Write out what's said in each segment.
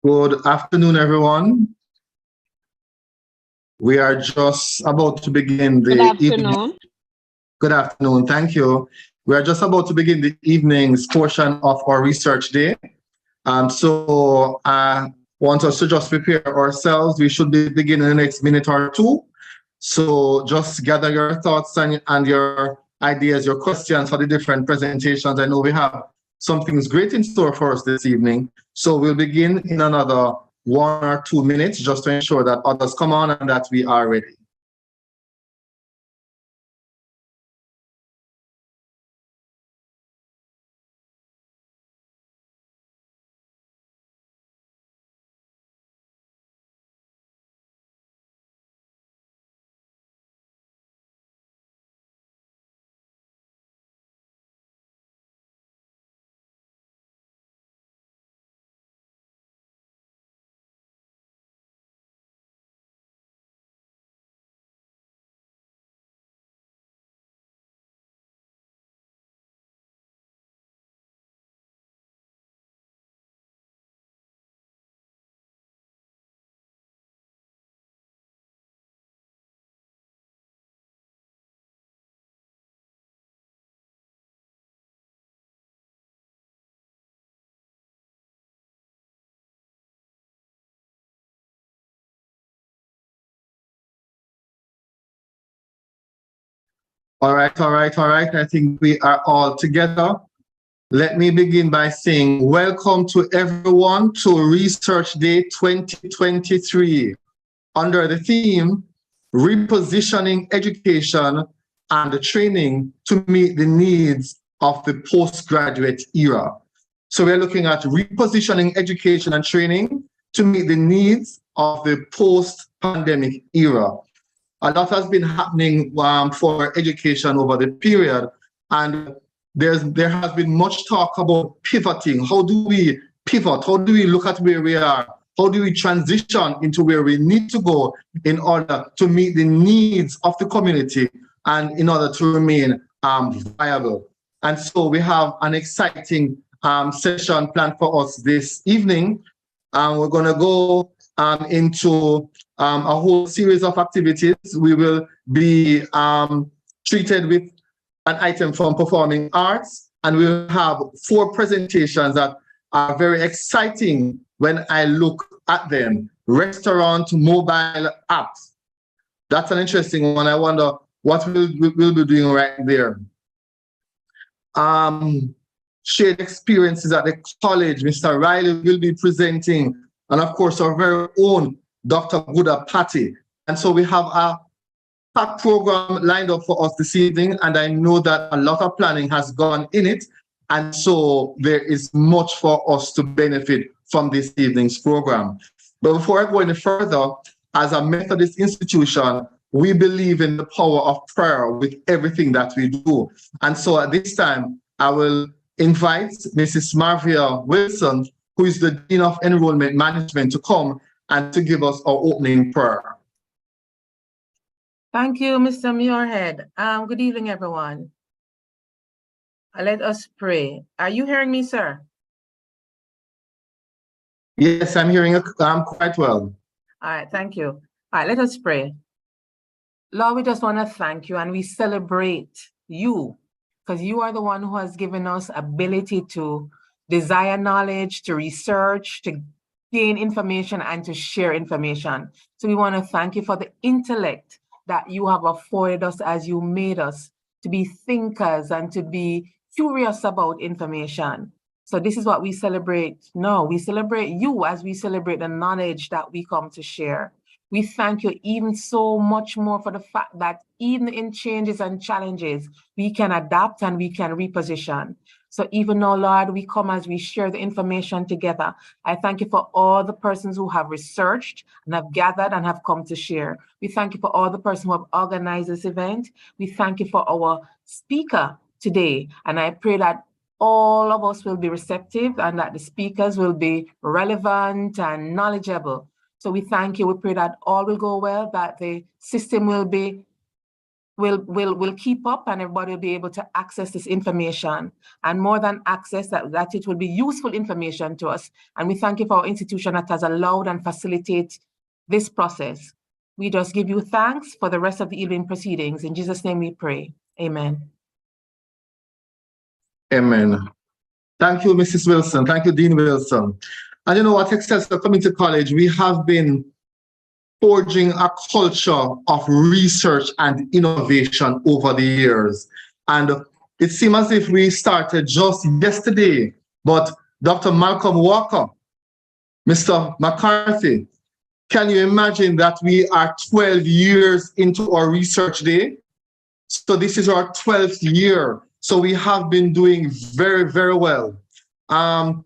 Good afternoon, everyone. We are just about to begin the evening. Good afternoon, thank you. We are just about to begin the evening's portion of our research day. So I want us to just prepare ourselves. We should be beginning in the next minute or two. So just gather your thoughts and your ideas, your questions for the different presentations. I know we have some things great in store for us this evening. So we'll begin in another 1 or 2 minutes just to ensure that others come on and that we are ready. All right. I think we are all together. Let me begin by saying welcome to everyone to Research Day 2023 under the theme Repositioning Education and Training to Meet the Needs of the Postgraduate Era. So we're looking at repositioning education and training to meet the needs of the post-pandemic era. A lot has been happening for education over the period, and there has been much talk about pivoting. How do we pivot? How do we look at where we are? How do we transition into where we need to go in order to meet the needs of the community and in order to remain viable? And so we have an exciting session planned for us this evening. We're going to go into a whole series of activities. We will be treated with an item from performing arts, and we'll have 4 presentations that are very exciting when I look at them. Restaurant mobile apps. That's an interesting one. I wonder what we'll be doing right there. Shared experiences at the college. Mr. Riley will be presenting, and of course our very own Dr. Guda Patti. And so we have a packed program lined up for us this evening, and I know that a lot of planning has gone in it, and so there is much for us to benefit from this evening's program. But before I go any further, as a Methodist institution, we believe in the power of prayer with everything that we do. And so at this time, I will invite Mrs. Marvia Wilson, who is the Dean of Enrollment Management, to come and to give us our opening prayer. Thank you, Mr. Muirhead. Good evening, everyone. Let us pray. Are you hearing me, sir? Yes, I'm hearing you quite well. All right, thank you. All right, let us pray. Lord, we just want to thank you, and we celebrate you, because you are the one who has given us ability to desire knowledge, to research, to gain information, and to share information. So we want to thank you for the intellect that you have afforded us as you made us to be thinkers and to be curious about information. So this is what we celebrate now. We celebrate you as we celebrate the knowledge that we come to share. We thank you even so much more for the fact that even in changes and challenges, we can adapt and we can reposition. So even now, Lord, we come as we share the information together. I thank you for all the persons who have researched and have gathered and have come to share. We thank you for all the persons who have organized this event. We thank you for our speaker today. And I pray that all of us will be receptive and that the speakers will be relevant and knowledgeable. So we thank you. We pray that all will go well, that the system will be will keep up, and everybody will be able to access this information, and more than access, that it will be useful information to us. And we thank you for our institution that has allowed and facilitate this process. We just give you thanks for the rest of the evening proceedings. In Jesus' name we pray. Amen. Amen. Thank you, Mrs. Wilson. Thank you, Dean Wilson. And you know what, Excelsior Community College, we have been forging a culture of research and innovation over the years. And it seems as if we started just yesterday, but Dr. Malcolm Walker, Mr. McCarthy, can you imagine that we are 12 years into our research day? So this is our 12th year. So we have been doing very, very well.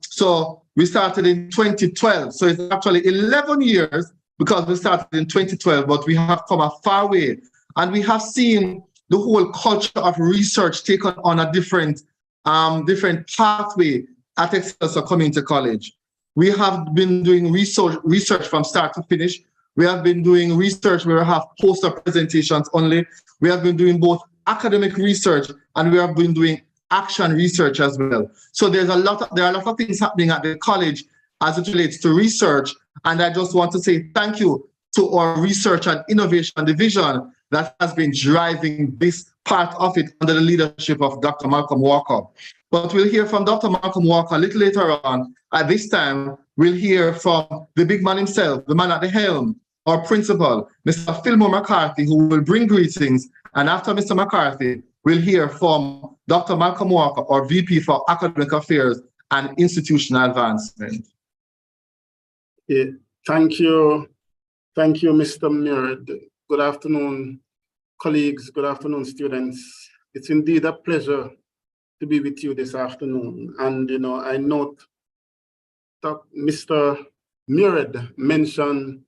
So we started in 2012. So it's actually 11 years because we started in 2012, but we have come a far way. And we have seen the whole culture of research take on a different pathway at Excelsior Community College. We have been doing research from start to finish. We have been doing research where we have poster presentations only. We have been doing both academic research and we have been doing action research as well. So there are a lot of things happening at the college as it relates to research. And I just want to say thank you to our research and innovation division that has been driving this part of it under the leadership of Dr. Malcolm Walker. But we'll hear from Dr. Malcolm Walker a little later on. At this time, we'll hear from the big man himself, the man at the helm, our principal, Mr. Fillmore McCarthy, who will bring greetings. And after Mr. McCarthy, we'll hear from Dr. Malcolm Walker, our VP for Academic Affairs and Institutional Advancement. Yeah, thank you. Thank you, Mr. Murad. Good afternoon, colleagues. Good afternoon, students. It's indeed a pleasure to be with you this afternoon. And, you know, I note that Mr. Murad mentioned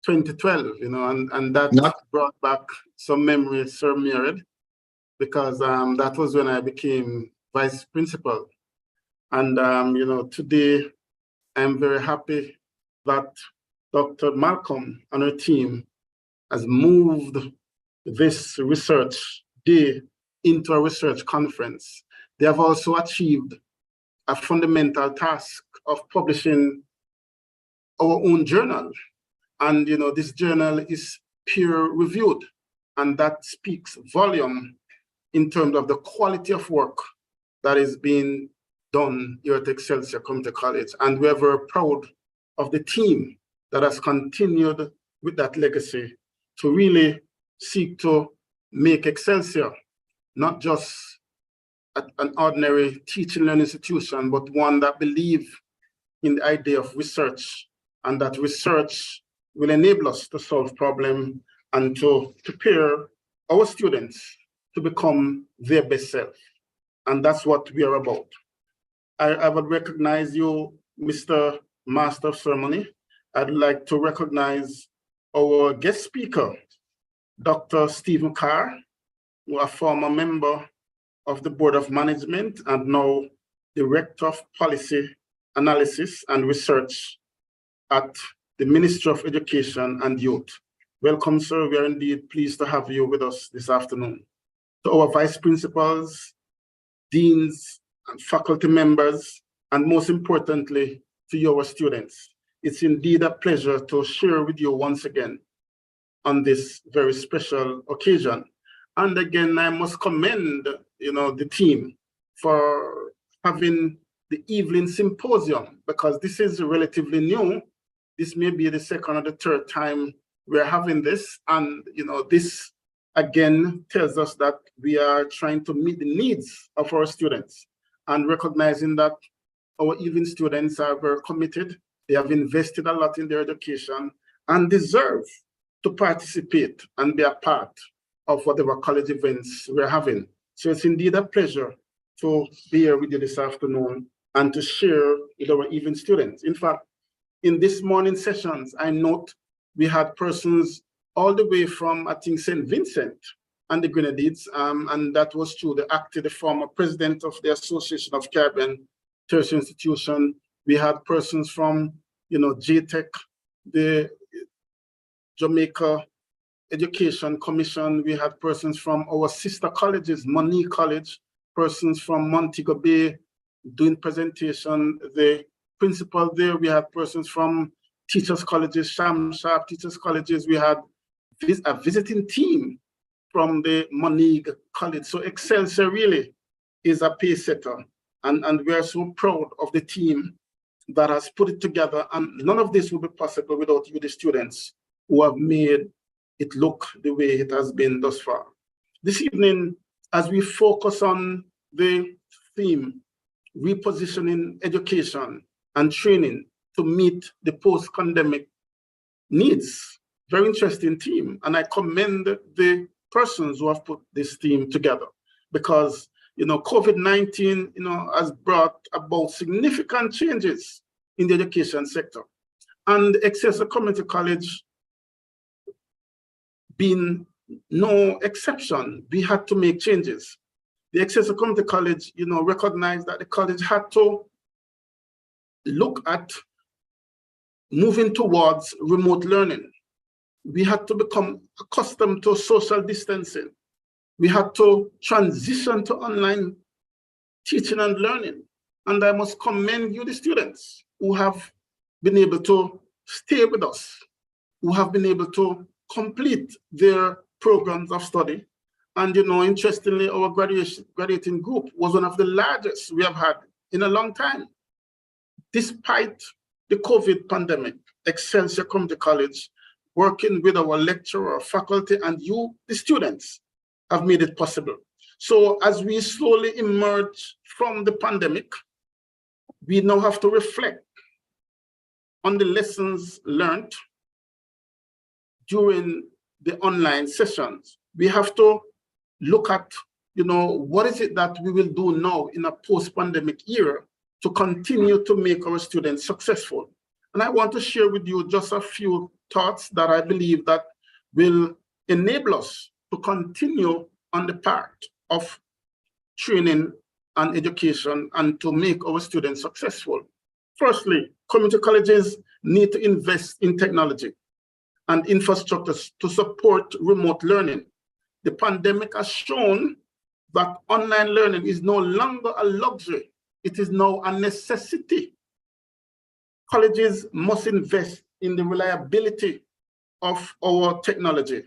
2012, you know, and that brought back some memories, Sir Murad, because that was when I became vice principal. And, you know, today I'm very happy that Dr. Malcolm and her team has moved this research day into a research conference. They have also achieved a fundamental task of publishing our own journal. And, you know, this journal is peer-reviewed, and that speaks volume in terms of the quality of work that is being done here at Excelsior Community College. And we're very proud of the team that has continued with that legacy to really seek to make Excelsior not just an ordinary teaching learning institution, but one that believes in the idea of research, and that research will enable us to solve problems and to prepare our students to become their best self. And that's what we are about. I would recognize you, Mr. Master of Ceremony. I'd like to recognize our guest speaker, Dr. Stephen Carr, who is a former member of the Board of Management and now Director of Policy Analysis and Research at the Ministry of Education and Youth. Welcome, sir. We are indeed pleased to have you with us this afternoon. To our vice principals, deans, and faculty members, and most importantly, to your students. It's indeed a pleasure to share with you once again on this very special occasion. And again, I must commend, you know, the team for having the evening symposium, because this is relatively new. This may be the second or the third time we're having this. And, you know, this again tells us that we are trying to meet the needs of our students and recognizing that our evening students are very committed. They have invested a lot in their education and deserve to participate and be a part of whatever college events we're having. So it's indeed a pleasure to be here with you this afternoon and to share with our evening students. In fact, in this morning's sessions, I note we had persons all the way from, I think, St. Vincent and the Grenadines, and that was through the former president of the Association of Caribbean Tertiary Institution. We had persons from, you know, JTech, the Jamaica Education Commission. We had persons from our sister colleges, Montney College, persons from Montego Bay doing presentation. The principal there, we had persons from teachers colleges, Sham Sharp teachers colleges. We had a visiting team from the Montney College. So Excelsior really is a pace setter. And we are so proud of the team that has put it together. And none of this would be possible without you, the students, who have made it look the way it has been thus far. This evening, as we focus on the theme, repositioning education and training to meet the post-pandemic needs, very interesting theme. And I commend the persons who have put this theme together, because COVID-19 has brought about significant changes in the education sector. And Excelsior Community College being no exception, we had to make changes. The Excelsior Community College, recognized that the college had to look at moving towards remote learning. We had to become accustomed to social distancing. We had to transition to online teaching and learning. And I must commend you, the students, who have been able to stay with us, who have been able to complete their programs of study. And interestingly, our graduating group was one of the largest we have had in a long time. Despite the COVID pandemic, Excelsior Community College, working with our lecturer, faculty, and you, the students, have made it possible. So as we slowly emerge from the pandemic, we now have to reflect on the lessons learned during the online sessions. We have to look at, what is it that we will do now in a post-pandemic era to continue to make our students successful. And I want to share with you just a few thoughts that I believe that will enable us to continue on the path of training and education and to make our students successful. Firstly, community colleges need to invest in technology and infrastructure to support remote learning. The pandemic has shown that online learning is no longer a luxury, it is now a necessity. Colleges must invest in the reliability of our technology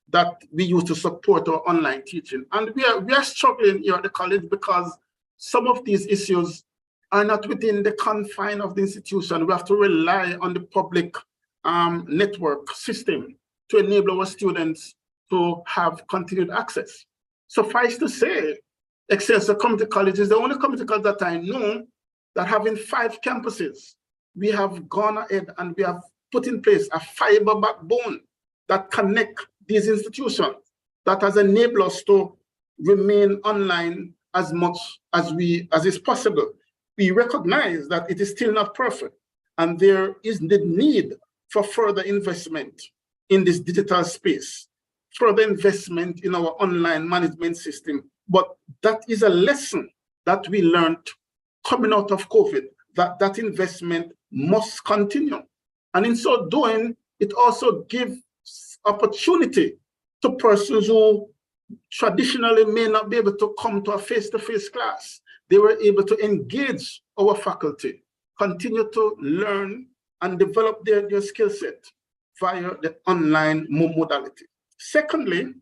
that we use to support our online teaching. And we are struggling here at the college because some of these issues are not within the confine of the institution. We have to rely on the public network system to enable our students to have continued access. Suffice to say, Excelsior Community College is the only community college that I know that having 5 campuses, we have gone ahead and we have put in place a fiber backbone that connect these institutions, that has enabled us to remain online as much as is possible. We recognize that it is still not perfect, and there is the need for further investment in this digital space, further investment in our online management system. But that is a lesson that we learned coming out of COVID, that investment must continue. And in so doing, it also gives opportunity to persons who traditionally may not be able to come to a face-to-face class. They were able to engage our faculty, continue to learn and develop their skill set via the online modality. Secondly,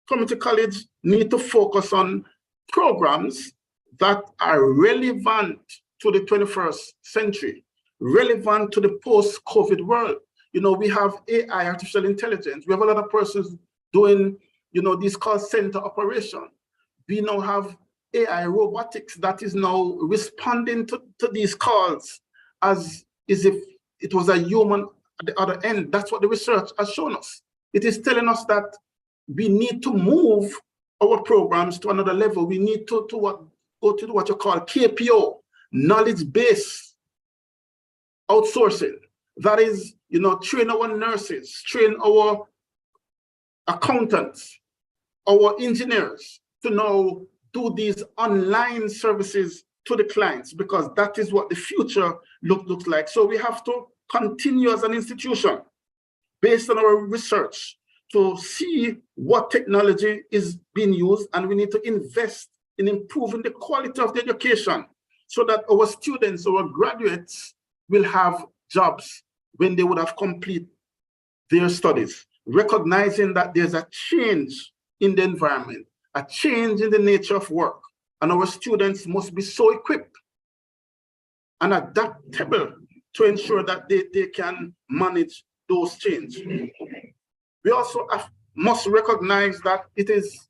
community college need to focus on programs that are relevant to the 21st century, relevant to the post-COVID world. We have AI, artificial intelligence. We have a lot of persons doing, these call center operation. We now have AI robotics that is now responding to these calls as if it was a human at the other end. That's what the research has shown us. It is telling us that we need to move our programs to another level. We need to go to what you call KPO, knowledge-based outsourcing. That is, train our nurses, train our accountants, our engineers to now do these online services to the clients, because that is what the future looks like. So we have to continue as an institution, based on our research, to see what technology is being used, and we need to invest in improving the quality of the education so that our students, our graduates will have jobs when they would have completed their studies, recognizing that there's a change in the environment, a change in the nature of work, and our students must be so equipped and adaptable to ensure that they can manage those changes. We also must recognize that it is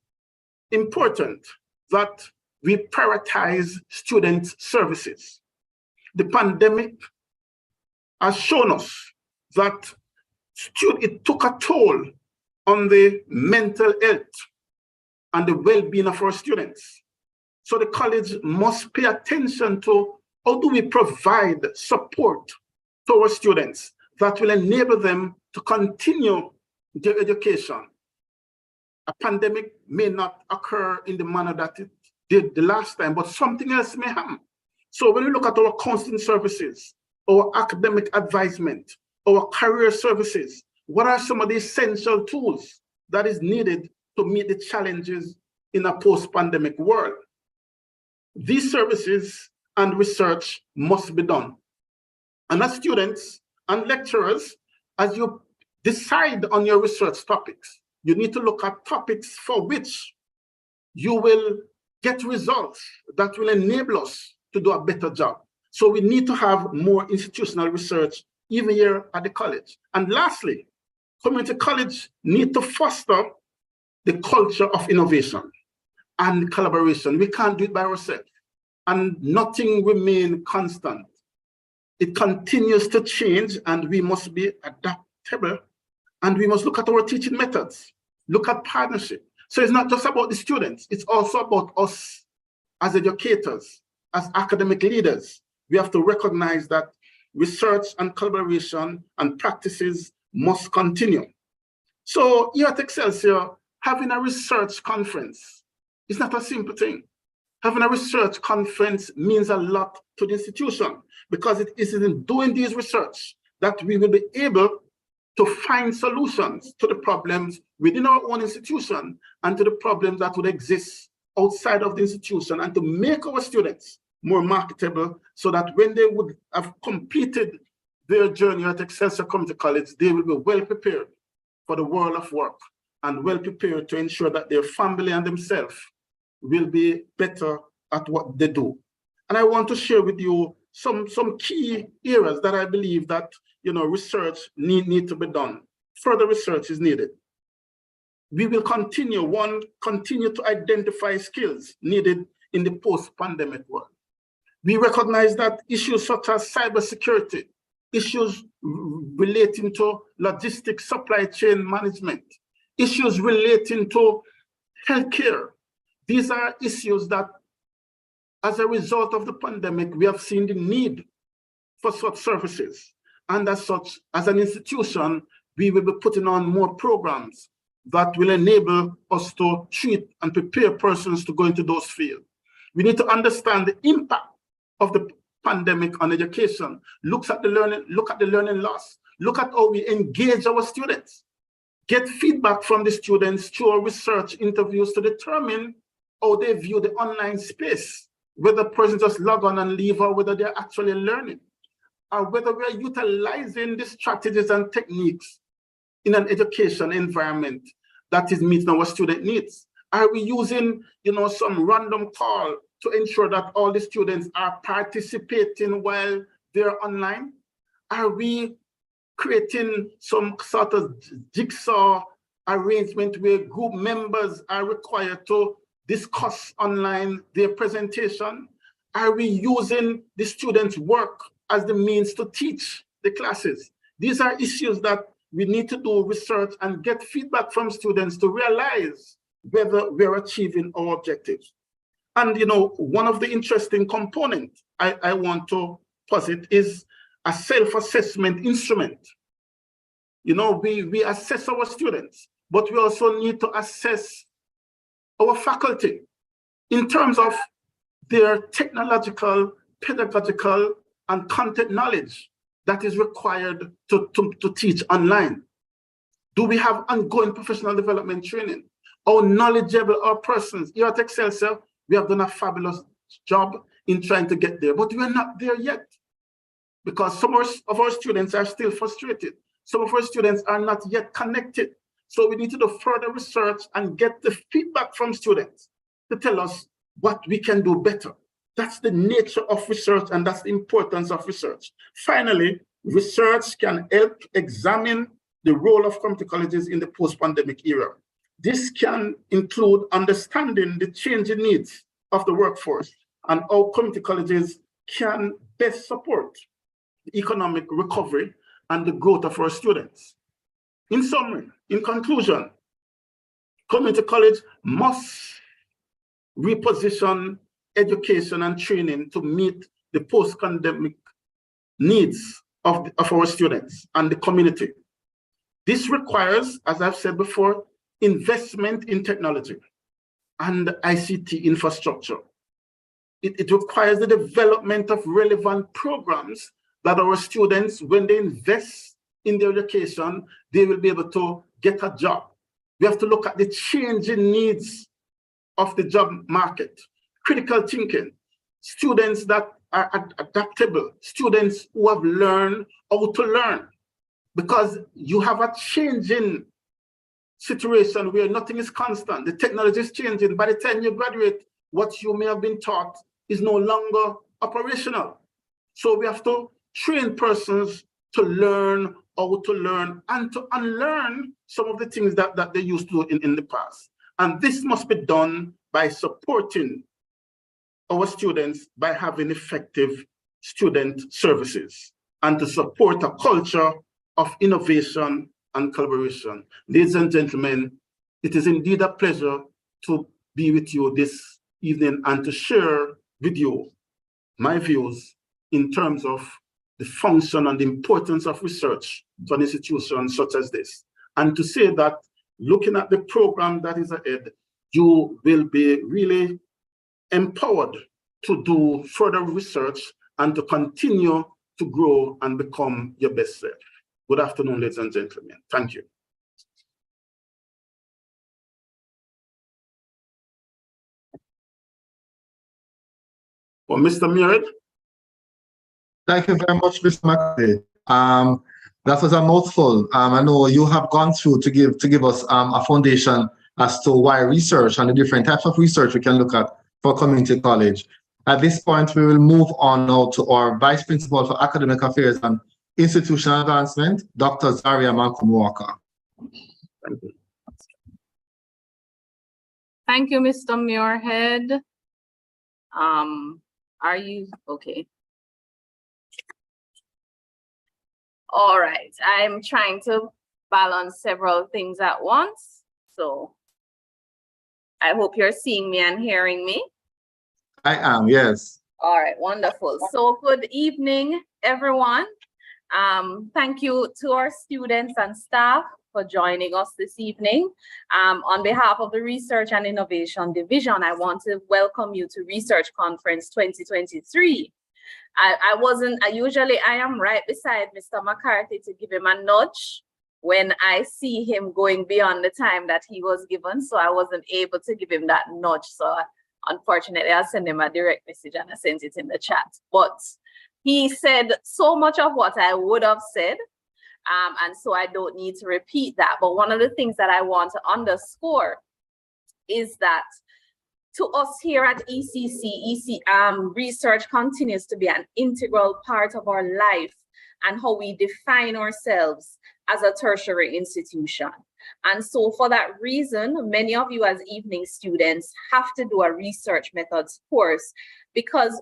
important that we prioritize student services. The pandemic has shown us that it took a toll on the mental health and the well-being of our students. So the college must pay attention to how do we provide support to our students that will enable them to continue their education. A pandemic may not occur in the manner that it did the last time, but something else may happen. So when we look at our counseling services, our academic advisement, our career services, what are some of the essential tools that is needed to meet the challenges in a post-pandemic world? These services and research must be done. And as students and lecturers, as you decide on your research topics, you need to look at topics for which you will get results that will enable us to do a better job. So we need to have more institutional research even here at the college. And lastly, community college need to foster the culture of innovation and collaboration. We can't do it by ourselves, and nothing remains constant. It continues to change, and we must be adaptable, and we must look at our teaching methods, look at partnership. So it's not just about the students, it's also about us as educators, as academic leaders. We have to recognize that research and collaboration and practices must continue. So here at Excelsior, having a research conference is not a simple thing. Having a research conference means a lot to the institution, because it is in doing these research that we will be able to find solutions to the problems within our own institution and to the problems that would exist outside of the institution, and to make our students more marketable, so that when they would have completed their journey at Excelsior Community College, they will be well prepared for the world of work and well prepared to ensure that their family and themselves will be better at what they do. And I want to share with you some key areas that I believe that research need to be done. Further research is needed. We will continue to identify skills needed in the post-pandemic world. We recognize that issues such as cybersecurity, issues relating to logistics, supply chain management, issues relating to healthcare, these are issues that, as a result of the pandemic, we have seen the need for such services. And as such, as an institution, we will be putting on more programs that will enable us to treat and prepare persons to go into those fields. We need to understand the impact of the pandemic on education. Look at the learning loss. Look at how we engage our students. Get feedback from the students through our research interviews to determine how they view the online space, whether persons just log on and leave, or whether they're actually learning, or whether we're utilizing the strategies and techniques in an education environment that is meeting our student needs. Are we using, some random call to ensure that all the students are participating while they're online? Are we creating some sort of jigsaw arrangement where group members are required to discuss online their presentation? Are we using the students' work as the means to teach the classes? These are issues that we need to do research and get feedback from students to realize whether we're achieving our objectives. And one of the interesting components I want to posit is a self-assessment instrument. We assess our students, but we also need to assess our faculty in terms of their technological, pedagogical, and content knowledge that is required to teach online. Do we have ongoing professional development training? How knowledgeable are persons? Here at Excelsior, we have done a fabulous job in trying to get there, but we're not there yet because some of our students are still frustrated. Some of our students are not yet connected. So we need to do further research and get the feedback from students to tell us what we can do better. That's the nature of research, and that's the importance of research. Finally, research can help examine the role of community colleges in the post-pandemic era. This can include understanding the changing needs of the workforce and how community colleges can best support the economic recovery and the growth of our students. In summary, in conclusion, community college must reposition education and training to meet the post-pandemic needs of our students and the community. This requires, as I've said before, investment in technology and ICT infrastructure. It requires the development of relevant programs that our students, when they invest in their education, they will be able to get a job. We have to look at the changing needs of the job market, critical thinking, students that are adaptable, students who have learned how to learn, because you have a changing situation where nothing is constant. The technology is changing. By the time you graduate, what you may have been taught is no longer operational. So we have to train persons to learn how to learn and to unlearn some of the things that they used to do in the past. And this must be done by supporting our students by having effective student services and to support a culture of innovation and collaboration. Ladies and gentlemen, it is indeed a pleasure to be with you this evening and to share with you my views in terms of the function and the importance of research to an institution such as this. And to say that looking at the program that is ahead, you will be really empowered to do further research and to continue to grow and become your best self. Good afternoon, ladies and gentlemen. Thank you. For Mr. Murad. Thank you very much, Mr. McCarthy. That was a mouthful. I know you have gone through to give us a foundation as to why research and the different types of research we can look at for community college. At this point, we will move on now to our Vice Principal for Academic Affairs and Institutional Advancement, Dr. Zaria Malcolm Walker. Thank you. Thank you, Mr. Muirhead. Are you okay? All right, I'm trying to balance several things at once. So I hope you're seeing me and hearing me. I am, yes. All right, wonderful. So good evening, everyone. Thank you to our students and staff for joining us this evening. On behalf of the Research and Innovation Division, I want to welcome you to Research Conference 2023. I am right beside Mr. McCarthy to give him a nudge when I see him going beyond the time that he was given. So I wasn't able to give him that nudge. So unfortunately, I'll send him a direct message and I sent it in the chat. But he said so much of what I would have said. And so I don't need to repeat that. But one of the things that I want to underscore is that to us here at ECC, research continues to be an integral part of our life and how we define ourselves as a tertiary institution. And so for that reason, many of you as evening students have to do a research methods course, because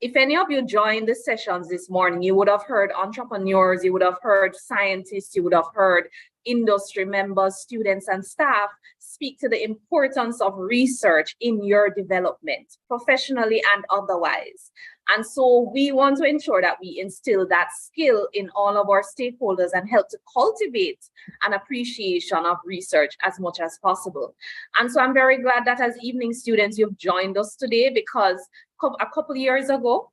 if any of you joined the sessions this morning, you would have heard entrepreneurs, you would have heard scientists, you would have heard industry members, students, and staff speak to the importance of research in your development, professionally and otherwise. And so we want to ensure that we instill that skill in all of our stakeholders and help to cultivate an appreciation of research as much as possible. And so I'm very glad that as evening students, you've joined us today, because a couple of years ago,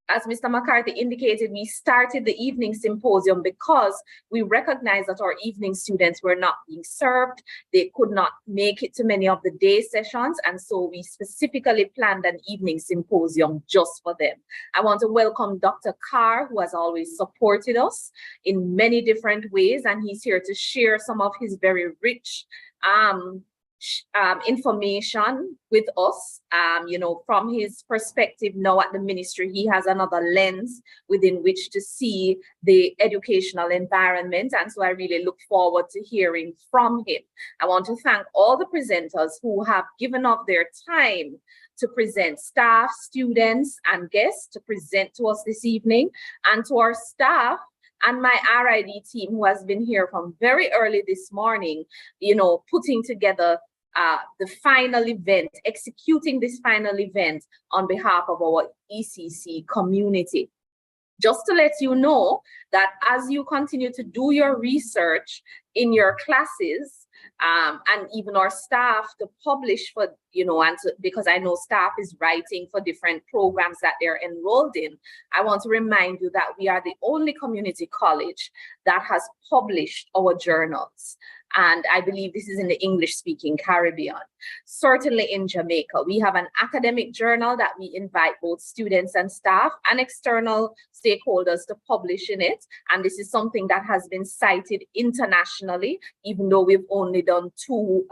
as Mr. McCarthy indicated, we started the evening symposium because we recognized that our evening students were not being served. They could not make it to many of the day sessions. And so we specifically planned an evening symposium just for them. I want to welcome Dr. Carr, who has always supported us in many different ways. And he's here to share some of his very rich information with us. From his perspective now at the ministry, he has another lens within which to see the educational environment. And so I really look forward to hearing from him. I want to thank all the presenters who have given up their time to present, staff, students, and guests to present to us this evening, and to our staff and my RID team who has been here from very early this morning, putting together the final event, executing this final event on behalf of our ECC community. Just to let you know that as you continue to do your research in your classes, and even our staff to publish for, because I know staff is writing for different programs that they're enrolled in, I want to remind you that we are the only community college that has published our journals. And I believe this is in the English-speaking Caribbean. Certainly in Jamaica, we have an academic journal that we invite both students and staff and external stakeholders to publish in it. And this is something that has been cited internationally, even though we've only done two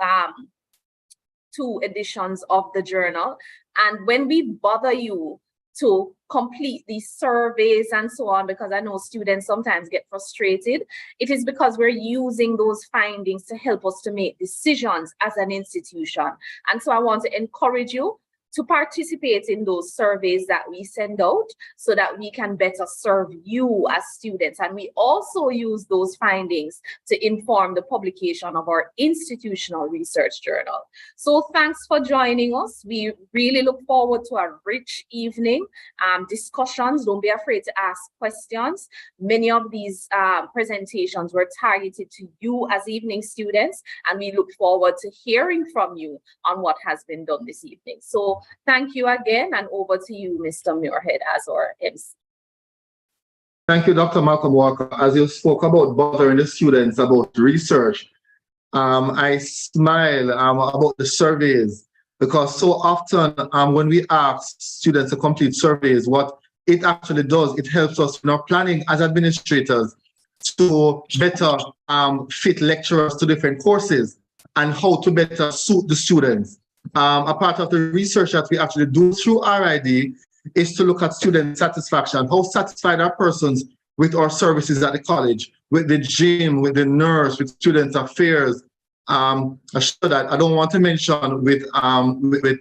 editions of the journal. And when we bother you to complete these surveys and so on, because I know students sometimes get frustrated, it is because we're using those findings to help us to make decisions as an institution. And so I want to encourage you to participate in those surveys that we send out so that we can better serve you as students. And we also use those findings to inform the publication of our institutional research journal. So thanks for joining us. We really look forward to a rich evening discussions. Don't be afraid to ask questions. Many of these presentations were targeted to you as evening students, and we look forward to hearing from you on what has been done this evening. So thank you again, and over to you, Mr. Muirhead, as our MC. Thank you, Dr. Malcolm Walker. As you spoke about bothering the students about research, I smile about the surveys, because so often when we ask students to complete surveys, what it actually does, it helps us in our planning as administrators to better fit lecturers to different courses and how to better suit the students. A part of the research that we actually do through RID is to look at student satisfaction. How satisfied are persons with our services at the college, with the gym, with the nurse, with student affairs. I don't want to mention with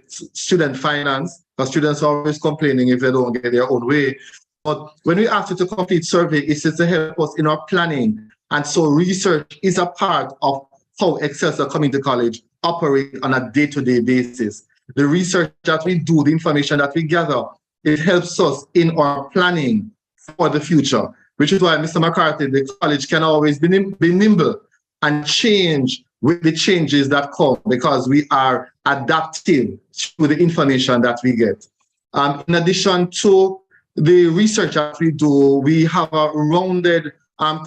student finance, because students are always complaining if they don't get their own way. But when we ask you to complete survey, it's just to help us in our planning. And so research is a part of how Excelsior Community College operate on a day-to-day basis. The research that we do, the information that we gather, it helps us in our planning for the future, which is why, Mr. McCarthy, the college can always be nimble and change with the changes that come, because we are adaptive to the information that we get. In addition to the research that we do, we have a rounded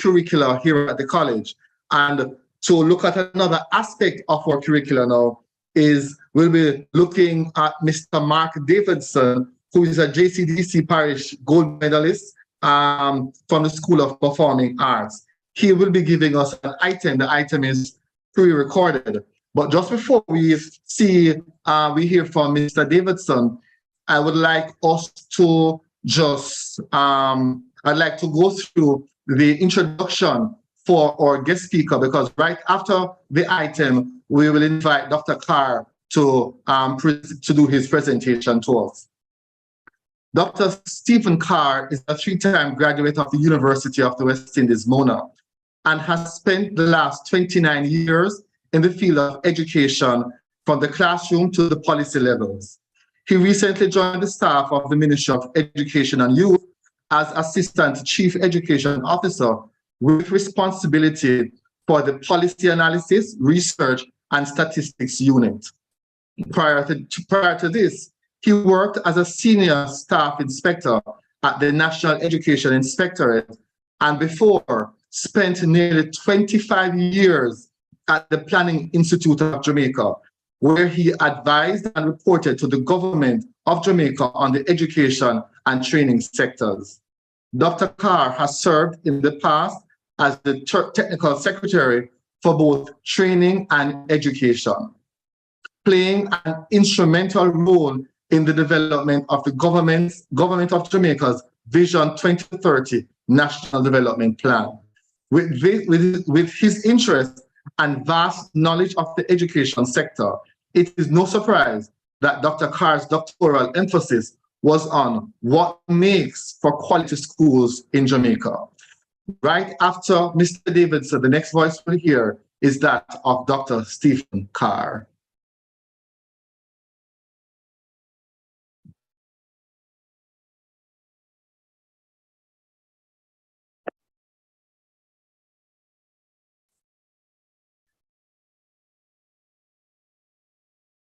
curricula here at the college. And to look at another aspect of our curricula now is we'll be looking at Mr. Mark Davidson, who is a JCDC Parish Gold Medalist from the School of Performing Arts. He will be giving us an item. The item is pre-recorded. But just before we hear from Mr. Davidson, I would like us to just, I'd like to go through the introduction for our guest speaker, because right after the item, we will invite Dr. Carr to do his presentation to us. Dr. Stephen Carr is a 3-time graduate of the University of the West Indies, Mona, and has spent the last 29 years in the field of education from the classroom to the policy levels. He recently joined the staff of the Ministry of Education and Youth as Assistant Chief Education Officer with responsibility for the Policy Analysis, Research, and Statistics Unit. Prior to this, he worked as a Senior Staff Inspector at the National Education Inspectorate, and before spent nearly 25 years at the Planning Institute of Jamaica, where he advised and reported to the government of Jamaica on the education and training sectors. Dr. Carr has served in the past as the technical secretary for both training and education, playing an instrumental role in the development of the Government of Jamaica's Vision 2030 National Development Plan. With his interest and vast knowledge of the education sector, it is no surprise that Dr. Carr's doctoral emphasis was on what makes for quality schools in Jamaica. Right after Mr. Davidson, the next voice we'll hear is that of Dr. Stephen Carr.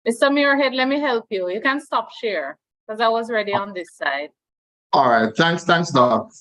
Mr. Muirhead, let me help you. You can stop share because I was ready on this side. All right, thanks, Doc.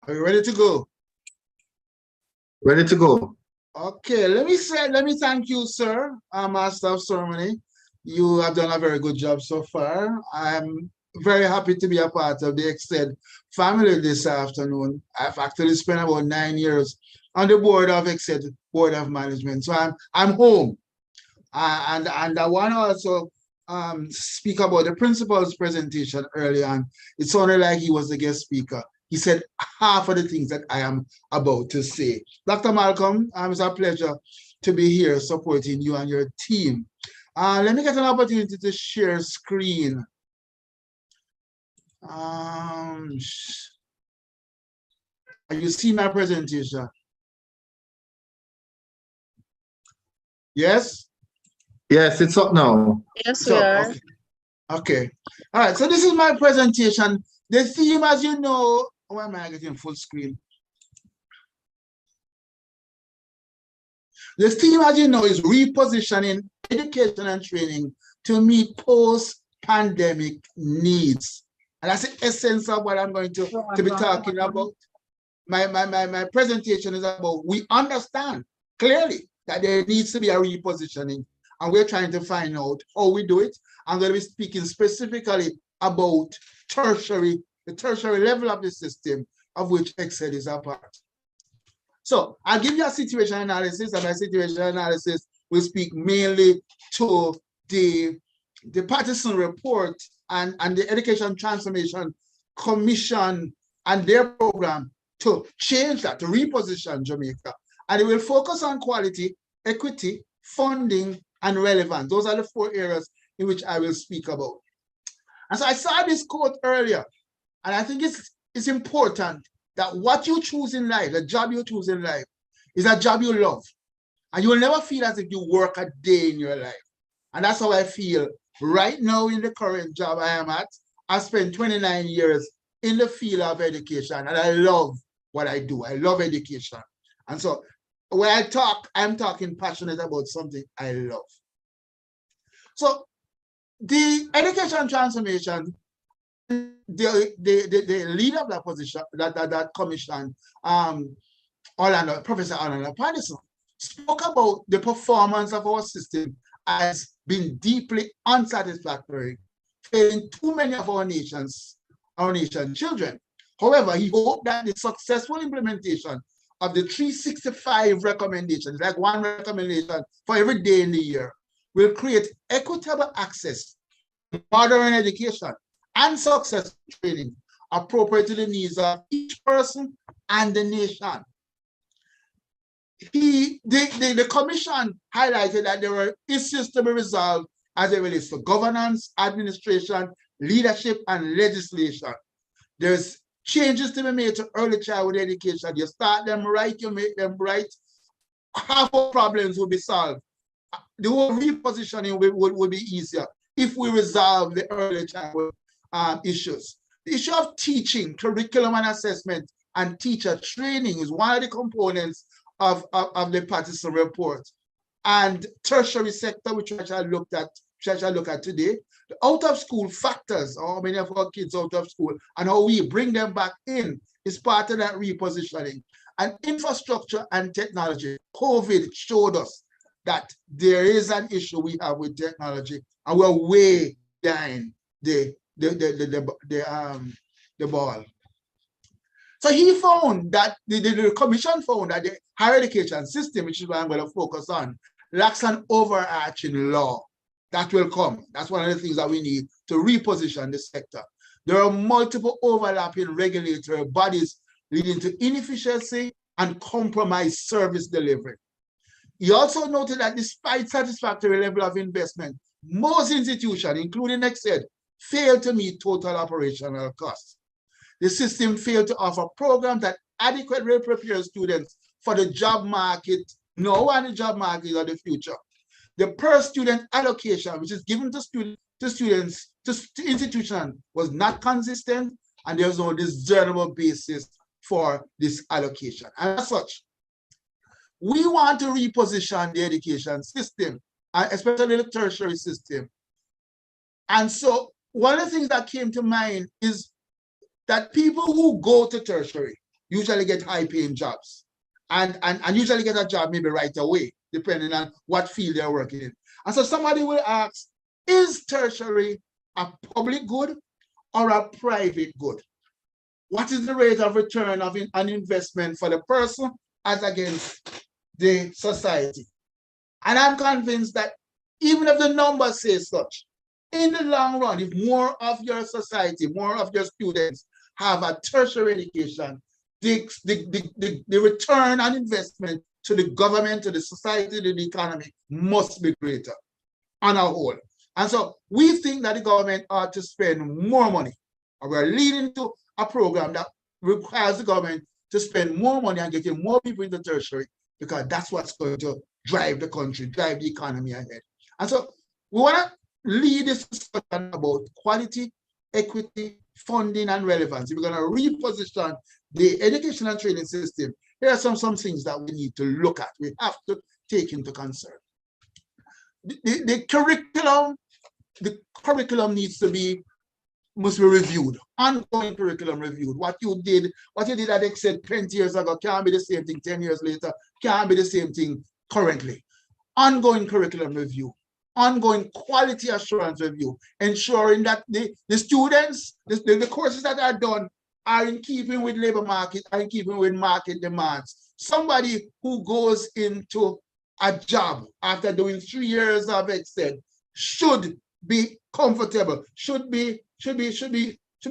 Are you ready to go? Ready to go. Okay, let me thank you, sir, Master of Ceremony. You have done a very good job so far. I'm very happy to be a part of the EXCED family this afternoon. I've actually spent about 9 years on the board of EXCED, Board of Management. So I'm home. And I want to also speak about the principal's presentation early on. It sounded like he was the guest speaker. He said half of the things that I am about to say. Dr. Malcolm, it's a pleasure to be here supporting you and your team. Let me get an opportunity to share screen. You see my presentation? Yes? Yes, it's up now. Yes, we are. Okay. All right, so this is my presentation. The theme, as you know, why am I getting full screen? The theme, as you know, is repositioning education and training to meet post-pandemic needs. And that's the essence of what I'm going to be talking about. My presentation is about, we understand clearly that there needs to be a repositioning, and we're trying to find out how we do it. I'm going to be speaking specifically about tertiary, the tertiary level of the system, of which Excel is a part. So I'll give you a situation analysis, and my situation analysis will speak mainly to the Patterson report and the Education Transformation Commission and their program to change that, to reposition Jamaica. And it will focus on quality, equity, funding, and relevance. Those are the 4 areas in which I will speak about. And so I saw this quote earlier, and I think it's important that what you choose in life, the job you choose in life, is a job you love. And you will never feel as if you work a day in your life. And that's how I feel right now in the current job I am at. I spent 29 years in the field of education, and I love what I do. I love education. And so when I talk, I'm talking passionate about something I love. So the education transformation, the leader of that position, that commission, Professor Orlando Patterson, spoke about the performance of our system as being deeply unsatisfactory, failing too many of our nation's children. However, he hoped that the successful implementation of the 365 recommendations, like 1 recommendation for every day in the year, will create equitable access to modern education and successful training appropriate to the needs of each person and the nation. The commission highlighted that there were issues to be resolved as it relates to governance, administration, leadership, and legislation. There's changes to be made to early childhood education. You start them right, you make them right, half of problems will be solved. The whole repositioning will be easier if we resolve the early childhood issues. The issue of teaching, curriculum and assessment, and teacher training is one of the components of the Patterson report. And tertiary sector, which I shall look at today, the out of school factors, how many of our kids out of school and how we bring them back in, is part of that repositioning. And infrastructure and technology, COVID showed us that there is an issue we have with technology, and we're way behind the ball. So he found that the commission found that the higher education system, which is what I'm going to focus on, lacks an overarching law that will come. That's one of the things that we need to reposition the sector. There are multiple overlapping regulatory bodies leading to inefficiency and compromised service delivery. He also noted that despite satisfactory level of investment, most institutions, including NEXED, failed to meet total operational costs. The system failed to offer programs that adequately prepare students for the job market now and the job market of the future. The per student allocation, which is given to institutions, was not consistent, and there was no discernible basis for this allocation. And as such, we want to reposition the education system, especially the tertiary system. And so one of the things that came to mind is that people who go to tertiary usually get high-paying jobs and usually get a job maybe right away, depending on what field they're working in. And so somebody will ask, is tertiary a public good or a private good? What is the rate of return of an investment for the person as against the society? And I'm convinced that even if the numbers say such, in the long run, if more of your society, more of your students have a tertiary education, the return on investment to the government, to the society, to the economy must be greater on a whole. And so we think that the government ought to spend more money. And we're leading to a program that requires the government to spend more money and getting more people into tertiary, because that's what's going to drive the country, drive the economy ahead. And so we want to lead this discussion about quality, equity, funding, and relevance. If we're going to reposition the education and training system, here are some things that we need to look at. We have to take into concern. The curriculum needs to be must be reviewed. Ongoing curriculum reviewed. What you did at Excel 20 years ago can't be the same thing 10 years later, can't be the same thing currently. Ongoing curriculum review, ongoing quality assurance review, ensuring that the students, the courses that are done are in keeping with labor market, are in keeping with market demands. Somebody who goes into a job after doing 3 years of Excel should be comfortable, should be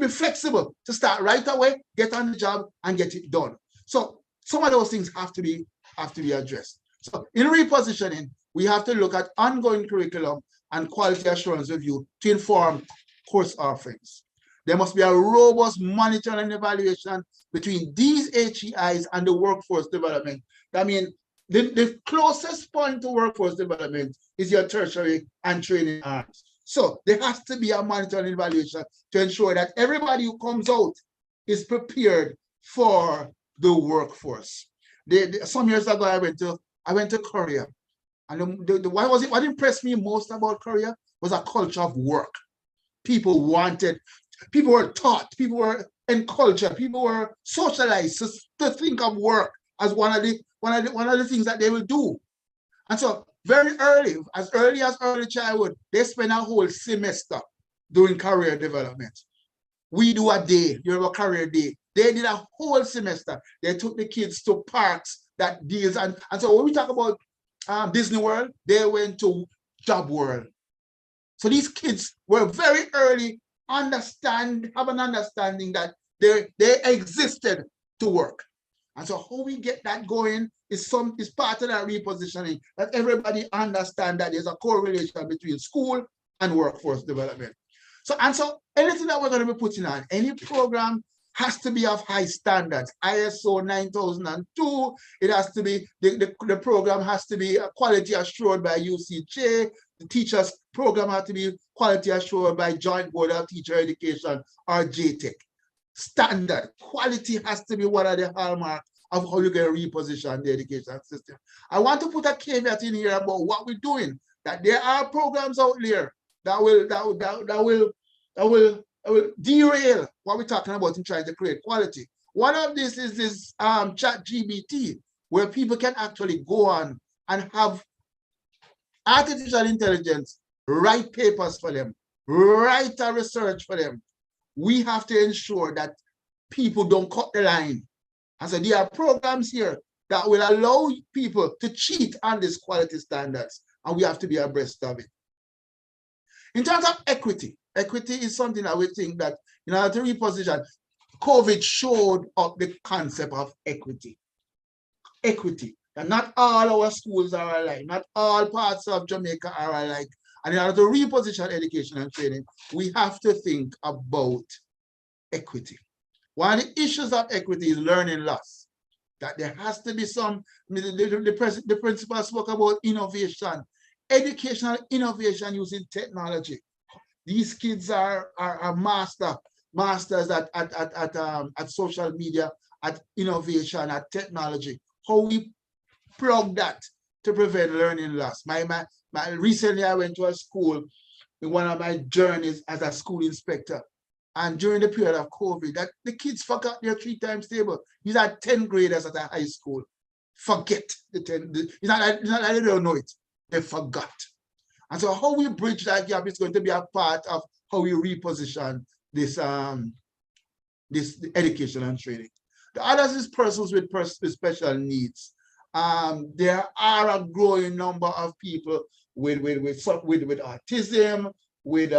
flexible to start right away, get on the job and get it done. So some of those things have to be addressed. So in repositioning, we have to look at ongoing curriculum and quality assurance review to inform course offerings. There must be a robust monitoring and evaluation between these HEIs and the workforce development. I mean, the closest point to workforce development is your tertiary and training arms. So there has to be a monitoring and evaluation to ensure that everybody who comes out is prepared for the workforce. Some years ago, I went to Korea, and what impressed me most about Korea was a culture of work. People were taught, people were encouraged, people were socialized to think of work as one of the things that they will do. And so very early as early childhood, they spend a whole semester doing career development. We do a day, you know, a career day. They did a whole semester. They took the kids to parks that deals, and so when we talk about Disney World, they went to Job World. So these kids were very early have an understanding that they existed to work. And so how we get that going is part of that repositioning, that everybody understand that there's a correlation between school and workforce development. So anything that we're going to be putting on, any program has to be of high standards. ISO 9002, it has to be, the program has to be quality assured by UCJ, the teachers program has to be quality assured by Joint Board of Teacher Education or JTEC. Standard, quality has to be one of the hallmarks of how you get reposition the education system. I want to put a caveat in here about what we're doing, that there are programs out there that will derail what we're talking about in trying to create quality. One of this is this ChatGPT, where people can actually go on and have artificial intelligence write papers for them, write a research for them. We have to ensure that people don't cut the line. And so there are programs here that will allow people to cheat on these quality standards, and we have to be abreast of it. In terms of equity, equity is something that we think that, in order to reposition, COVID showed up the concept of equity. Equity. And not all our schools are alike, not all parts of Jamaica are alike. And in order to reposition education and training, we have to think about equity. One of the issues of equity is learning loss. That there has to be some, the principal spoke about innovation, educational innovation using technology. These kids are masters at social media, at innovation, at technology. How we plug that to prevent learning loss. Recently, I went to a school in one of my journeys as a school inspector. And during the period of COVID, that the kids forgot their 3 times table. These are 10th graders at a high school. Forget the 10. It's not that they don't know it. They forgot. And so how we bridge that gap is going to be a part of how we reposition this, this education and training. The others is persons with special needs. There are a growing number of people with autism, with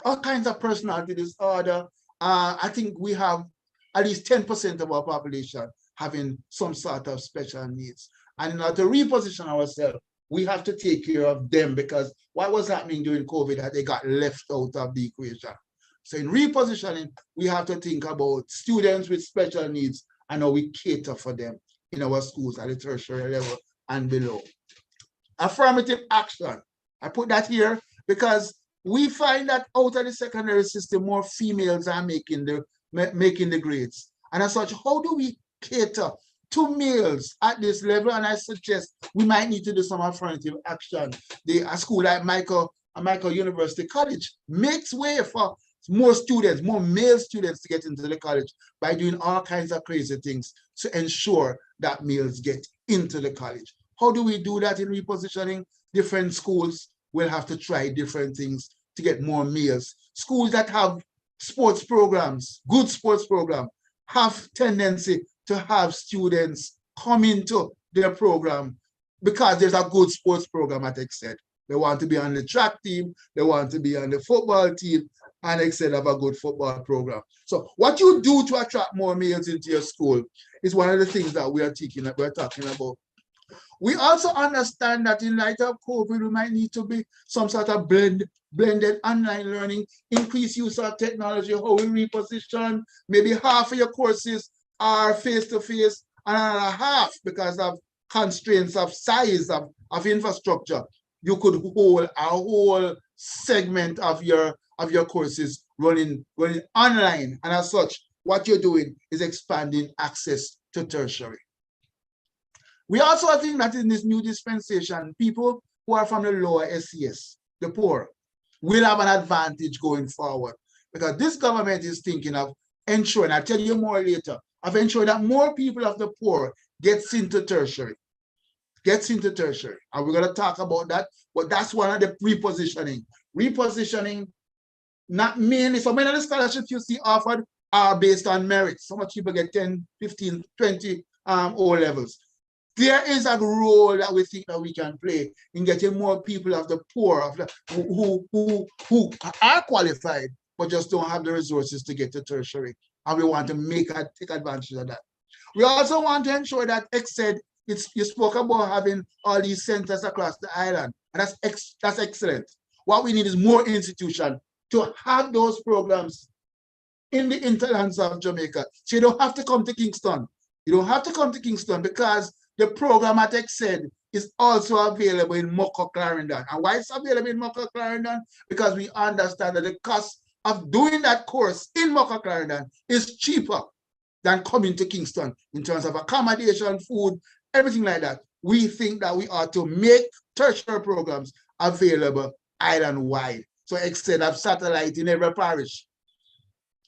all kinds of personality disorder. I think we have at least 10% of our population having some sort of special needs. And in order to reposition ourselves, we have to take care of them, because what was happening during COVID that they got left out of the equation. So in repositioning, we have to think about students with special needs and how we cater for them in our schools at the tertiary level and below. Affirmative action. I put that here because we find that out of the secondary system, more females are making the grades. And as such, how do we cater to males at this level? And I suggest we might need to do some affirmative action. A school like Michael University College makes way for more students, more male students to get into the college by doing all kinds of crazy things to ensure that males get into the college. How do we do that in repositioning? Different schools will have to try different things to get more males. Schools that have sports programs, good sports program, have tendency to have students come into their program because there's a good sports program at EXCED. They want to be on the track team, they want to be on the football team, and EXCED have a good football program. So what you do to attract more males into your school is one of the things that we're talking about. We also understand that in light of COVID, we might need to be some sort of blended online learning, increased use of technology, how we reposition. Maybe half of your courses are face-to-face and another half, because of constraints of size of infrastructure, you could hold a whole segment of your courses running online. And as such, what you're doing is expanding access to tertiary. We also think that in this new dispensation, people who are from the lower SES, the poor, will have an advantage going forward, because this government is thinking of ensuring, I'll tell you more later, of ensuring that more people of the poor gets into tertiary. And we're going to talk about that, but that's one of the repositioning. Repositioning, not mainly, so many of the scholarships you see offered are based on merit. So much people get 10, 15, 20 O levels. There is a role that we think that we can play in getting more people of the poor, who are qualified, but just don't have the resources to get to tertiary. And we want to take advantage of that. We also want to ensure that EXCED, you spoke about having all these centers across the island, and that's excellent. What we need is more institutions to have those programs in the hinterlands of Jamaica. So you don't have to come to Kingston. You don't have to come to Kingston, because the program at EXCED is also available in Moko Clarendon. And why it's available in Moko Clarendon? Because we understand that the cost of doing that course in Moko Clarendon is cheaper than coming to Kingston in terms of accommodation, food, everything like that. We think that we ought to make tertiary programs available island-wide. So EXCED have satellite in every parish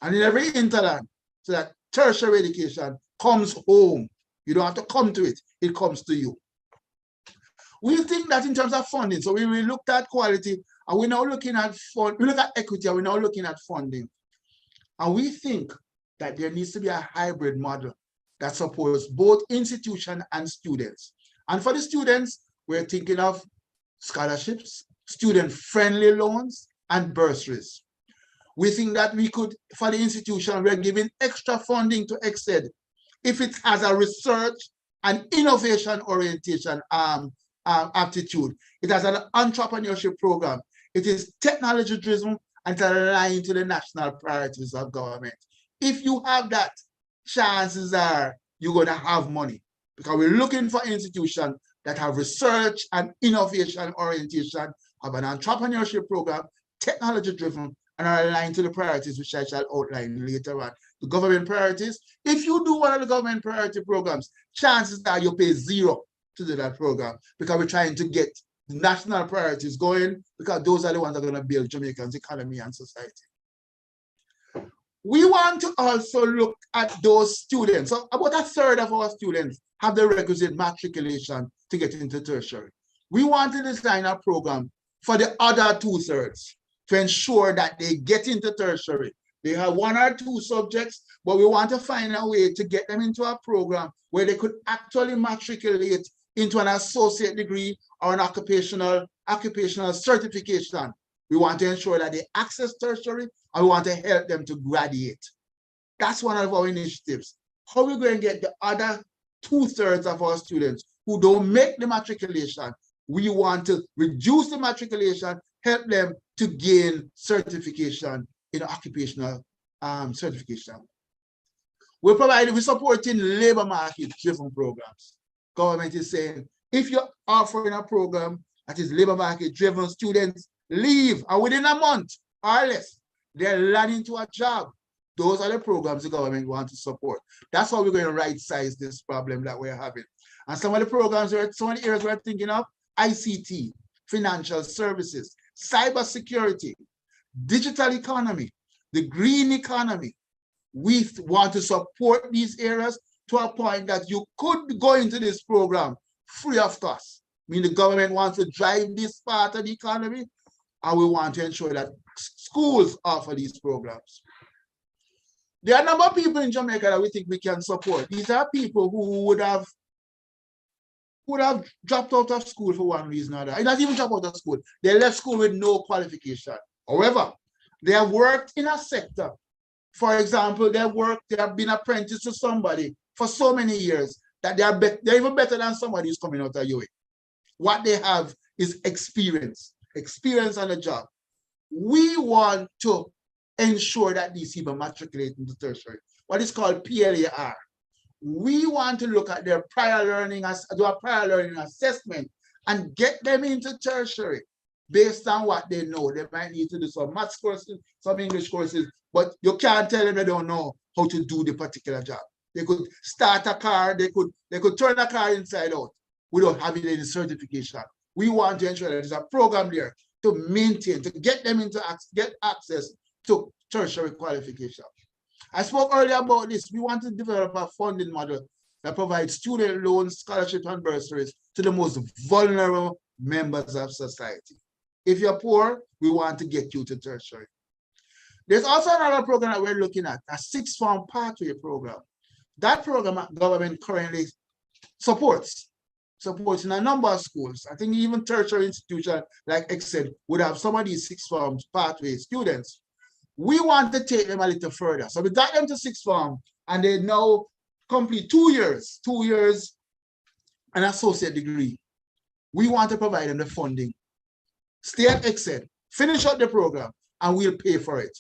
and in every hinterland, so that tertiary education comes home. You don't have to come to it, it comes to you. We think that in terms of funding, so we looked at quality, and we're now looking at we look at equity, and we're now looking at funding. And we think that there needs to be a hybrid model that supports both institution and students. And for the students, we're thinking of scholarships, student-friendly loans, and bursaries. We think that we could, for the institution, we're giving extra funding to EXCED if it has a research and innovation orientation aptitude. It has an entrepreneurship program. It is technology driven and aligned to the national priorities of government. If you have that, chances are you're going to have money, because we're looking for institutions that have research and innovation orientation, have an entrepreneurship program, technology driven, and are aligned to the priorities, which I shall outline later on. The government priorities, if you do one of the government priority programs, chances are you pay zero to do that program, because we're trying to get the national priorities going, because those are the ones that are going to build Jamaican's economy and society. We want to also look at those students. So about a third of our students have the requisite matriculation to get into tertiary. We want to design a program for the other 2/3 to ensure that they get into tertiary. They have 1 or 2 subjects, but we want to find a way to get them into a program where they could actually matriculate into an associate degree or an occupational certification. We want to ensure that they access tertiary, and we want to help them to graduate. That's one of our initiatives. How are we going to get the other 2/3 of our students who don't make the matriculation? We want to reduce the matriculation, help them to gain certification in occupational certification. We're supporting labor market driven programs. Government is saying, if you're offering a program that is labor market driven, students leave, and within a month or less, they're learning to a job. Those are the programs the government wants to support. That's how we're going to right-size this problem that we're having. And some of the programs, some of the areas we're thinking of, ICT, financial services, cybersecurity, digital economy. the green economy. We want to support these areas to a point that you could go into this program free of cost. I mean, the government wants to drive this part of the economy, and we want to ensure that schools offer these programs. There are a number of people in Jamaica that we think we can support. These are people who would have dropped out of school for one reason or another. Not even dropped out of school. They left school with no qualification. However, they have worked in a sector. For example, they have been apprenticed to somebody for so many years that they're even better than somebody who's coming out of UA. What they have is experience on the job. We want to ensure that these people matriculate into tertiary, what is called PLAR. We want to look at their prior learning, do a prior learning assessment and get them into tertiary based on what they know. They might need to do some maths courses, some English courses, but you can't tell them they don't know how to do the particular job. They could start a car, they could turn a car inside out without having any certification. We want to ensure that there's a program there to maintain, to get them into get access to tertiary qualification. I spoke earlier about this. We want to develop a funding model that provides student loans, scholarships, and bursaries to the most vulnerable members of society. If you're poor, we want to get you to tertiary. There's also another program that we're looking at, a sixth form pathway program. That program government currently supports in a number of schools. I think even tertiary institutions like Excel would have some of these sixth form pathway students. We want to take them a little further. So we got them to sixth form and they now complete 2 years, an associate degree. We want to provide them the funding. Stay at Excel, finish out the program, and we'll pay for it.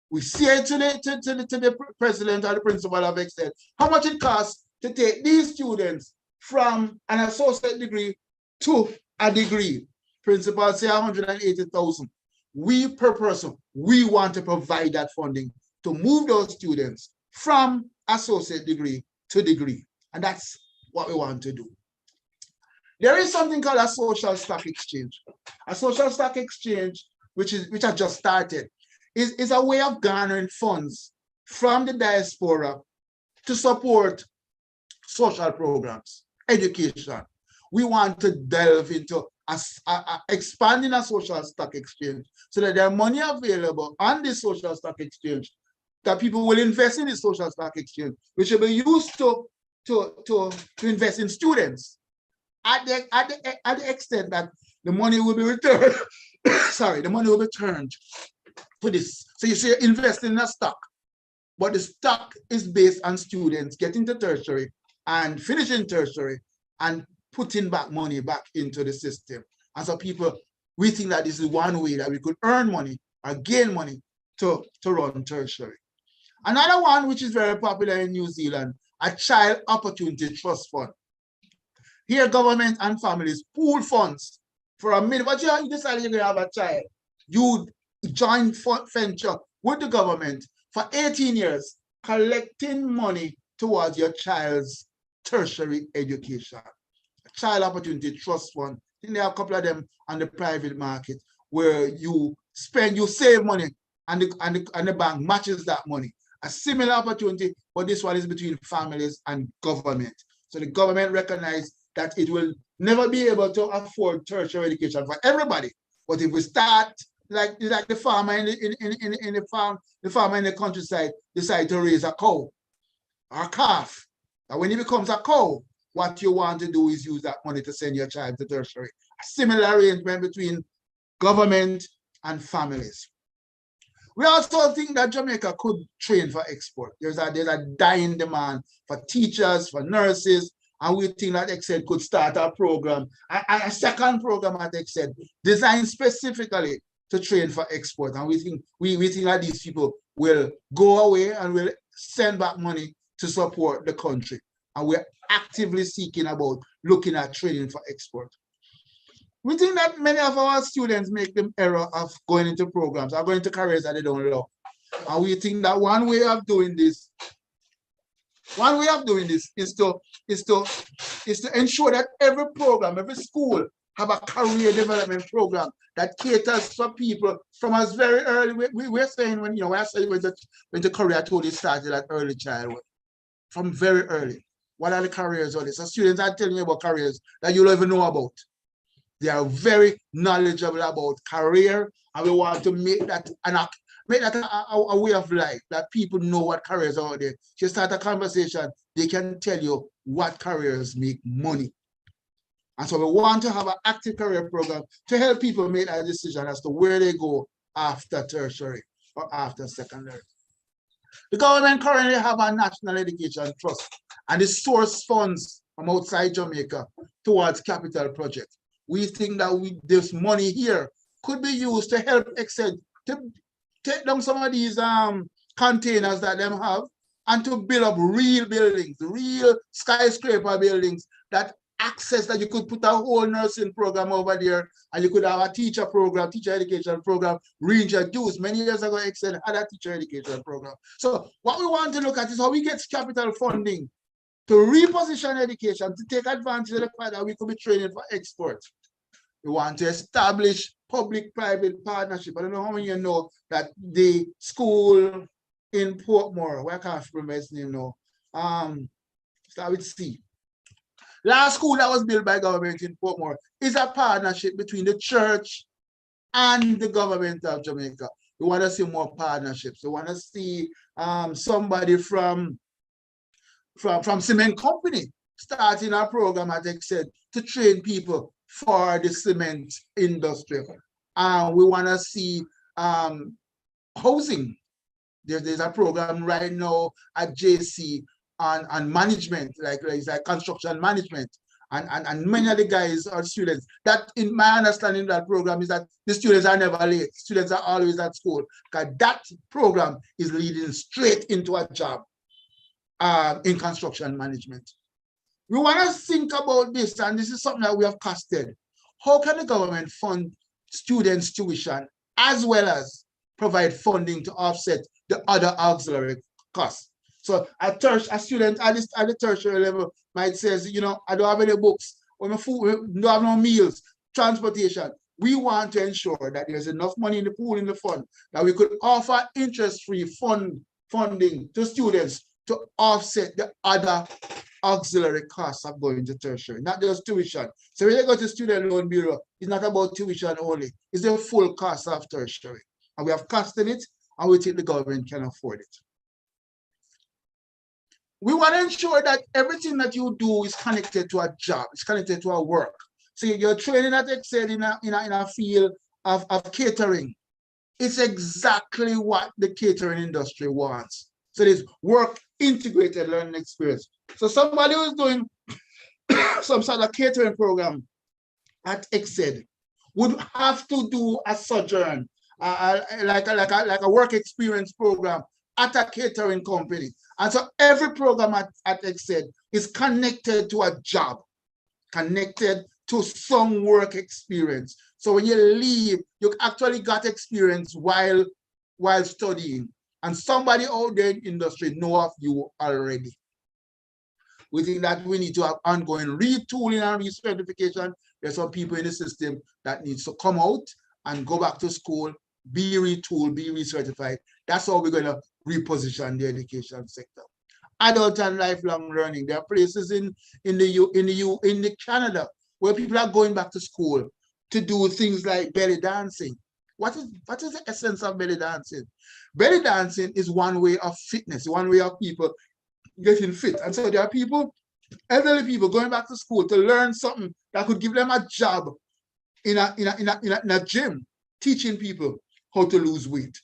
We say to the president or the principal of Excel how much it costs to take these students from an associate degree to a degree. Principal say 180,000. We per person, we want to provide that funding to move those students from associate degree to degree. And that's what we want to do. There is something called a social stock exchange. A social stock exchange, which has just started, is a way of garnering funds from the diaspora to support social programs, education. We want to delve into expanding a social stock exchange so that there are money available on the social stock exchange that people will invest in the social stock exchange, which will be used to invest in students at the extent that the money will be returned. Sorry, the money will be turned for this. So you say investing in a stock, but the stock is based on students getting to tertiary and finishing tertiary and putting back money back into the system. And so people, we think that this is one way that we could earn money or gain money to run tertiary. Another one, which is very popular in New Zealand, a child opportunity trust fund. Here, government and families pool funds for a minute. But you decide you're going to have a child. You join venture with the government for 18 years, collecting money towards your child's tertiary education. A child opportunity trust fund. I think there are a couple of them on the private market where you save money and the bank matches that money. A similar opportunity, but this one is between families and government. So the government recognizes that it will never be able to afford tertiary education for everybody. But if we start like the farmer in the farmer in the countryside decide to raise a cow or a calf, and when it becomes a cow, what you want to do is use that money to send your child to tertiary. A similar arrangement between government and families. We also think that Jamaica could train for export. There's a dying demand for teachers, for nurses, and we think that Excel could start a program, a second program at Excel, designed specifically to train for export. And we think that these people will go away and will send back money to support the country. And we're actively seeking about looking at training for export. We think that many of our students make the error of going into programs or going into careers that they don't love. And we think that one way of doing this is to ensure that every program, every school have a career development program that caters for people from as very early. We're saying when I say when the career totally started at early childhood, from very early. What are the careers on this? So students are telling you about careers that you don't even know about. They are very knowledgeable about career, and we want to make that a way of life that people know what careers are out there. If you start a conversation, they can tell you what careers make money. And so we want to have an active career program to help people make a decision as to where they go after tertiary or after secondary. The government currently have a national education trust, and it source funds from outside Jamaica towards capital projects. We think that this money here could be used to help Excel to take down some of these containers that them have and to build up real buildings, real skyscraper buildings that access that you could put a whole nursing program over there, and you could have a teacher program, teacher education program reintroduced. Many years ago, Excel had a teacher education program. So what we want to look at is how we get capital funding to reposition education, to take advantage of the fact that we could be training for export. We want to establish public-private partnership. I don't know how many of you know that the school in Portmore, where I can't remember its name now, start with C. Last school that was built by government in Portmore is a partnership between the church and the government of Jamaica. We want to see more partnerships. We want to see somebody from cement company starting a program, as I said, to train people for the cement industry. We want to see housing. There's a program right now at JC on management, like construction management. And many of the guys or students, that in my understanding of that program is that the students are never late. Students are always at school, because that program is leading straight into a job in construction management. We want to think about this, and this is something that we have costed. How can the government fund students' tuition as well as provide funding to offset the other auxiliary costs? So a student at the tertiary level might say, I don't have any books, or my food, don't have no meals, transportation. We want to ensure that there's enough money in the pool, in the fund, that we could offer interest-free funding to students to offset the other auxiliary costs of going to tertiary, not just tuition. So when you go to Student Loan Bureau, it's not about tuition only, it's the full cost of tertiary. And we have costed it, and we think the government can afford it. We want to ensure that everything that you do is connected to a job, it's connected to a work. So you're training at Excel in a field of catering. It's exactly what the catering industry wants. So there's work integrated learning experience. So somebody who's doing some sort of catering program at Excel would have to do a sojourn, like a work experience program at a catering company. And so every program at Excel is connected to a job, connected to some work experience. So when you leave, you actually got experience while studying. And somebody out there in the industry know of you already. We think that we need to have ongoing retooling and recertification. There's some people in the system that needs to come out and go back to school, be retooled, be recertified. That's how we're going to reposition the education sector. Adult and lifelong learning. There are places in Canada where people are going back to school to do things like belly dancing. What is the essence of belly dancing? Belly dancing is one way of fitness, one way of people getting fit. And so there are people, elderly people, going back to school to learn something that could give them a job in a gym, teaching people how to lose weight.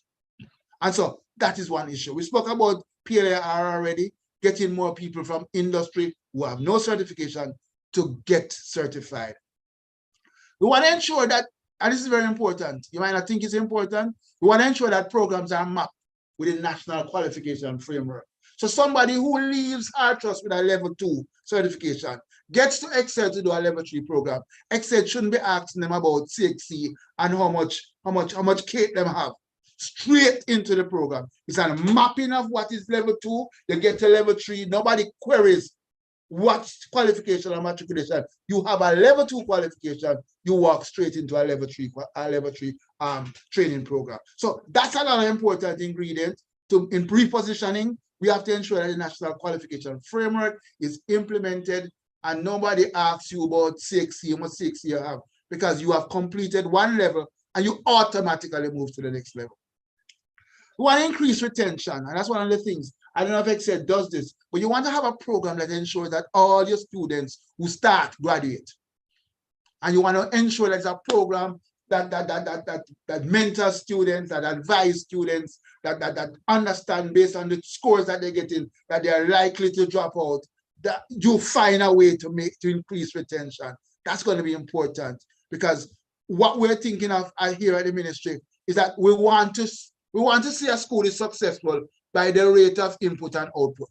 And so that is one issue. We spoke about PLAR already, getting more people from industry who have no certification to get certified. We want to ensure that, and this is very important, you might not think it's important, we want to ensure that programs are mapped with a national qualification framework. So somebody who leaves our trust with a level 2 certification gets to Excel to do a level 3 program. Excel shouldn't be asking them about CXC and how much cake them have. Straight into the program. It's a mapping of what is level 2. You get to level 3. Nobody queries what qualification or matriculation. You have a level 2 qualification, you walk straight into a level 3 training program. So that's another important ingredient in pre-positioning. We have to ensure that the national qualification framework is implemented and nobody asks you about 6 years, how much 6 years you have, because you have completed one level and you automatically move to the next level. We want to increase retention, and that's one of the things. I don't know if Excel does this, but you want to have a program that ensures that all your students who start graduate. And you want to ensure that it's a program that mentors students, that advise students, that understand based on the scores that they're getting, that they are likely to drop out, that you find a way to increase retention. That's going to be important, because what we're thinking of here at the ministry is that we want to see a school is successful by the rate of input and output.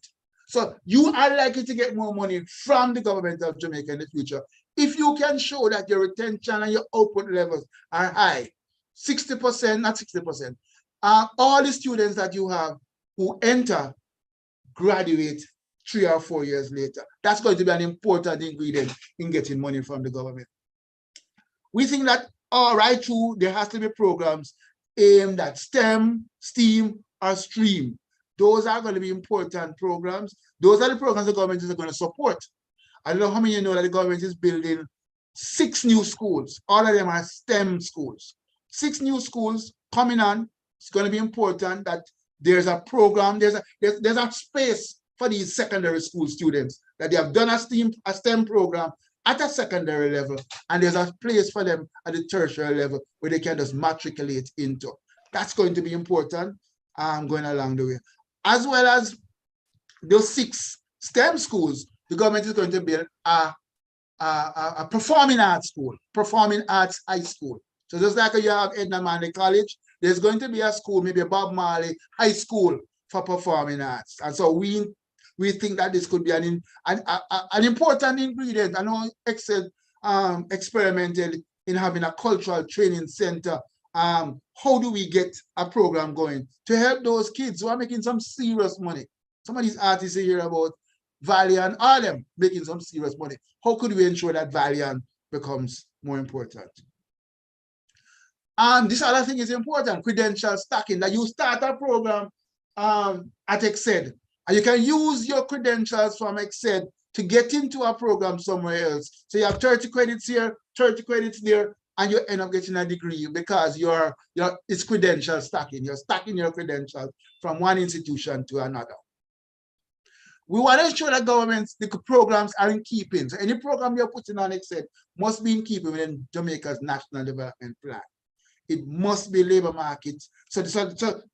So you are likely to get more money from the government of Jamaica in the future if you can show that your retention and your output levels are high. 60%, not 60%. All the students that you have who enter graduate 3 or 4 years later. That's going to be an important ingredient in getting money from the government. We think that all right through, there has to be programs aimed at STEM, STEAM, or STREAM. Those are going to be important programs. Those are the programs the government is going to support. I don't know how many of you know that the government is building 6 new schools. All of them are STEM schools. 6 new schools coming on. It's going to be important that there's a program, there's a space for these secondary school students, that they have done a STEM program at a secondary level, and there's a place for them at the tertiary level where they can just matriculate into. That's going to be important going along the way. As well as those 6 STEM schools, the government is going to build a performing arts school, performing arts high school. So just like you have Edna Manley College, there's going to be a school, maybe a Bob Marley High School for performing arts. And so we think that this could be an important ingredient. I know Excel experimented in having a cultural training center. How do we get a program going to help those kids who are making some serious money? Some of these artists here about Valley and Harlem making some serious money. How could we ensure that Valiant becomes more important? This other thing is important, credential stacking, that you start a program at Excel, and you can use your credentials from Excel to get into a program somewhere else. So you have 30 credits here, 30 credits there, and you end up getting a degree because it's credential stacking. You're stacking your credentials from one institution to another. We want to ensure that the programs are in keeping. So any program you're putting on Excel must be in keeping with Jamaica's National Development Plan. It must be labor market. So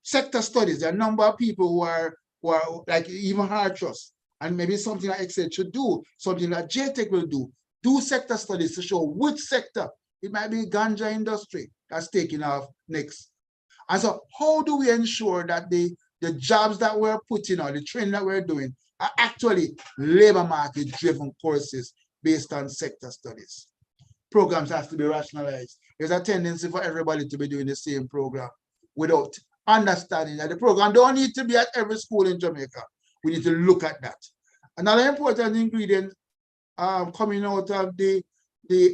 sector studies, there are a number of people who are like even Hard Trust, and maybe something that Excel should do, something that JTech will do sector studies to show which sector. It might be ganja industry that's taking off next. And so how do we ensure that the jobs that we're putting on, the training that we're doing, are actually labor market driven courses based on sector studies? Programs have to be rationalized. There's a tendency for everybody to be doing the same program without understanding that the program don't need to be at every school in Jamaica. We need to look at that. Another important ingredient coming out of the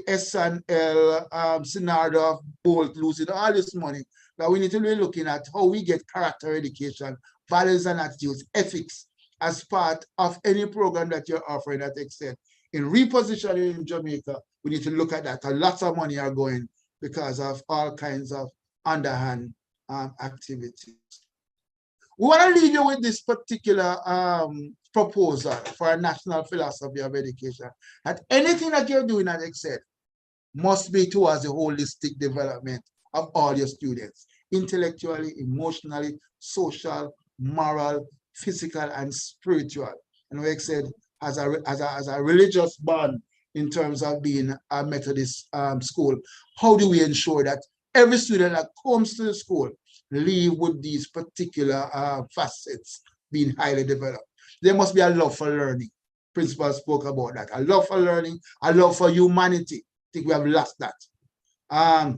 S&L scenario of Bolt losing all this money, that we need to be looking at how we get character education, values and attitudes, ethics as part of any program that you're offering at Excel. In repositioning in Jamaica, we need to look at that. Lots of money are going because of all kinds of underhand activities. We want to leave you with this particular proposal for a national philosophy of education, that anything that you're doing at Excel must be towards the holistic development of all your students, intellectually, emotionally, social, moral, physical, and spiritual. And we said as a religious bond in terms of being a Methodist school, how do we ensure that every student that comes to the school leave with these particular facets being highly developed? There must be a love for learning. Principal spoke about that. A love for learning, a love for humanity. I think we have lost that.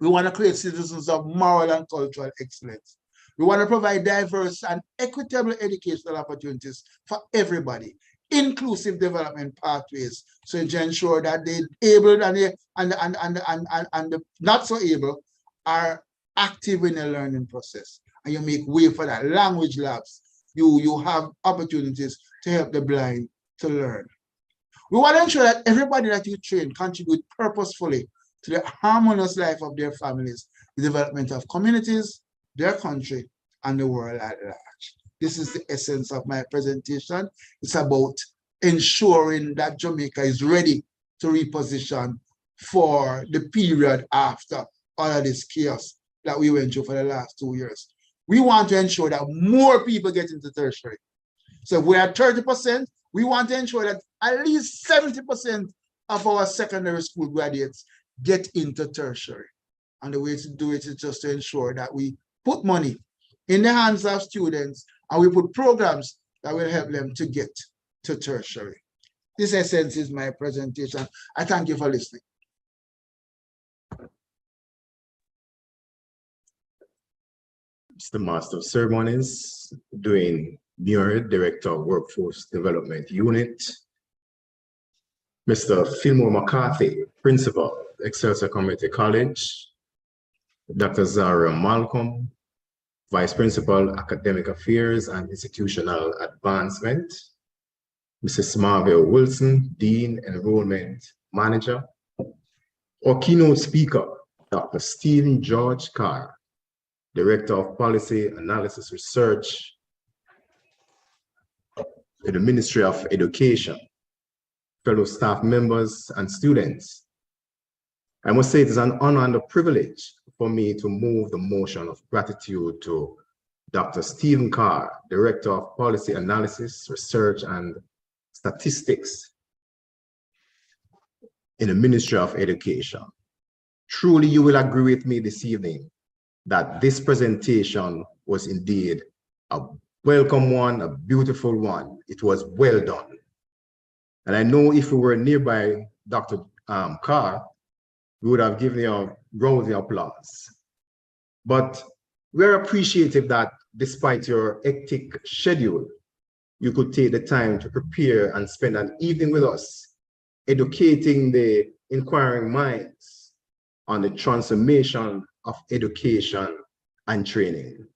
We want to create citizens of moral and cultural excellence. We want to provide diverse and equitable educational opportunities for everybody, inclusive development pathways. So to ensure that the able and the not so able are active in the learning process. And you make way for that. Language labs, you have opportunities to help the blind to learn. We want to ensure that everybody that you train contribute purposefully to the harmonious life of their families, the development of communities, their country, and the world at large. This is the essence of my presentation. It's about ensuring that Jamaica is ready to reposition for the period after all of this chaos that we went through for the last 2 years. We want to ensure that more people get into tertiary. So if we're at 30%, we want to ensure that at least 70% of our secondary school graduates get into tertiary. And the way to do it is just to ensure that we put money in the hands of students and we put programs that will help them to get to tertiary. This essence is my presentation. I thank you for listening. Mr. Master of Ceremonies, doing Muir, Director of Workforce Development Unit. Mr. Fillmore McCarthy, Principal, Excelsior Community College. Dr. Zara Malcolm, Vice Principal, Academic Affairs and Institutional Advancement. Mrs. Marvel Wilson, Dean, Enrollment Manager. Our keynote speaker, Dr. Stephen George Carr, Director of Policy Analysis Research in the Ministry of Education, fellow staff members and students. I must say it is an honor and a privilege for me to move the motion of gratitude to Dr. Stephen Carr, Director of Policy Analysis, Research and Statistics in the Ministry of Education. Truly, you will agree with me this evening that this presentation was indeed a welcome one, a beautiful one. It was well done. And I know if we were nearby Dr. Carr, we would have given you a rousing applause. But we're appreciative that despite your hectic schedule, you could take the time to prepare and spend an evening with us, educating the inquiring minds on the transformation of education and training.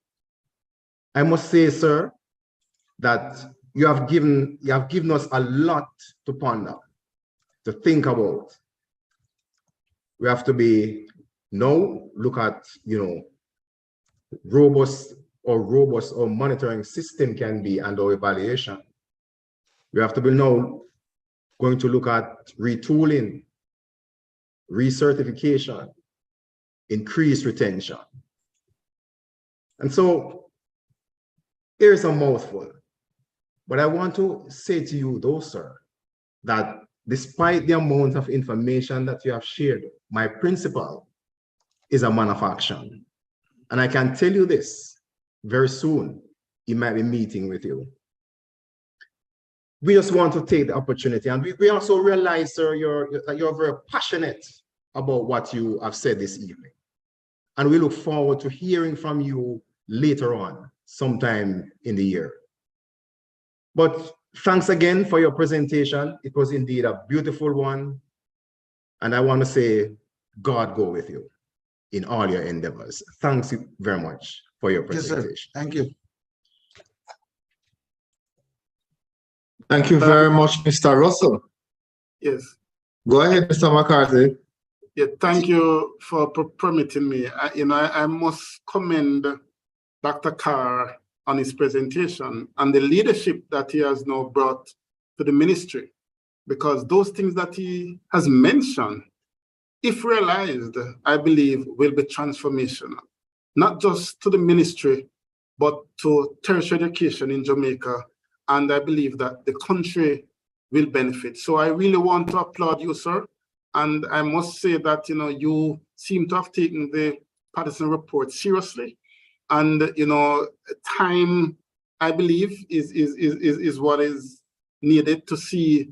I must say, sir, that you have given us a lot to ponder, to think about. We have to be look at, robust or monitoring system can be and our evaluation. We have to be now going to look at retooling, recertification, increased retention. And so here's a mouthful, but I want to say to you though, sir, that despite the amount of information that you have shared, my principal is a man of action. And I can tell you this, very soon, he might be meeting with you. We just want to take the opportunity, and we also realize, sir, you're very passionate about what you have said this evening. And we look forward to hearing from you later on, sometime in the year. But thanks again for your presentation. It was indeed a beautiful one. And I want to say, God go with you in all your endeavors. Thanks you very much for your presentation. Yes, sir. Thank you. Thank you very much, Mr. Russell. Yes. Go ahead, Mr. McCarthy. Yeah, thank you for permitting me. I must commend Dr. Carr on his presentation and the leadership that he has now brought to the ministry, because those things that he has mentioned, if realized, I believe will be transformational, not just to the ministry, but to tertiary education in Jamaica. And I believe that the country will benefit. So I really want to applaud you, sir. And I must say that, you seem to have taken the Patterson report seriously. And, time, I believe, is what is needed to see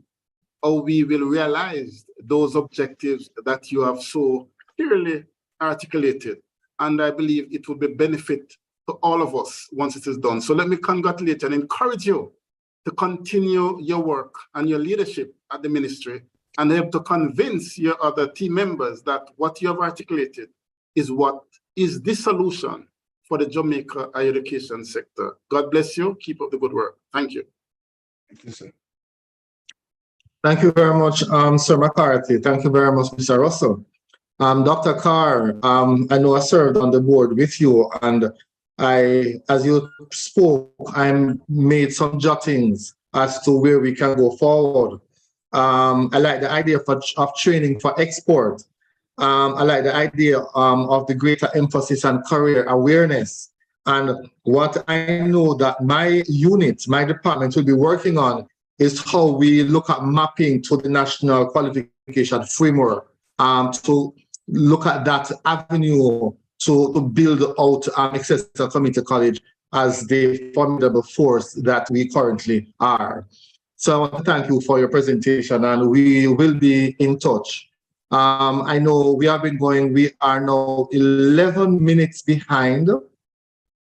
how we will realize those objectives that you have so clearly articulated. And I believe it will be benefit to all of us once it is done. So let me congratulate and encourage you to continue your work and your leadership at the ministry and help to convince your other team members that what you have articulated is what is the solution for the Jamaica higher education sector. God bless you. Keep up the good work. Thank you. Thank you, sir. Thank you very much, Sir McCarthy. Thank you very much, Mr. Russell. Dr. Carr, I know I served on the board with you, and as you spoke, I made some jottings as to where we can go forward. I like the idea of training for export. I like the idea of the greater emphasis on career awareness. And what I know that my unit, my department will be working on is how we look at mapping to the national qualification framework, to look at that avenue to build out Exeter Community College as the formidable force that we currently are. So I want to thank you for your presentation, and we will be in touch. I know we have been going, we are now 11 minutes behind,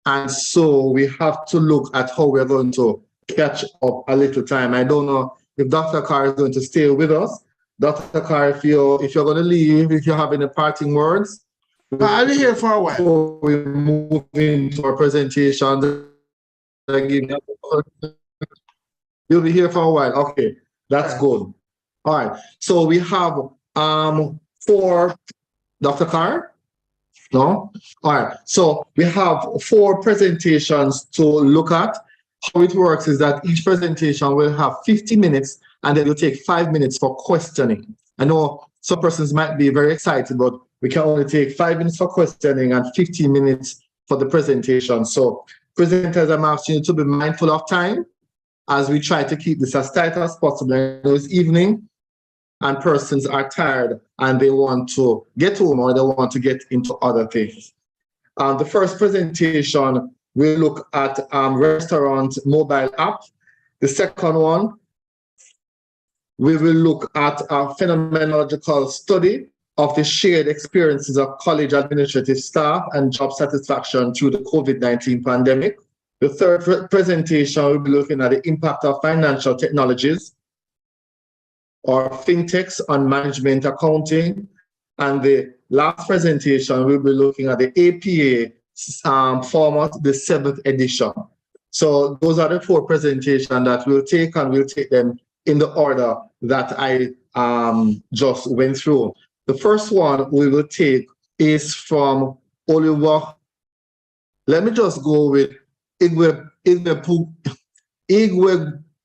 and so we have to look at how we're going to catch up a little time. I don't know if Dr. Carr is going to stay with us. Dr. Carr, if you're going to leave, if you have any parting words. I'll be here for a while. Before we move into our presentation, you'll be here for a while. Okay, that's good. All right. So we have 4, Dr. Carr? No? All right. So we have 4 presentations to look at. How it works is that each presentation will have 50 minutes, and then you'll take 5 minutes for questioning. I know some persons might be very excited, but we can only take 5 minutes for questioning and 15 minutes for the presentation. So presenters, I'm asking you to be mindful of time as we try to keep this as tight as possible. I know it's evening and persons are tired and they want to get home or they want to get into other things. The first presentation, we'll look at restaurant mobile app. The second one, we will look at a phenomenological study of the shared experiences of college administrative staff and job satisfaction through the COVID-19 pandemic. The third presentation, we'll be looking at the impact of financial technologies or fintechs on management accounting. And the last presentation, we'll be looking at the APA format, the 7th edition. So those are the 4 presentations that we'll take, and we'll take them in the order that I just went through. The first one we will take is from Oliver. Let me just go with Igwe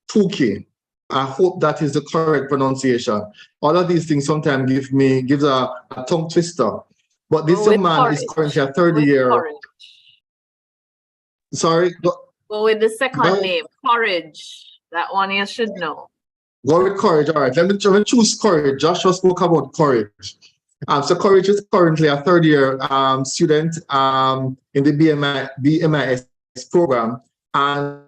Puki. I hope that is the correct pronunciation. All of these things sometimes gives a tongue twister. But this young man is currently a 3rd year. Courage. Sorry? Go with the second name, Courage. That one you should know. Go with Courage. All right, let me choose Courage. Joshua spoke about Courage. So Courage is currently a 3rd year student in the BMIS program. And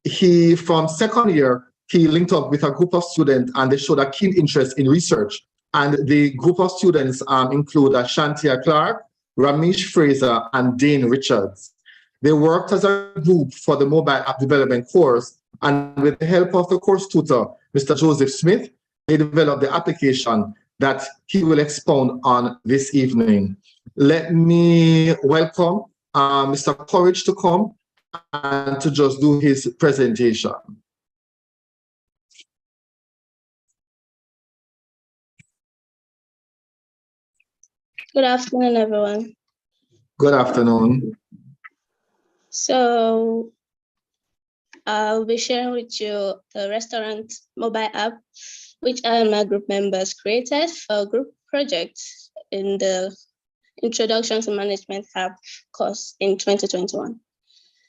he, from 2nd year, he linked up with a group of students and they showed a keen interest in research. And the group of students include Shantia Clark, Ramesh Fraser, and Dane Richards. They worked as a group for the mobile app development course, and with the help of the course tutor, Mr. Joseph Smith, they developed the application that he will expound on this evening. Let me welcome Mr. Courage to come and to just do his presentation. Good afternoon, everyone. Good afternoon. So I'll be sharing with you the restaurant mobile app, which I and my group members created for a group project in the Introduction to Management app course in 2021.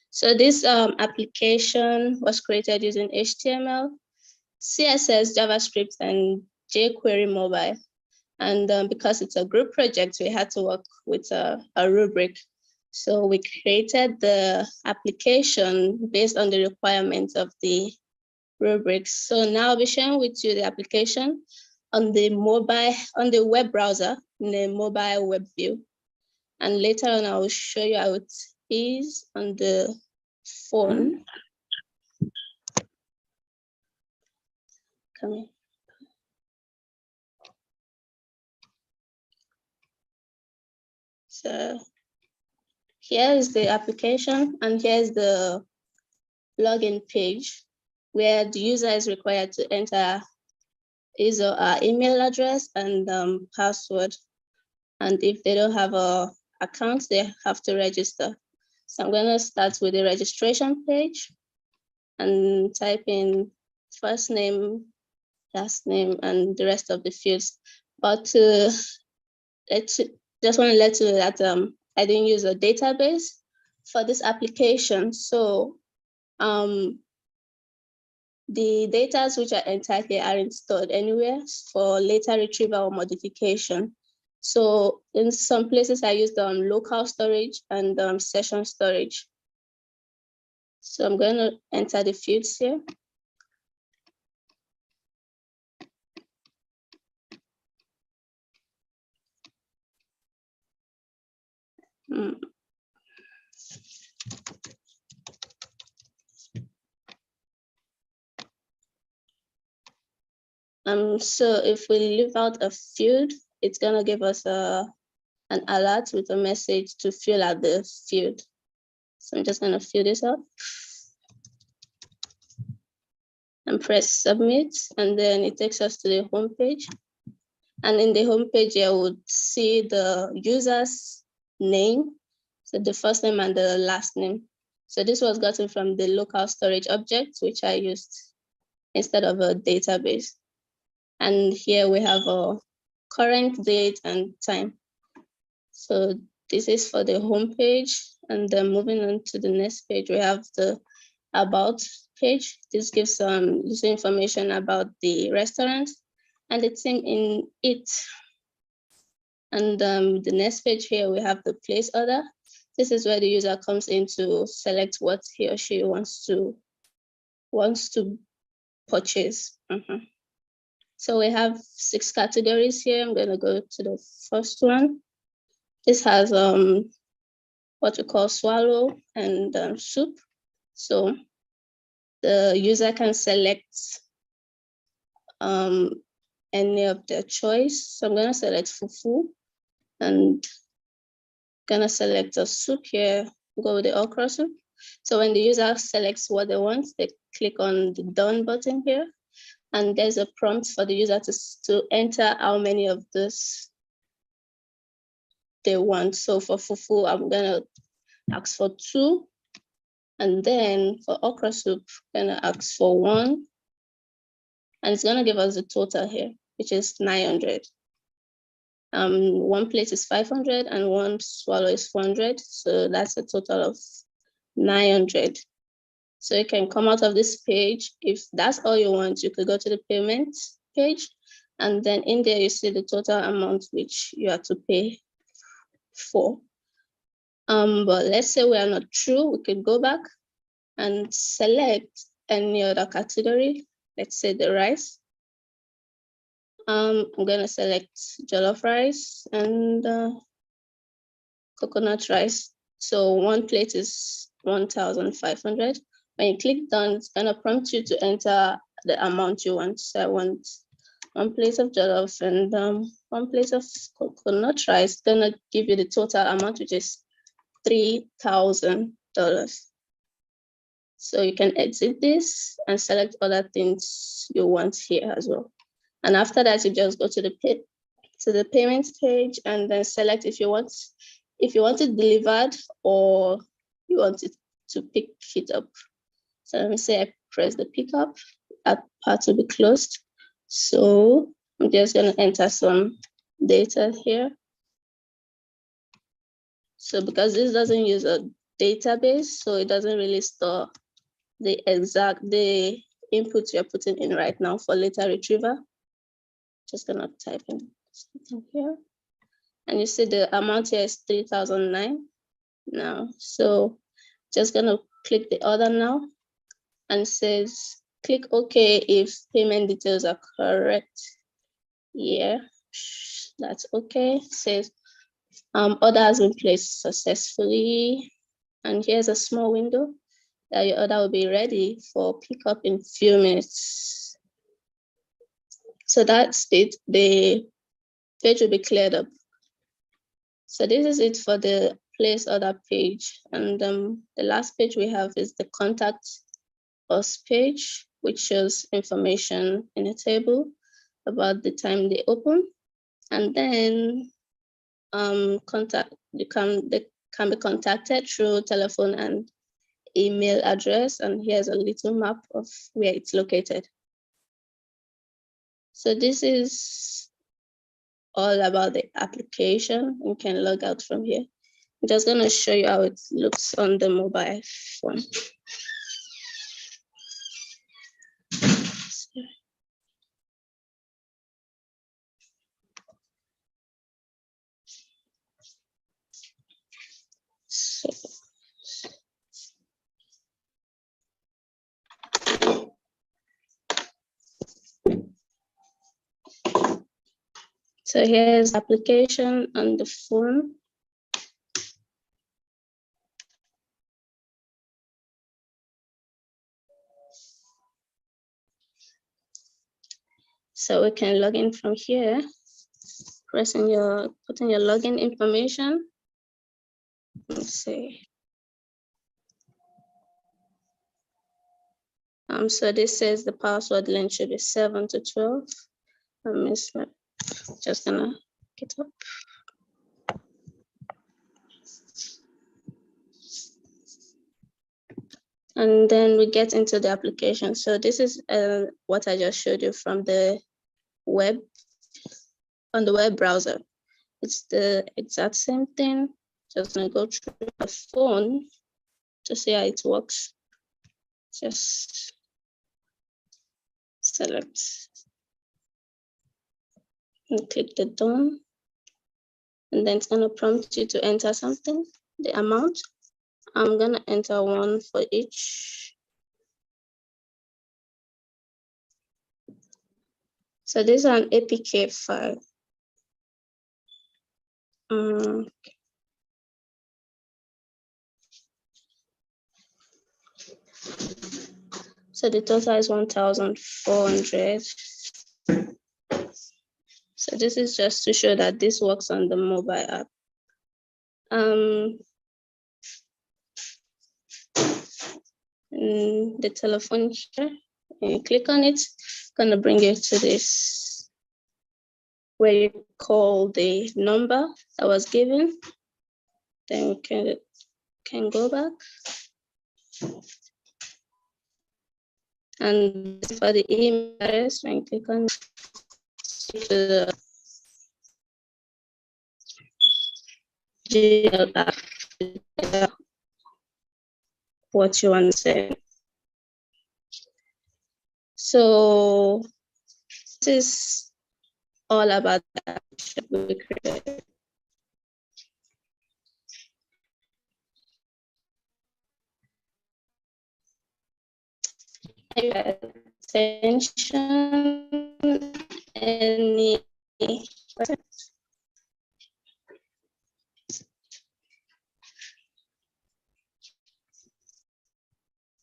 So this application was created using HTML, CSS, JavaScript, and jQuery mobile. And because it's a group project, we had to work with a rubric. So we created the application based on the requirements of the rubrics. So now I'll be sharing with you the application on the web browser, in the mobile web view. And later on, I will show you how it is on the phone. Come here. So here is the application, and here's the login page where the user is required to enter his or her email address and password. And if they don't have a account, they have to register. So I'm going to start with the registration page and type in first name, last name, and the rest of the fields. But just want to let you know that I didn't use a database for this application. So the data which are entered here aren't stored anywhere for later retrieval or modification. So in some places I used local storage and session storage. So I'm going to enter the fields here. So if we leave out a field, it's going to give us an alert with a message to fill out the field. So I'm just going to fill this up and press submit, and then it takes us to the home page. And in the home page, you would see the user's name, so the first name and the last name. So this was gotten from the local storage object, which I used instead of a database. And here we have a current date and time. So this is for the home page. And then moving on to the next page, we have the about page. This gives some user information about the restaurant and the thing in it. And the next page here, we have the place order. This is where the user comes in to select what he or she wants to purchase. So we have 6 categories here. I'm going to go to the first one. This has what we call swallow and soup. So the user can select any of their choice. So I'm going to select fufu and gonna select a soup here, go with the okra soup. So when the user selects what they want, they click on the done button here. And there's a prompt for the user to enter how many of this they want. So for fufu, I'm gonna ask for 2. And then for okra soup, I'm gonna ask for 1. And it's gonna give us the total here, which is 900. 1 plate is 500 and 1 swallow is 400. So that's a total of 900. So you can come out of this page. If that's all you want, you could go to the payment page. And then in there, you see the total amount which you have to pay for. But let's say we are not through, we can go back and select any other category. Let's say the rice. I'm gonna select jollof rice and coconut rice. So 1 plate is 1,500. When you click done, it's gonna prompt you to enter the amount you want. So I want 1 plate of jollof and 1 plate of coconut rice. It's gonna give you the total amount, which is $3,000. So you can exit this and select other things you want here as well. And after that, you just go to the payments page and then select if you want it delivered or you want it to pick it up. So let me say I press the pick up, that part will be closed. So I'm just gonna enter some data here. So because this doesn't use a database, so it doesn't really store the input you're putting in right now for later retrieval. Just gonna type in something here. And you see the amount here is 3,009 now. So just gonna click the order now and says, click OK if payment details are correct. Yeah, that's okay. It says order has been placed successfully. And here's a small window that your order will be ready for pickup in few minutes. So that's it. The page will be cleared up. So this is it for the place order page. And the last page we have is the contact us page, which shows information in a table about the time they open. And then they can be contacted through telephone and email address. And here's a little map of where it's located. So this is all about the application. You can log out from here. I'm just going to show you how it looks on the mobile phone. So here's application on the phone. So we can log in from here, putting your login information. Let's see. So this says the password length should be 7 to 12. I'm just gonna get up. And then we get into the application. So this is what I just showed you from the web, on the web browser. It's the exact same thing. Just gonna go through the phone to see how it works. Just select and click the done. And then it's gonna prompt you to enter something, the amount. I'm gonna enter one for each. So this is an APK file. So the total is 1,400. So this is just to show that this works on the mobile app. The telephone here, and you click on it, it's gonna bring you to this where you call the number that was given. Then we can go back. And for the email address, when you click on the Gmail app, what you want to say. So this is all about that we created. Attention, any questions?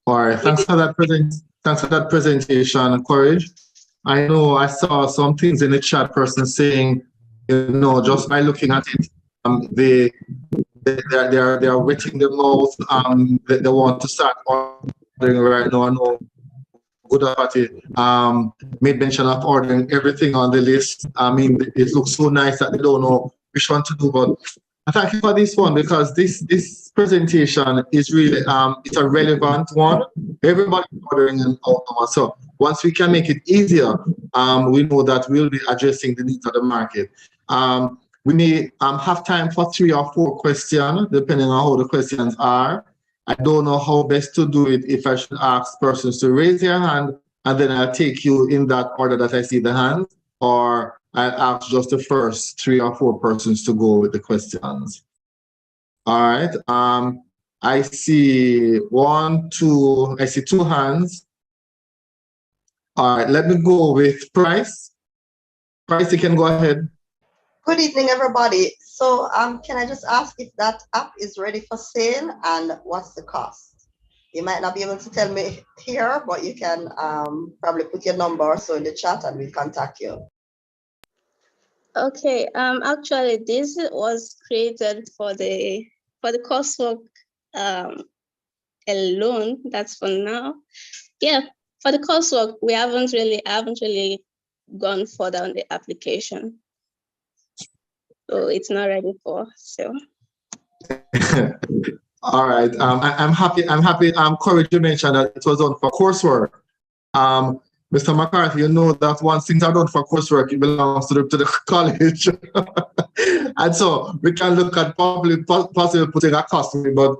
All right, thanks for that presentation, Courage. I know I saw some things in the chat, person saying, just by looking at it, they're wetting their mouth. They want to start ordering right now. I know Good Party made mention of ordering everything on the list. I mean, it looks so nice that they don't know which one to do, but I thank you for this one, because this presentation is really it's a relevant one. Everybody's ordering an outcome. So once we can make it easier, we know that we'll be addressing the needs of the market. We may have time for 3 or 4 questions, depending on how the questions are. I don't know how best to do it, if I should ask persons to raise their hand, and then I'll take you in that order that I see the hands, or I'll ask just the first 3 or 4 persons to go with the questions. All right. I see 1, 2, I see 2 hands. All right, let me go with Price. Price, you can go ahead. Good evening, everybody. So can I just ask if that app is ready for sale and what's the cost? You might not be able to tell me here, but you can probably put your number or so in the chat and we'll contact you. Okay, actually this was created for the coursework alone. That's for now. Yeah, for the coursework, I haven't really gone further on the application. So it's not ready for so. All right. I'm happy. Courage, you mentioned that it was done for coursework. Mr. McCarthy, you know that once things are done for coursework, it belongs to the college. And so we can look at possibly putting a cost on it. But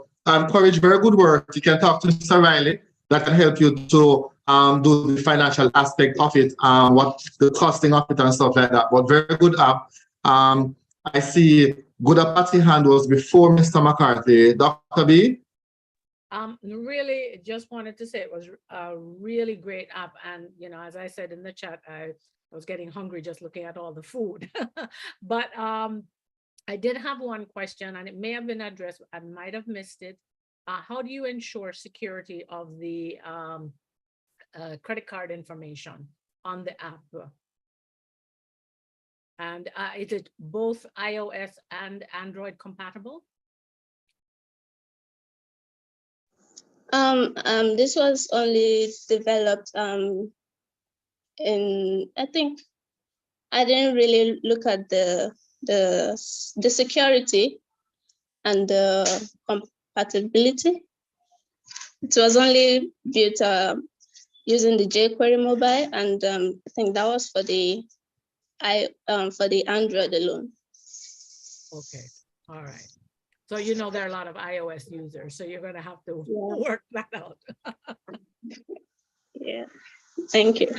Courage, very good work. You can talk to Mr. Riley. That can help you to do the financial aspect of it, what the costing of it and stuff like that. But very good app. I see Good Party hand was before Mr. McCarthy. Dr. B? Really just wanted to say it was a really great app. And, you know, as I said in the chat, I was getting hungry just looking at all the food. But I did have one question, and it may have been addressed. I might have missed it. How do you ensure security of the credit card information on the app? And is it both iOS and Android compatible? This was only developed in, I think I didn't really look at the security and the compatibility. It was only built using the jQuery mobile, and I think that was for the Android alone. Okay, all right. So you know there are a lot of iOS users, so you're going to have to work that out. Yeah, thank you.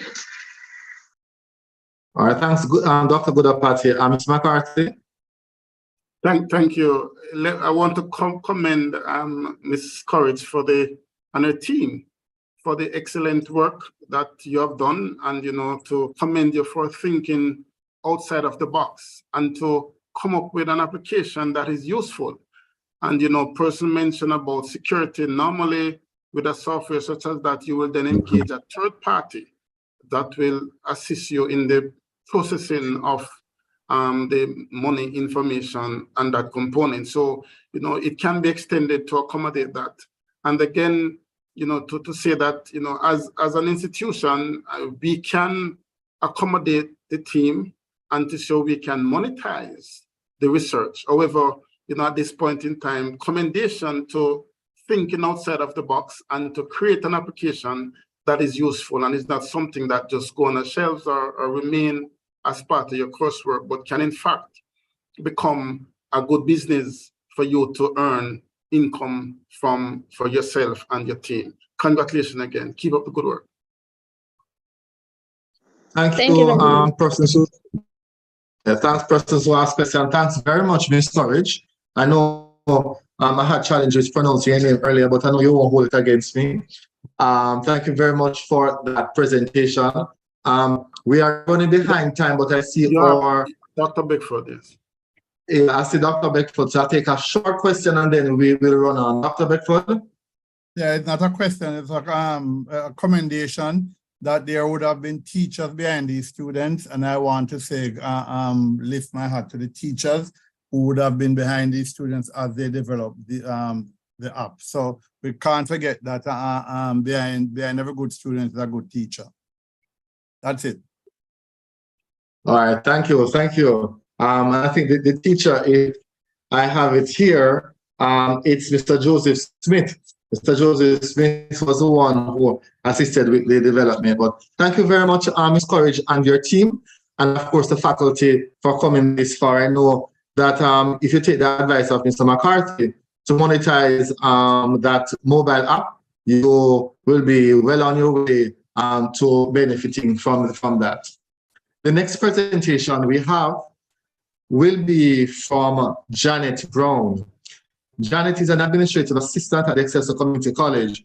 All right, thanks, Dr. Goodapati. Mr. McCarthy? Thank you. I want to commend Ms. Courage and her team for the excellent work that you have done, and to commend you for thinking outside of the box and to come up with an application that is useful. And person mentioned about security. Normally, with a software such as that, you will then engage a third party that will assist you in the processing of the money information and that component. So, it can be extended to accommodate that. And again, to say that, as an institution, we can accommodate the team and to show we can monetize the research. However, at this point in time, commendation to thinking outside of the box and to create an application that is useful and is not something that just go on the shelves or remain as part of your coursework, but can in fact become a good business for you to earn income for yourself and your team. Congratulations again. Keep up the good work. Thank you, persons who thanks, persons who asked questions. Thanks very much, Ms. Courage. I know I had challenges pronouncing your name earlier, but I know you won't hold it against me. Thank you very much for that presentation. We are running behind time, but I see our Dr. Beckford, yes. Yeah, I see Dr. Beckford. So I'll take a short question and then we will run on. Dr. Beckford? Yeah, it's not a question, it's a commendation that there would have been teachers behind these students, and I want to say, lift my hat to the teachers who would have been behind these students as they develop the app. So we can't forget that behind every good student is a good teacher. That's it. All right, thank you, thank you. I think the teacher, if I have it here, it's Mr. Joseph Smith. Mr. Joseph Smith was the one who assisted with the development. But thank you very much, Ms. Courage and your team, and of course the faculty for coming this far. I know that if you take the advice of Mr. McCarthy to monetize that mobile app, you will be well on your way to benefiting from that. The next presentation we have will be from Janet Brown. Janet is an administrative assistant at Excelsior Community College,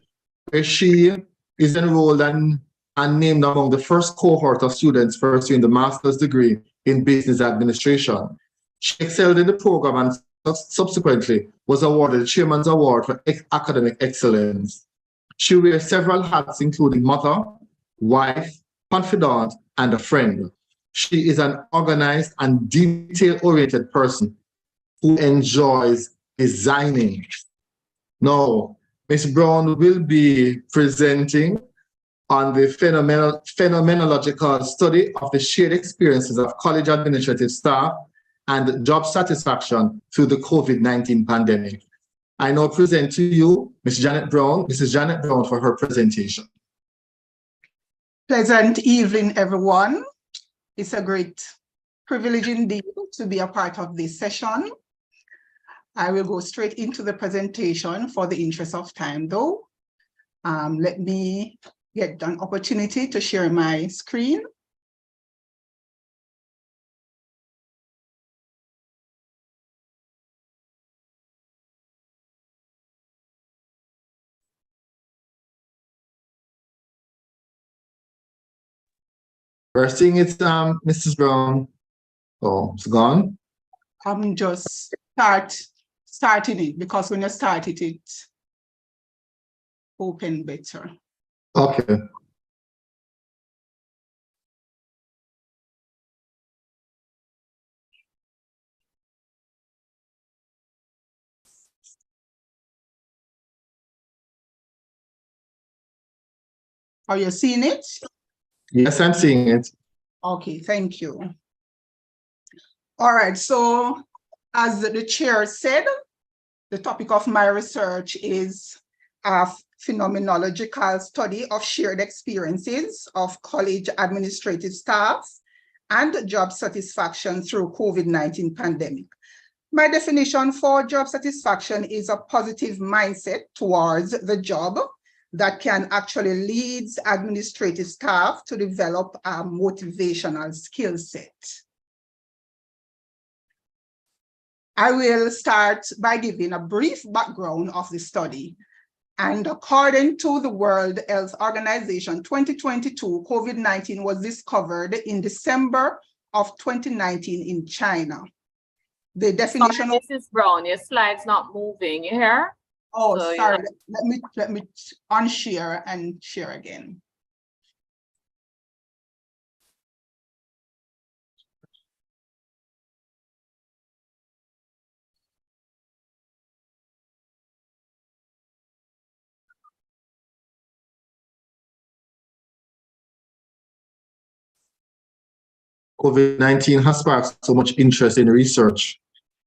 where she is enrolled and named among the first cohort of students pursuing the master's degree in business administration. She excelled in the program and subsequently was awarded the Chairman's Award for Academic Excellence. She wears several hats, including mother, wife, confidant, and a friend. She is an organized and detail-oriented person who enjoys designing. Now, Ms. Brown will be presenting on the phenomenological study of the shared experiences of college administrative staff and job satisfaction through the COVID-19 pandemic. I now present to you Ms. Janet Brown, Mrs. Janet Brown, for her presentation. Pleasant evening, everyone. It's a great privilege indeed to be a part of this session. I will go straight into the presentation for the interest of time, though. Let me get an opportunity to share my screen. We're seeing it, Mrs. Brown. Oh, it's gone. I'm just starting it, because when you started it, open better. Okay. Are you seeing it? Yes, I'm seeing it. Okay, thank you. All right, so as the chair said, the topic of my research is a phenomenological study of shared experiences of college administrative staff and job satisfaction through COVID-19 pandemic. My definition for job satisfaction is a positive mindset towards the job that can actually lead administrative staff to develop a motivational skill set. I will start by giving a brief background of the study. And according to the World Health Organization, 2022, COVID-19 was discovered in December of 2019 in China. The definition of— Mrs. Brown, your slide's not moving, you hear? Oh, so sorry, let me unshare and share again. COVID-19 has sparked so much interest in research.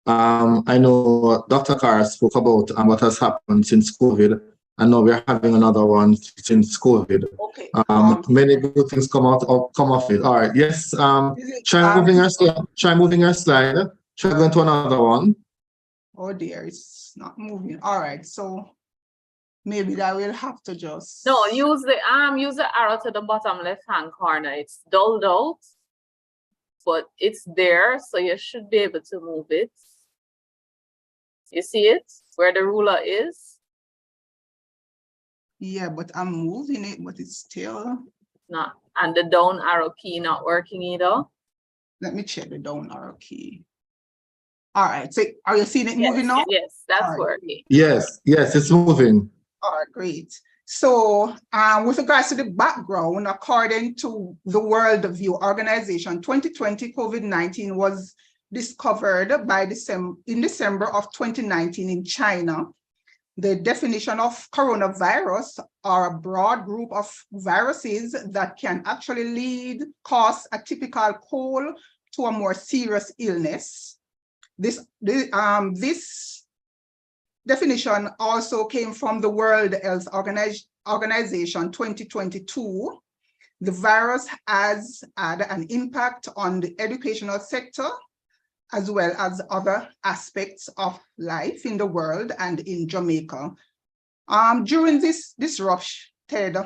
I know Dr. Carr spoke about what has happened since COVID, and now we're having another one since COVID. Okay. Many good things come off it. All right. Yes. Try moving your slide. Try moving your slide. Try going to another one. Oh dear, it's not moving. All right. So maybe I will have to just— No, use the arrow to the bottom left-hand corner. It's dulled out, but it's there, so you should be able to move it. You see it where the ruler is? Yeah, but I'm moving it, but it's still not. And the down arrow key not working either. Let me check the down arrow key. All right, so are you seeing it moving now? Yes, that's working. Yes, it's moving. All right, great. So with regards to the background, according to the World View Organization, 2020 COVID-19 was discovered by in December of 2019 in China. The definition of coronavirus are a broad group of viruses that can actually cause a typical cold to a more serious illness. This definition also came from the World Health Organization 2022. The virus has had an impact on the educational sector, as well as other aspects of life in the world and in Jamaica. During this disrupted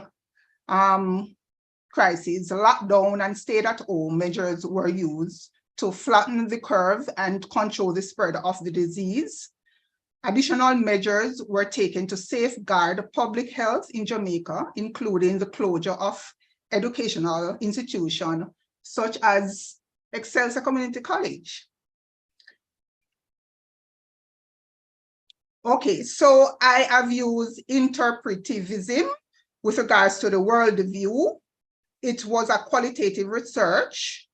crisis, lockdown and stay-at-home measures were used to flatten the curve and control the spread of the disease. Additional measures were taken to safeguard public health in Jamaica, including the closure of educational institutions such as Excelsior Community College. Okay, so I have used interpretivism with regards to the worldview. It was a qualitative research.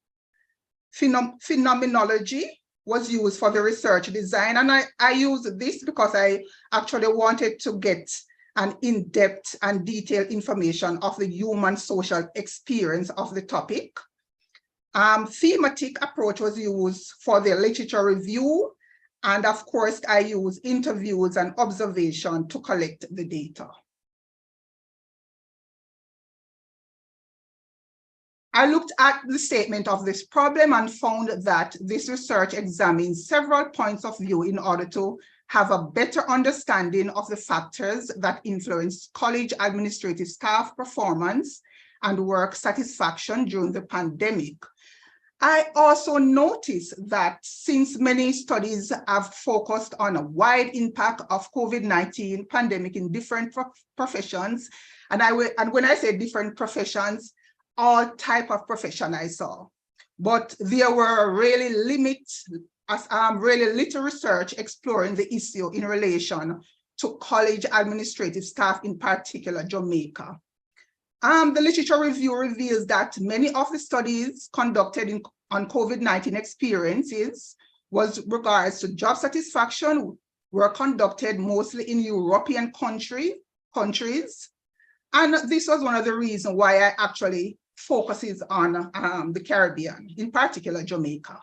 Phenomenology was used for the research design. And I used this because I actually wanted to get an in-depth and detailed information of the human social experience of the topic. Thematic approach was used for the literature review. And of course, I use interviews and observation to collect the data. I looked at the statement of this problem and found that this research examines several points of view in order to have a better understanding of the factors that influence college administrative staff performance and work satisfaction during the pandemic. I also noticed that since many studies have focused on a wide impact of COVID-19 pandemic in different professions, and when I say different professions, all type of profession I saw, but there were really little research exploring the issue in relation to college administrative staff, in particular Jamaica. The literature review reveals that many of the studies conducted on COVID-19 experiences was regards to job satisfaction were conducted mostly in European countries. And this was one of the reasons why I actually focuses on the Caribbean, in particular Jamaica.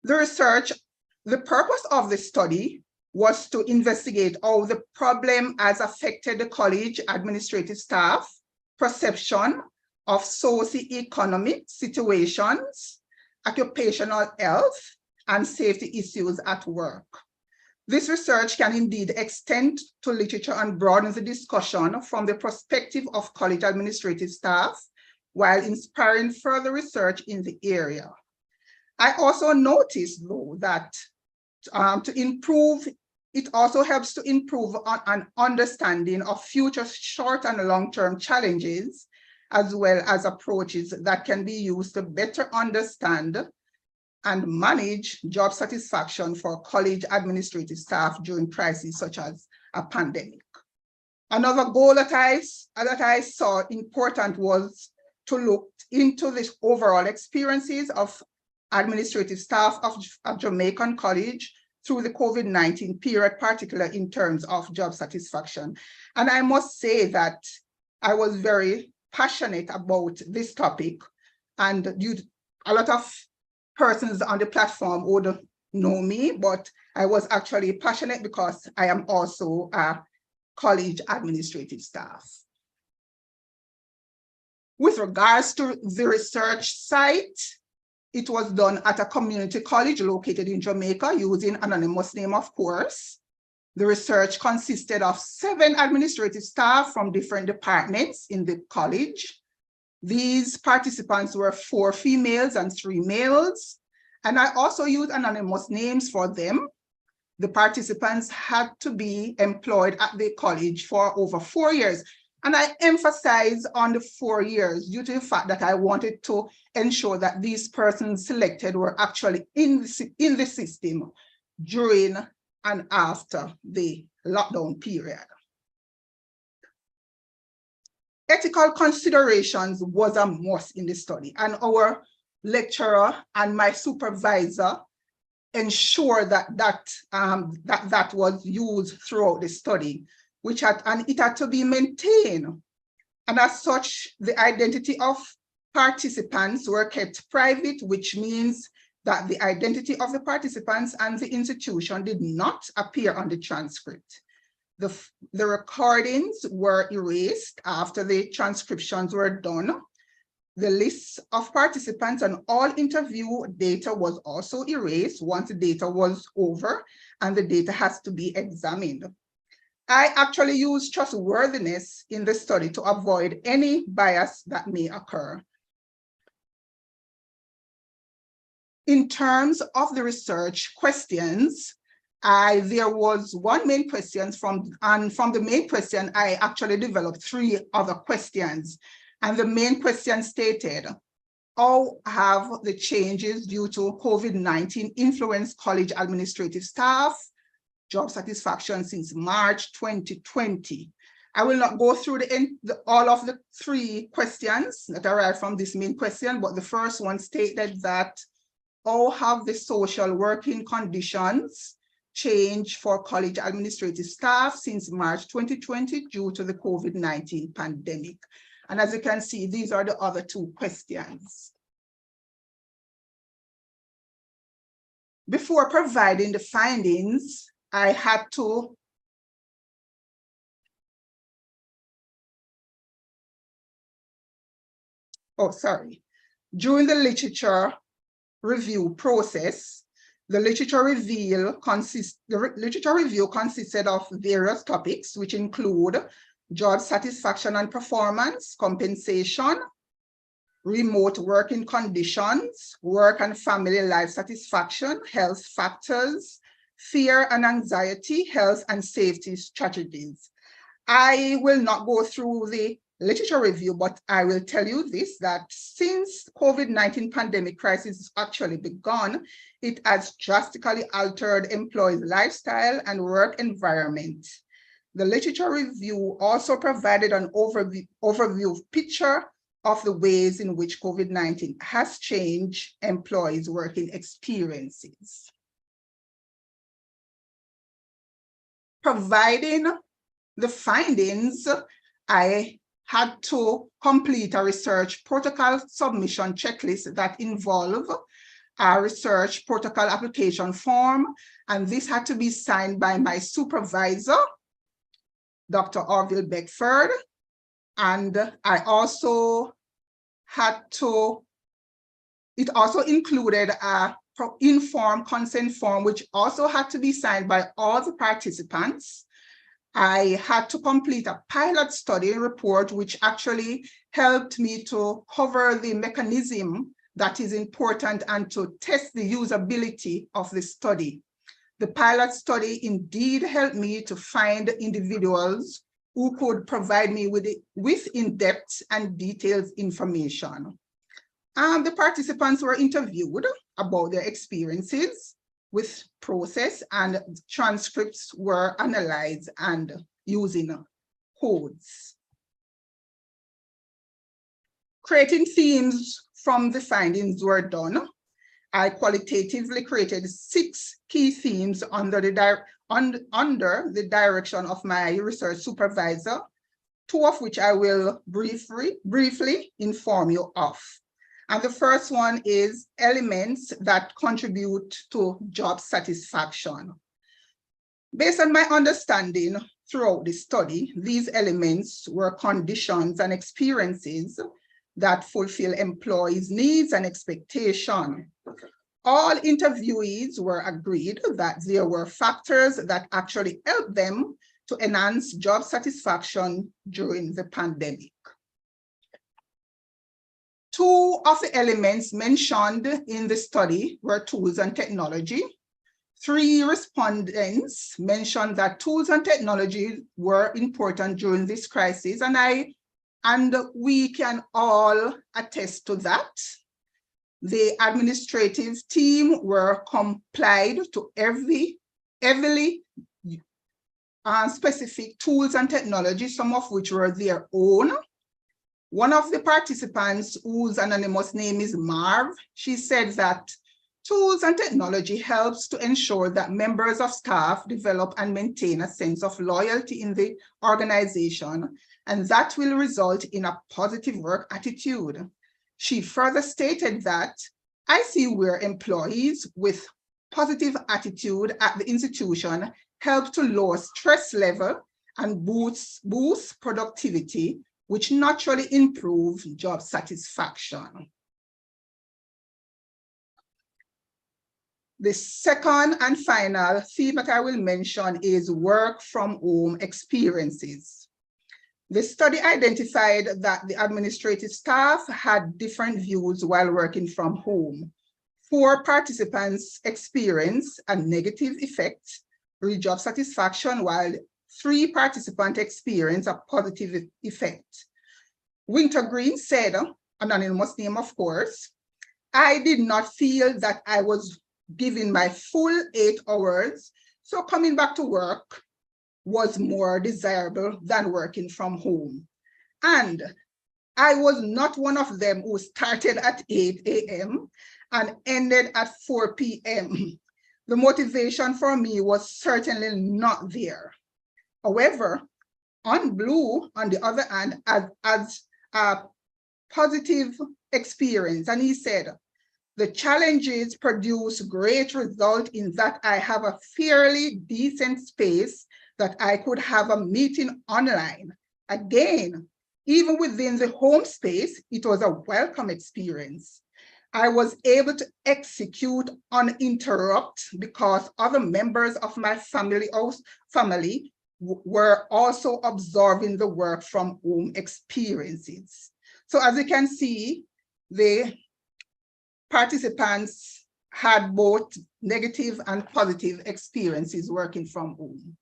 The purpose of the study was to investigate how the problem has affected the college administrative staff perception of socio-economic situations, occupational health, and safety issues at work. This research can indeed extend to literature and broaden the discussion from the perspective of college administrative staff, while inspiring further research in the area. I also noticed, though, that it also helps to improve an understanding of future short and long-term challenges, as well as approaches that can be used to better understand and manage job satisfaction for college administrative staff during crises such as a pandemic. Another goal that I saw important was to look into the overall experiences of administrative staff of Jamaican College through the COVID-19 period, particularly in terms of job satisfaction. And I must say that I was very passionate about this topic, and a lot of persons on the platform would know me, but I was actually passionate because I am also a college administrative staff. With regards to the research site, it was done at a community college located in Jamaica using anonymous name, of course. The research consisted of 7 administrative staff from different departments in the college. These participants were 4 females and 3 males. And I also used anonymous names for them. The participants had to be employed at the college for over 4 years. And I emphasize on the 4 years due to the fact that I wanted to ensure that these persons selected were actually in the system during and after the lockdown period. Ethical considerations was a must in the study, and our lecturer and my supervisor ensured that was used throughout the study, and it had to be maintained. And as such, the identity of participants were kept private, which means that the identity of the participants and the institution did not appear on the transcript. The recordings were erased after the transcriptions were done. The list of participants and all interview data was also erased once the data was over, and the data has to be examined. I actually used trustworthiness in the study to avoid any bias that may occur. In terms of the research questions, there was one main question from the main question, I actually developed 3 other questions. And the main question stated, how have the changes due to COVID-19 influenced college administrative staff job satisfaction since March 2020? I will not go through all of the 3 questions that arrived from this main question, but the first one stated that how have the social working conditions changed for college administrative staff since March 2020 due to the COVID-19 pandemic? And as you can see, these are the other 2 questions. Before providing the findings, I had to during the literature review process, the literature review consisted of various topics, which include job satisfaction and performance, compensation, remote working conditions, work and family life satisfaction, health factors, fear and anxiety, health and safety strategies. I will not go through the literature review, but I will tell you this, that since COVID-19 pandemic crisis actually begun, it has drastically altered employees' lifestyle and work environment. The literature review also provided an overview picture of the ways in which COVID-19 has changed employees' working experiences. Providing the findings, I had to complete a research protocol submission checklist that involved a research protocol application form, and this had to be signed by my supervisor, Dr. Orville Beckford, and I also had to, it also included a informed consent form, which also had to be signed by all the participants. I had to complete a pilot study report, which actually helped me to cover the mechanism that is important and to test the usability of the study. The pilot study indeed helped me to find individuals who could provide me with in-depth and detailed information. The participants were interviewed about their experiences with process, and transcripts were analyzed and using codes. Creating themes from the findings were done. I qualitatively created 6 key themes under the direction of my research supervisor, 2 of which I will briefly inform you of. And the first one is elements that contribute to job satisfaction. Based on my understanding throughout the study, these elements were conditions and experiences that fulfill employees' needs and expectations. All interviewees were agreed that there were factors that actually helped them to enhance job satisfaction during the pandemic. 2 of the elements mentioned in the study were tools and technology. 3 respondents mentioned that tools and technology were important during this crisis, and we can all attest to that. The administrative team were complied to heavily specific tools and technology, some of which were their own. One of the participants, whose anonymous name is Marv, she said that tools and technology helps to ensure that members of staff develop and maintain a sense of loyalty in the organization, and that will result in a positive work attitude. She further stated that I see where employees with positive attitude at the institution help to lower stress level and boost productivity, which naturally improve job satisfaction. The second and final theme that I will mention is work from home experiences. The study identified that the administrative staff had different views while working from home. 4 participants experienced a negative effect on job satisfaction, while 3 participants experienced a positive effect. Wintergreen said anonymous name, of course, I did not feel that I was giving my full 8 hours. So coming back to work was more desirable than working from home. And I was not one of them who started at 8 a.m. and ended at 4 p.m. The motivation for me was certainly not there. However, on Blue, on the other hand, as a positive experience, and he said, the challenges produce great result in that I have a fairly decent space that I could have a meeting online. Again, even within the home space, it was a welcome experience. I was able to execute uninterrupted because other members of my family were also observing the work from home experiences. So as you can see, the participants had both negative and positive experiences working from home.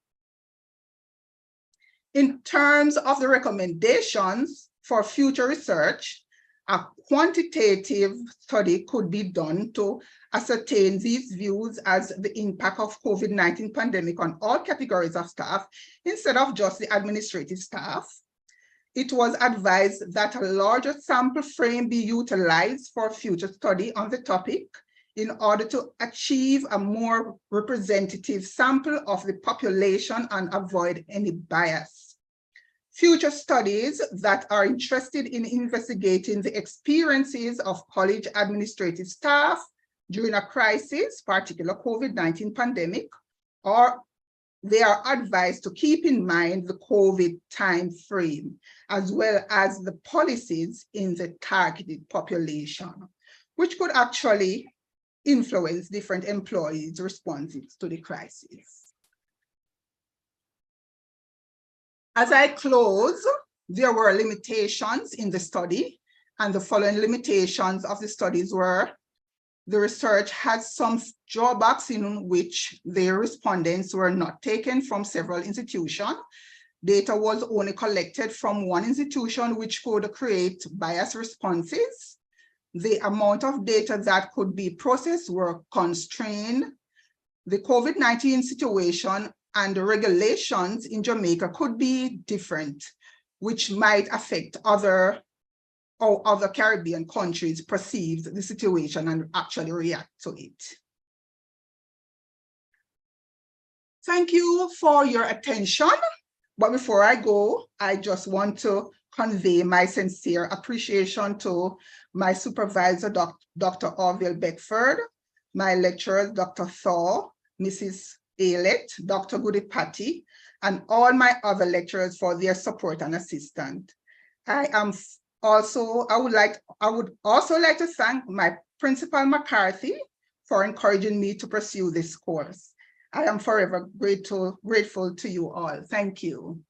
In terms of the recommendations for future research, a quantitative study could be done to ascertain these views as the impact of COVID-19 pandemic on all categories of staff instead of just the administrative staff. It was advised that a larger sample frame be utilized for future study on the topic in order to achieve a more representative sample of the population and avoid any bias. Future studies that are interested in investigating the experiences of college administrative staff during a crisis, particularly COVID-19 pandemic, or they are advised to keep in mind the COVID time frame, as well as the policies in the targeted population, which could actually influence different employees' responses to the crisis. As I close, there were limitations in the study, and the following limitations of the studies were: the research has some drawbacks in which the respondents were not taken from several institutions. Data was only collected from one institution, which could create biased responses. The amount of data that could be processed were constrained. The COVID-19 situation and the regulations in Jamaica could be different, which might affect other Caribbean countries perceive the situation and actually react to it. Thank you for your attention. But before I go, I just want to convey my sincere appreciation to my supervisor, Dr. Orville Beckford, my lecturers, Dr. Thaw, Mrs. Aylett, Dr. Goody Patty, and all my other lecturers for their support and assistance. I would also like to thank my principal McCarthy for encouraging me to pursue this course. I am forever grateful to you all. Thank you.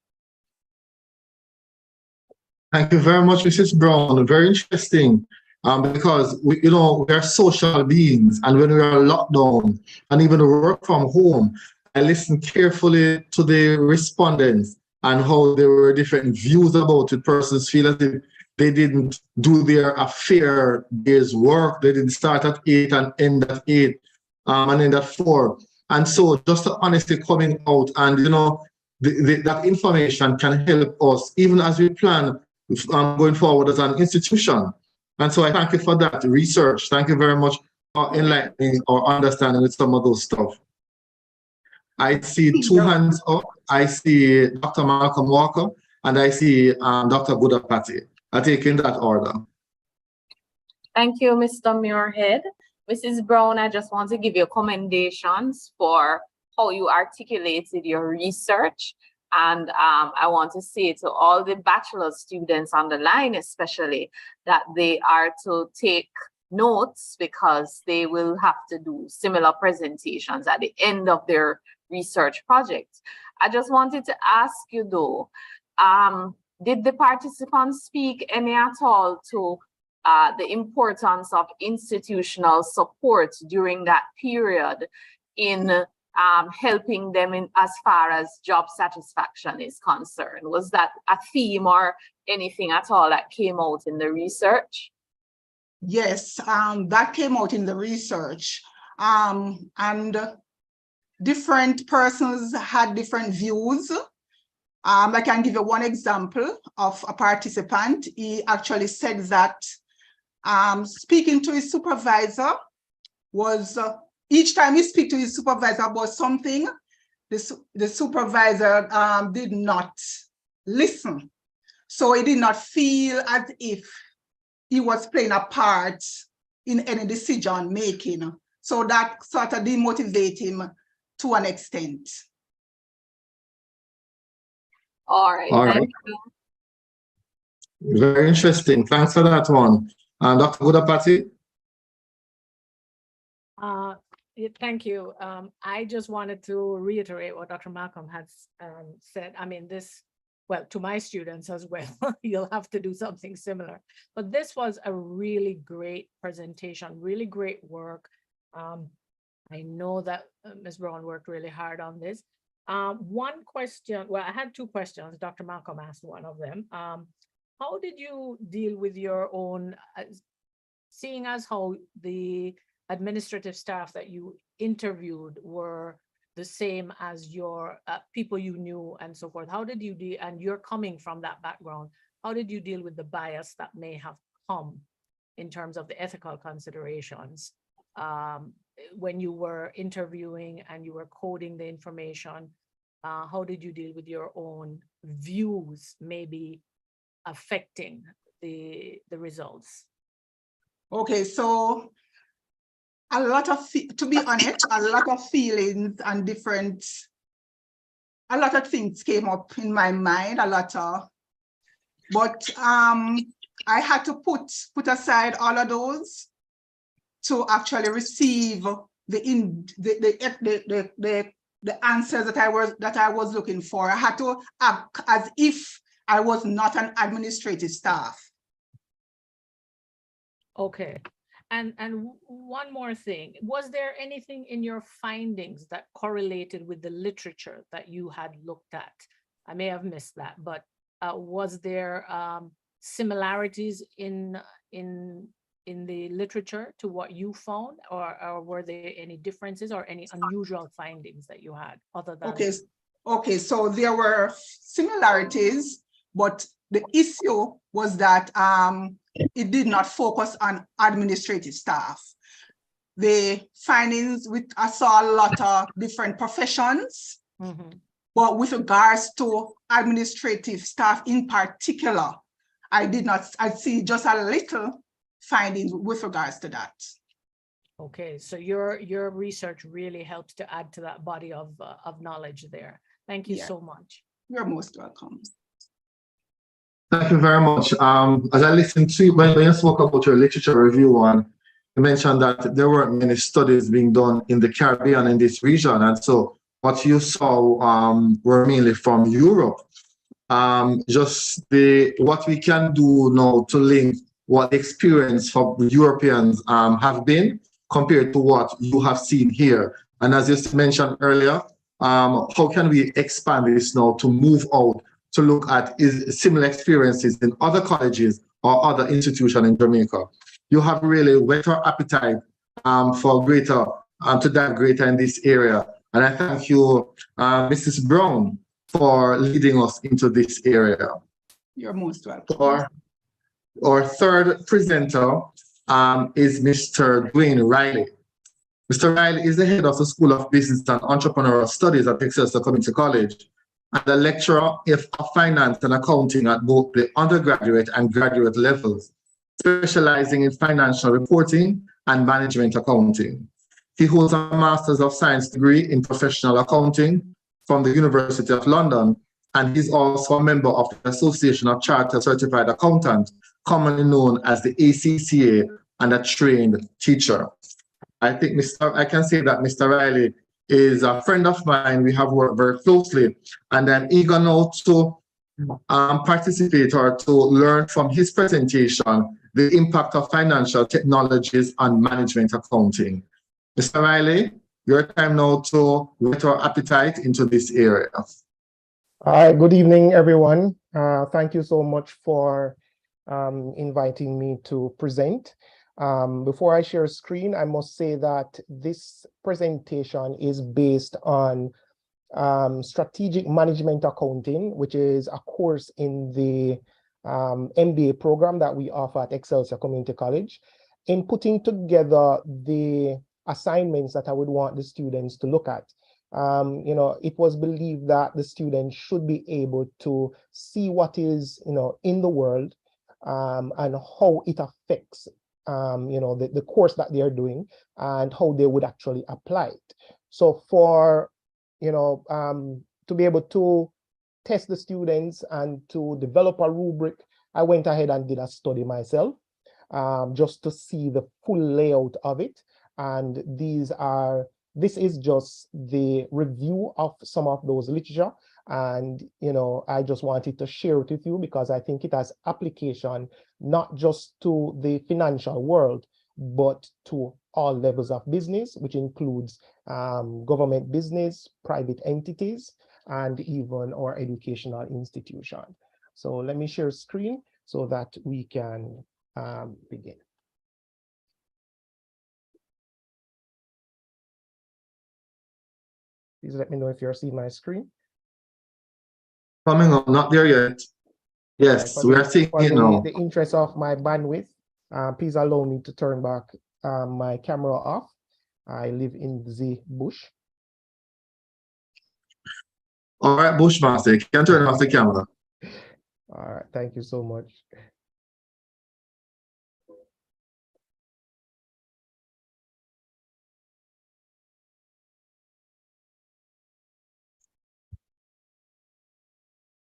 Thank you very much, Mrs. Brown. Very interesting. Because we are social beings, and when we are locked down and even work from home, I listened carefully to the respondents and how there were different views about it. Persons feel as if they didn't do their fair day's work. They didn't start at 8 and end at 8 and end at 4. And so just honestly coming out and, that information can help us even as we plan going forward as an institution. And so I thank you for that research. Thank you very much for enlightening or understanding with some of those stuff. I see 2 hands up. I see Dr. Malcolm Walker and I see Dr. Buddha Patty. I take in that order. Thank you, Mr. Muirhead. Mrs. Brown, I just want to give you commendations for how you articulated your research. And I want to say to all the bachelor's students on the line, especially, that they are to take notes because they will have to do similar presentations at the end of their research project. I just wanted to ask you though, did the participants speak any at all to the importance of institutional support during that period in helping them in as far as job satisfaction is concerned? Was that a theme or anything at all that came out in the research? Yes, that came out in the research. And different persons had different views. I can give you one example of a participant. He actually said that speaking to his supervisor was, each time he speak to his supervisor about something, the supervisor did not listen. So he did not feel as if he was playing a part in any decision making. So that sort of demotivated him to an extent. All right, All thank right. you. Very interesting. Thanks for that one. And Dr. Gudapati? Yeah, thank you. I just wanted to reiterate what Dr. Malcolm has said. I mean, well, to my students as well, you'll have to do something similar. But this was a really great presentation, really great work. I know that Ms. Brown worked really hard on this. One question, well, I had two questions. Dr. Malcolm asked one of them. How did you deal with your own, seeing as how the administrative staff that you interviewed were the same as your people you knew and so forth? How did you deal, and you're coming from that background, how did you deal with the bias that may have come in terms of the ethical considerations when you were interviewing and you were coding the information? How did you deal with your own views maybe affecting the results? Okay, so a lot of, to be honest, a lot of feelings and a lot of things came up in my mind, but I had to put aside all of those to actually receive the answers that I was looking for. I had to act as if I was not an administrative staff. Okay. And one more thing, was there anything in your findings that correlated with the literature that you had looked at? I may have missed that, but was there similarities in the literature to what you found, or were there any differences or any unusual findings that you had other than? Okay, so there were similarities, but the issue was that it did not focus on administrative staff. The findings, I saw a lot of different professions, but with regards to administrative staff in particular, I see just a little findings with regards to that. Okay, so your research really helps to add to that body of knowledge there. Thank you so much. You're most welcome. Thank you very much. As I listened to you, when you spoke about your literature review one, you mentioned that there weren't many studies being done in the Caribbean in this region. And so what you saw were mainly from Europe. What we can do now to link what the experience for Europeans have been compared to what you have seen here. And as you mentioned earlier, how can we expand this now to move out to look at similar experiences in other colleges or other institutions in Jamaica? You have really whet our appetite for greater, to dive greater in this area. And I thank you, Mrs. Brown, for leading us into this area. You're most welcome. Our third presenter is Mr. Dwayne Riley. Mr. Riley is the head of the School of Business and Entrepreneurial Studies at Excelsior Community College and a lecturer of finance and accounting at both the undergraduate and graduate levels, specializing in financial reporting and management accounting. He holds a Master's of Science degree in professional accounting from the University of London, and he's also a member of the Association of Chartered Certified Accountants, commonly known as the ACCA, and a trained teacher. I can say that Mr. Riley is a friend of mine. We have worked very closely, and I'm eager now to participate or to learn from his presentation the impact of financial technologies on management accounting. Mr. Riley, your time now to whet our appetite into this area. Hi, good evening, everyone. Thank you so much for inviting me to present. Before I share screen, I must say that this presentation is based on strategic management accounting, which is a course in the MBA program that we offer at Excelsior Community College. In putting together the assignments that I would want the students to look at, it was believed that the students should be able to see what is, in the world and how it affects, the course that they are doing and how they would actually apply it. So for, to be able to test the students and to develop a rubric, I went ahead and did a study myself, just to see the full layout of it. And this is just the review of some of those literature. And, I just wanted to share it with you because I think it has application, not just to the financial world, but to all levels of business, which includes government business, private entities, and even our educational institution. So let me share screen so that we can begin. Please let me know if you're seeing my screen. Coming up, not there yet. Yes, Right, we are seeing it now. the interest of my bandwidth, please allow me to turn back my camera off. I live in the bush. All right, Bushmaster, you can turn off the camera. All right, thank you so much.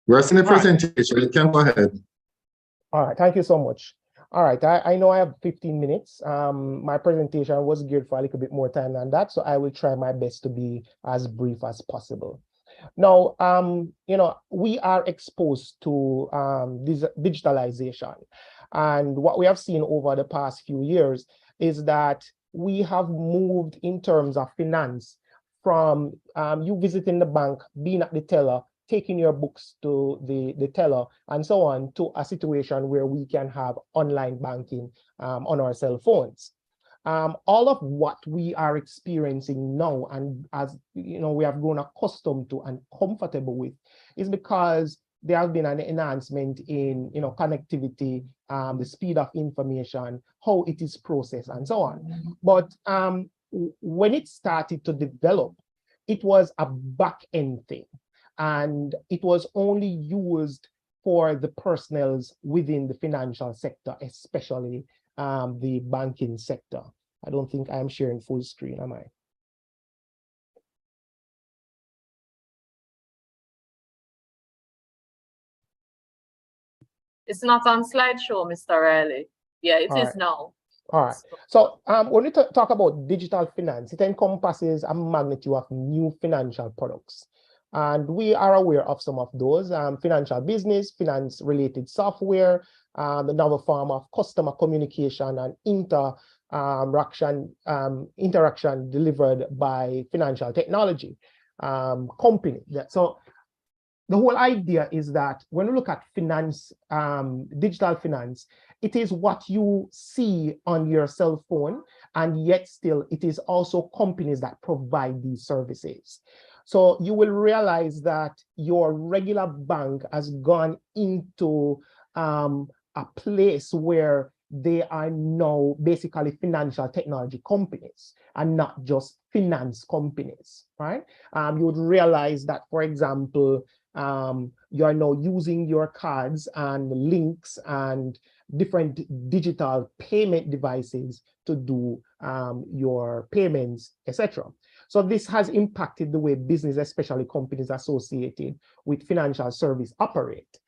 We're seeing the presentation, you can go ahead. All right, thank you so much. All right, I know I have 15 minutes. My presentation was geared for a little bit more time than that, so I will try my best to be as brief as possible. Now, we are exposed to digitalization. And what we have seen over the past few years is that we have moved in terms of finance from you visiting the bank, being at the teller, taking your books to the teller, and so on, to a situation where we can have online banking on our cell phones. All of what we are experiencing now, and as we have grown accustomed to and comfortable with, is because there has been an enhancement in connectivity, the speed of information, how it is processed, and so on. But when it started to develop, it was a back-end thing, and it was only used for the personnels within the financial sector, especially the banking sector. I don't think I'm sharing full screen, am I? It's not on slideshow, Mr. Riley. Yeah, it is now. All right. So when we talk about digital finance, it encompasses a magnitude of new financial products. And we are aware of some of those: financial business, finance-related software, the novel form of customer communication and interaction delivered by financial technology company. So the whole idea is that when we look at finance, digital finance, it is what you see on your cell phone, and yet still it is also companies that provide these services. So you will realize that your regular bank has gone into a place where they are now basically financial technology companies and not just finance companies, right? You would realize that, for example, you are now using your cards and links and different digital payment devices to do your payments, etc. So this has impacted the way business, especially companies associated with financial service, operate.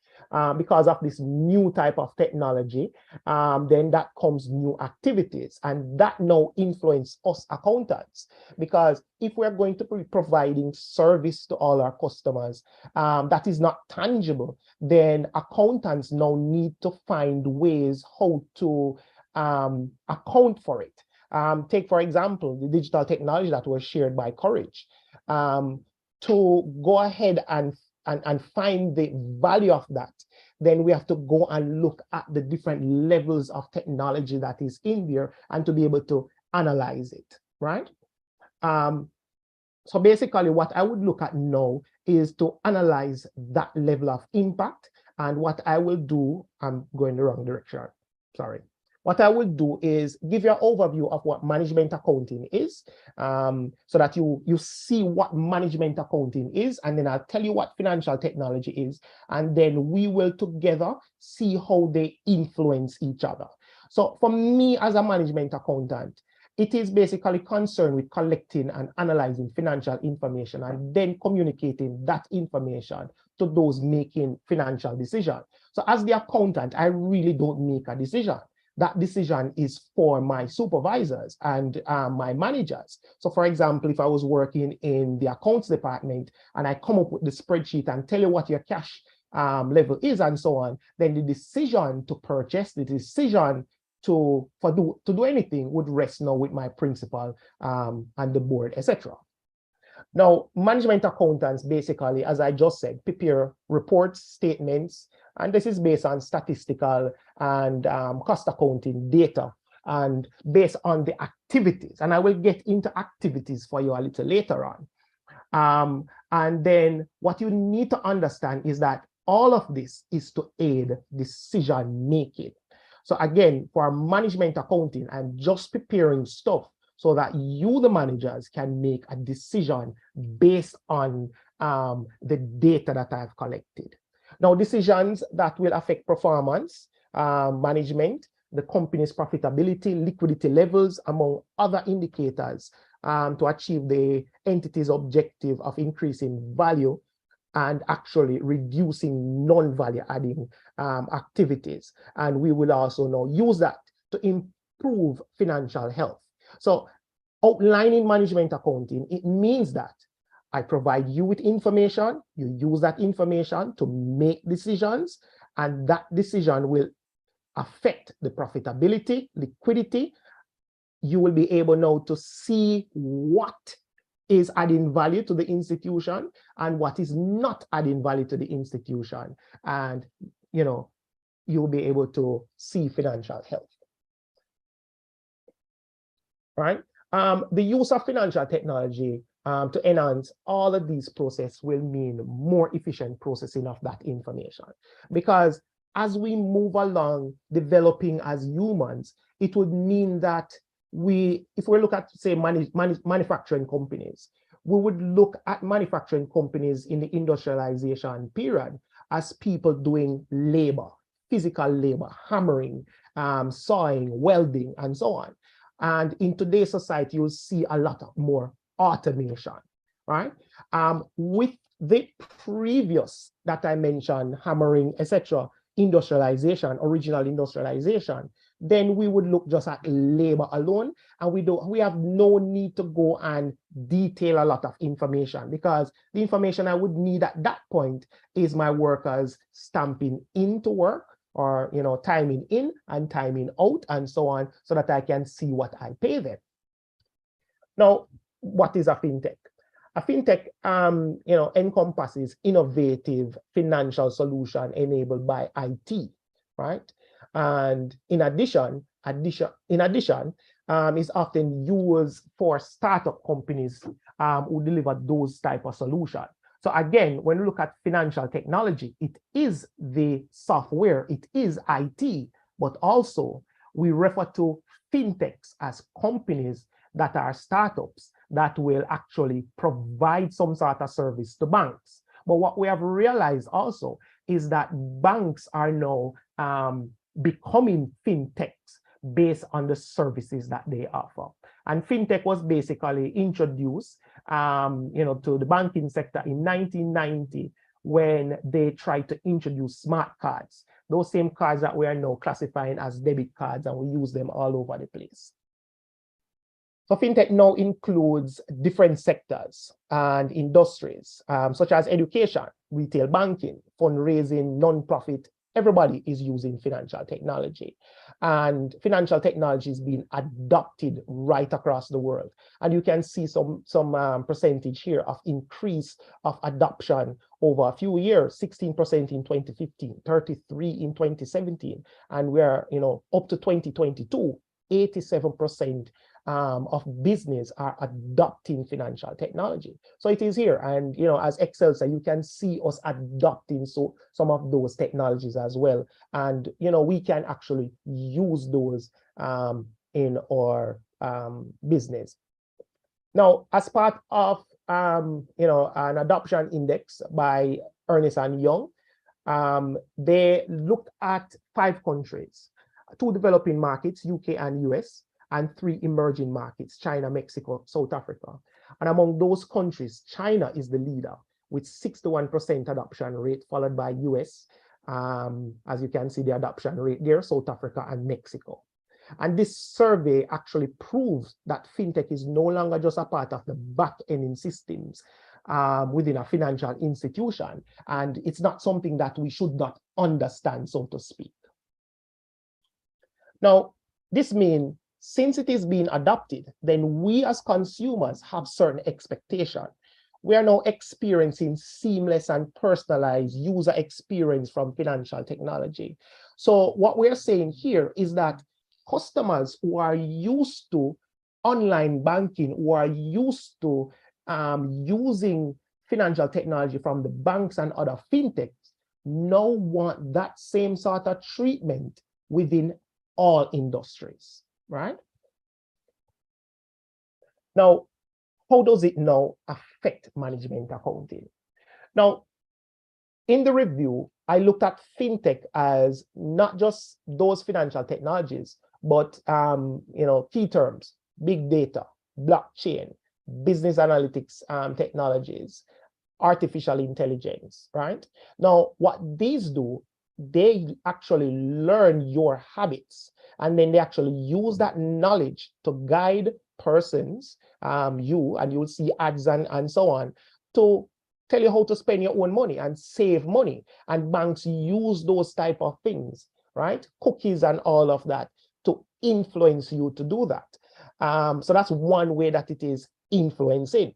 Because of this new type of technology, then that comes new activities, and that now influence us accountants. Because if we're going to be providing service to all our customers that is not tangible, then accountants now need to find ways how to account for it. Take, for example, the digital technology that was shared by Courage. To go ahead and find the value of that, then we have to go and look at the different levels of technology that is in there and to be able to analyze it, right? So basically what I would look at now is to analyze that level of impact. And what I will do, I'm going the wrong direction, sorry. What I will do is give you an overview of what management accounting is, so that you see what management accounting is, and then I'll tell you what financial technology is, and then we will together see how they influence each other. So for me as a management accountant, it is basically concerned with collecting and analyzing financial information and then communicating that information to those making financial decisions. So as the accountant, I really don't make a decision. That decision is for my supervisors and my managers. So for example, if I was working in the accounts department and I come up with the spreadsheet and tell you what your cash level is and so on, then the decision to purchase, the decision to do anything would rest now with my principal and the board, etc. Now, management accountants basically, as I just said, prepare reports, statements, and this is based on statistical and cost accounting data and based on the activities. And I will get into activities for you a little later on. And then what you need to understand is that all of this is to aid decision making. So again, for management accounting, I'm just preparing stuff so that you, the managers, can make a decision based on the data that I've collected. Now, decisions that will affect performance, management, the company's profitability, liquidity levels, among other indicators to achieve the entity's objective of increasing value and actually reducing non-value adding activities. And we will also now use that to improve financial health. So outlining management accounting, it means that I provide you with information, you use that information to make decisions, and that decision will affect the profitability, liquidity. You will be able now to see what is adding value to the institution and what is not adding value to the institution. And, you know, you'll be able to see financial health. Right? The use of financial technology to enhance all of these processes will mean more efficient processing of that information. Because as we move along developing as humans, it would mean that if we look at, say, manufacturing companies, we would look at manufacturing companies in the industrialization period as people doing labor, physical labor, hammering, sawing, welding, and so on. And in today's society, you'll see a lot more automation, right? With the previous that I mentioned, hammering, etc., industrialization, original industrialization, then we would look just at labor alone, and we have no need to go and detail a lot of information, because the information I would need at that point is my workers stamping into work, or, you know, timing in and timing out and so on, so that I can see what I pay them. Now, what is a fintech? A fintech, you know, encompasses innovative financial solution enabled by IT, right? And in addition, is often used for startup companies who deliver those type of solutions. So again, when we look at financial technology, it is the software, it is IT, but also we refer to fintechs as companies that are startups that will actually provide some sort of service to banks. But what we have realized also is that banks are now becoming fintechs based on the services that they offer. And fintech was basically introduced you know, to the banking sector in 1990 when they tried to introduce smart cards, those same cards that we are now classifying as debit cards, and we use them all over the place. So fintech now includes different sectors and industries, such as education, retail banking, fundraising, non-profit everybody is using financial technology, and financial technology is being adopted right across the world. And you can see some percentage here of increase of adoption over a few years, 16% in 2015, 33% in 2017, and we're up to 2022, 87% of business are adopting financial technology. So it is here, and as Excel said, you can see us adopting some of those technologies as well, and we can actually use those in our business. Now, as part of an adoption index by Ernst & Young, they looked at 5 countries, 2 developing markets, UK and US, and 3 emerging markets, China, Mexico, South Africa. And among those countries, China is the leader with 61% adoption rate, followed by US, as you can see the adoption rate there, South Africa and Mexico. And this survey actually proves that fintech is no longer just a part of the back-end systems within a financial institution, and it's not something that we should not understand, so to speak. Now, this means since it is being adopted, then we as consumers have certain expectations. We are now experiencing seamless and personalized user experience from financial technology. So what we're saying here is that customers who are used to online banking, who are used to using financial technology from the banks and other fintechs, now want that same sort of treatment within all industries, right? Now, how does it now affect management accounting? Now, in the review, I looked at fintech as not just those financial technologies, but key terms: big data, blockchain, business analytics technologies, artificial intelligence, right? Now, what these do, they actually learn your habits, and then they actually use that knowledge to guide persons, you'll see ads and so on, to tell you how to spend your own money and save money. And banks use those type of things, right? Cookies and all of that to influence you to do that. So that's one way that it is influencing.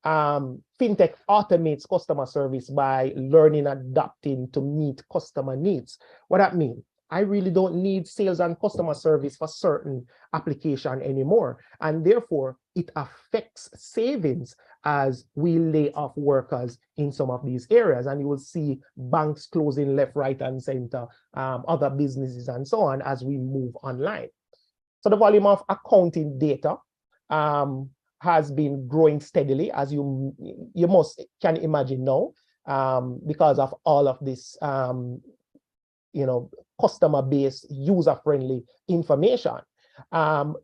Fintech automates customer service by learning, adapting to meet customer needs. What that means? I really don't need sales and customer service for certain application anymore. And therefore, it affects savings as we lay off workers in some of these areas. And you will see banks closing left, right, and center, other businesses and so on as we move online. So the volume of accounting data has been growing steadily, as you can imagine now, because of all of this customer-based, user-friendly information.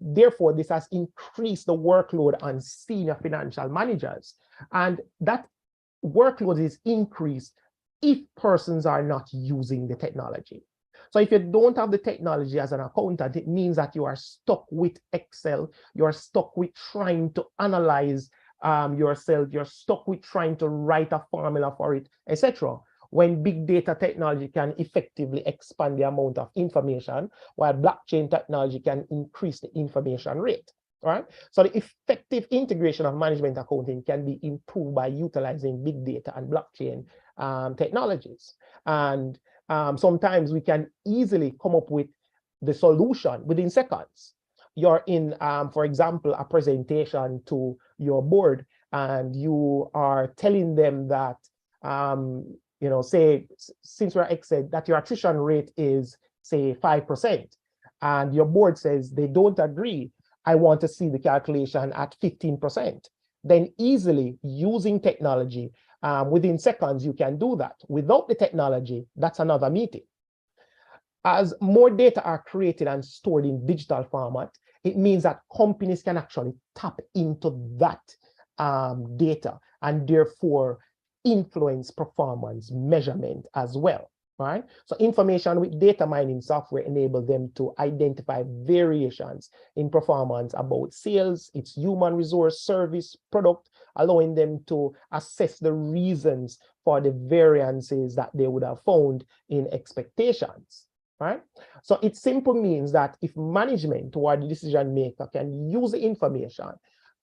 Therefore, this has increased the workload on senior financial managers. And that workload is increased if persons are not using the technology. So if you don't have the technology as an accountant, it means that you are stuck with Excel, you're stuck with trying to analyze yourself, you're stuck with trying to write a formula for it, etc. When big data technology can effectively expand the amount of information, while blockchain technology can increase the information rate, right? So the effective integration of management accounting can be improved by utilizing big data and blockchain technologies. And sometimes we can easily come up with the solution within seconds. You're in, for example, a presentation to your board, and you are telling them that, say, since we're Excel, that your attrition rate is, say, 5%, and your board says they don't agree, I want to see the calculation at 15%. Then easily, using technology, within seconds, you can do that. Without the technology, that's another meeting. As more data are created and stored in digital format, it means that companies can actually tap into that data and therefore influence performance measurement as well, right? So information with data mining software enable them to identify variations in performance about sales, its human resource, service, product, allowing them to assess the reasons for the variances that they would have found in expectations, right? So it simply means that if management or the decision maker can use the information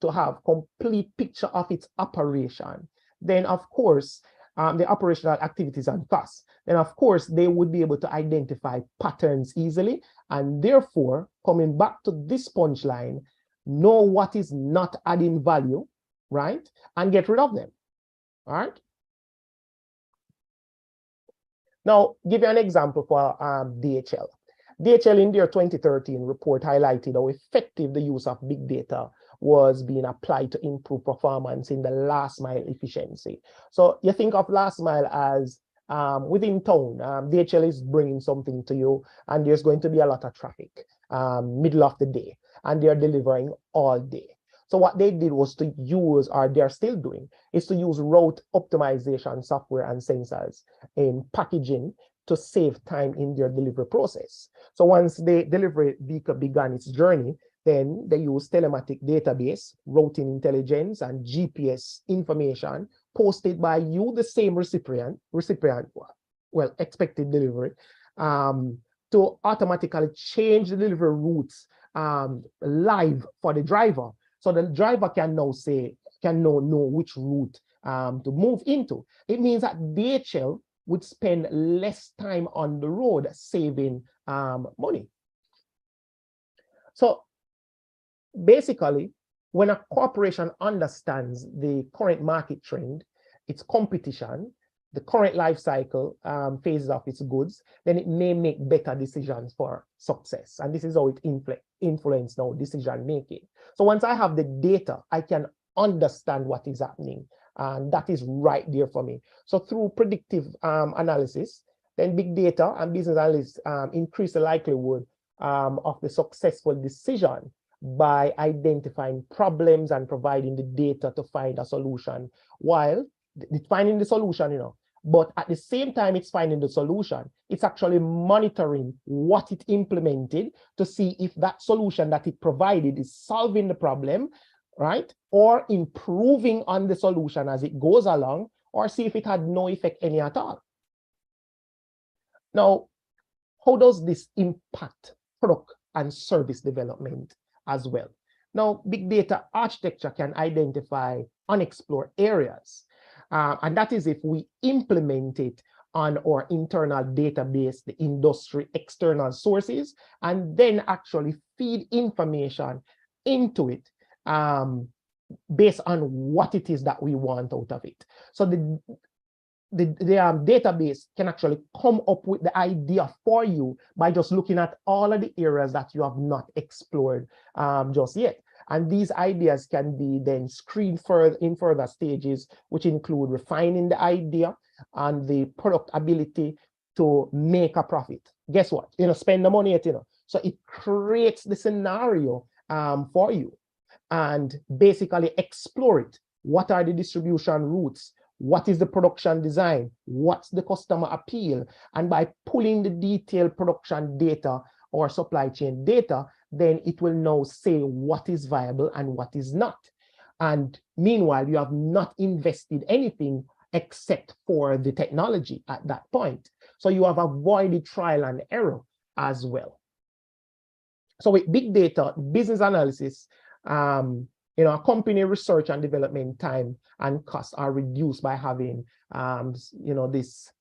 to have complete picture of its operation, then of course, the operational activities and costs, then of course they would be able to identify patterns easily, and therefore, coming back to this punchline, know what is not adding value, right? And get rid of them, all right? Now, give you an example for DHL. DHL in their 2013 report highlighted how effective the use of big data was being applied to improve performance in the last mile efficiency. So you think of last mile as within town, DHL is bringing something to you and there's going to be a lot of traffic middle of the day, and they're delivering all day. So what they did was to use, or they're still doing, is to use route optimization software and sensors in packaging to save time in their delivery process. So once the delivery vehicle began its journey, then they use telematic database, routing intelligence, and GPS information posted by you, the same recipient, well, expected delivery, to automatically change the delivery routes live for the driver. So the driver can now know which route to move into. It means that DHL would spend less time on the road, saving money. So basically, when a corporation understands the current market trend, its competition, the current life cycle phases of its goods, then it may make better decisions for success. And this is how it influences now decision making. So once I have the data, I can understand what is happening. And that is right there for me. So through predictive analysis, then big data and business analysts increase the likelihood of the successful decision by identifying problems and providing the data to find a solution. While it's finding the solution, but at the same time it's finding the solution, it's actually monitoring what it implemented to see if that solution that it provided is solving the problem, right? Or improving on the solution as it goes along, or see if it had no effect any at all. Now, how does this impact product and service development as well? Now, big data architecture can identify unexplored areas. And that is if we implement it on our internal database, the industry external sources, and then actually feed information into it based on what it is that we want out of it. So the database can actually come up with the idea for you by just looking at all of the areas that you have not explored just yet. And these ideas can be then screened in further stages, which include refining the idea and the product ability to make a profit. Guess what? Spend the money, So it creates the scenario for you and basically explore it. What are the distribution routes? What is the production design? What's the customer appeal? And by pulling the detailed production data or supply chain data, then it will now say what is viable and what is not. And meanwhile, you have not invested anything except for the technology at that point. So you have avoided trial and error as well. So with big data, business analysis, a company research and development time and costs are reduced by having, this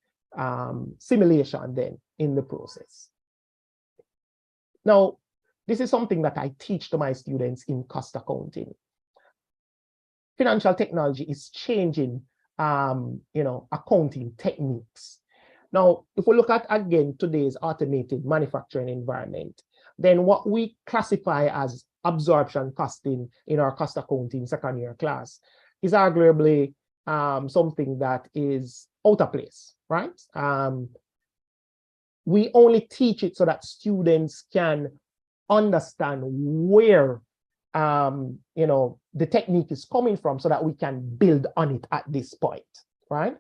simulation then in the process. Now, this is something that I teach to my students in cost accounting. Financial technology is changing, accounting techniques. Now, if we look at, again, today's automated manufacturing environment, then what we classify as absorption costing in our cost accounting second year class is arguably something that is out of place, right? We only teach it so that students can understand where the technique is coming from so that we can build on it at this point, right?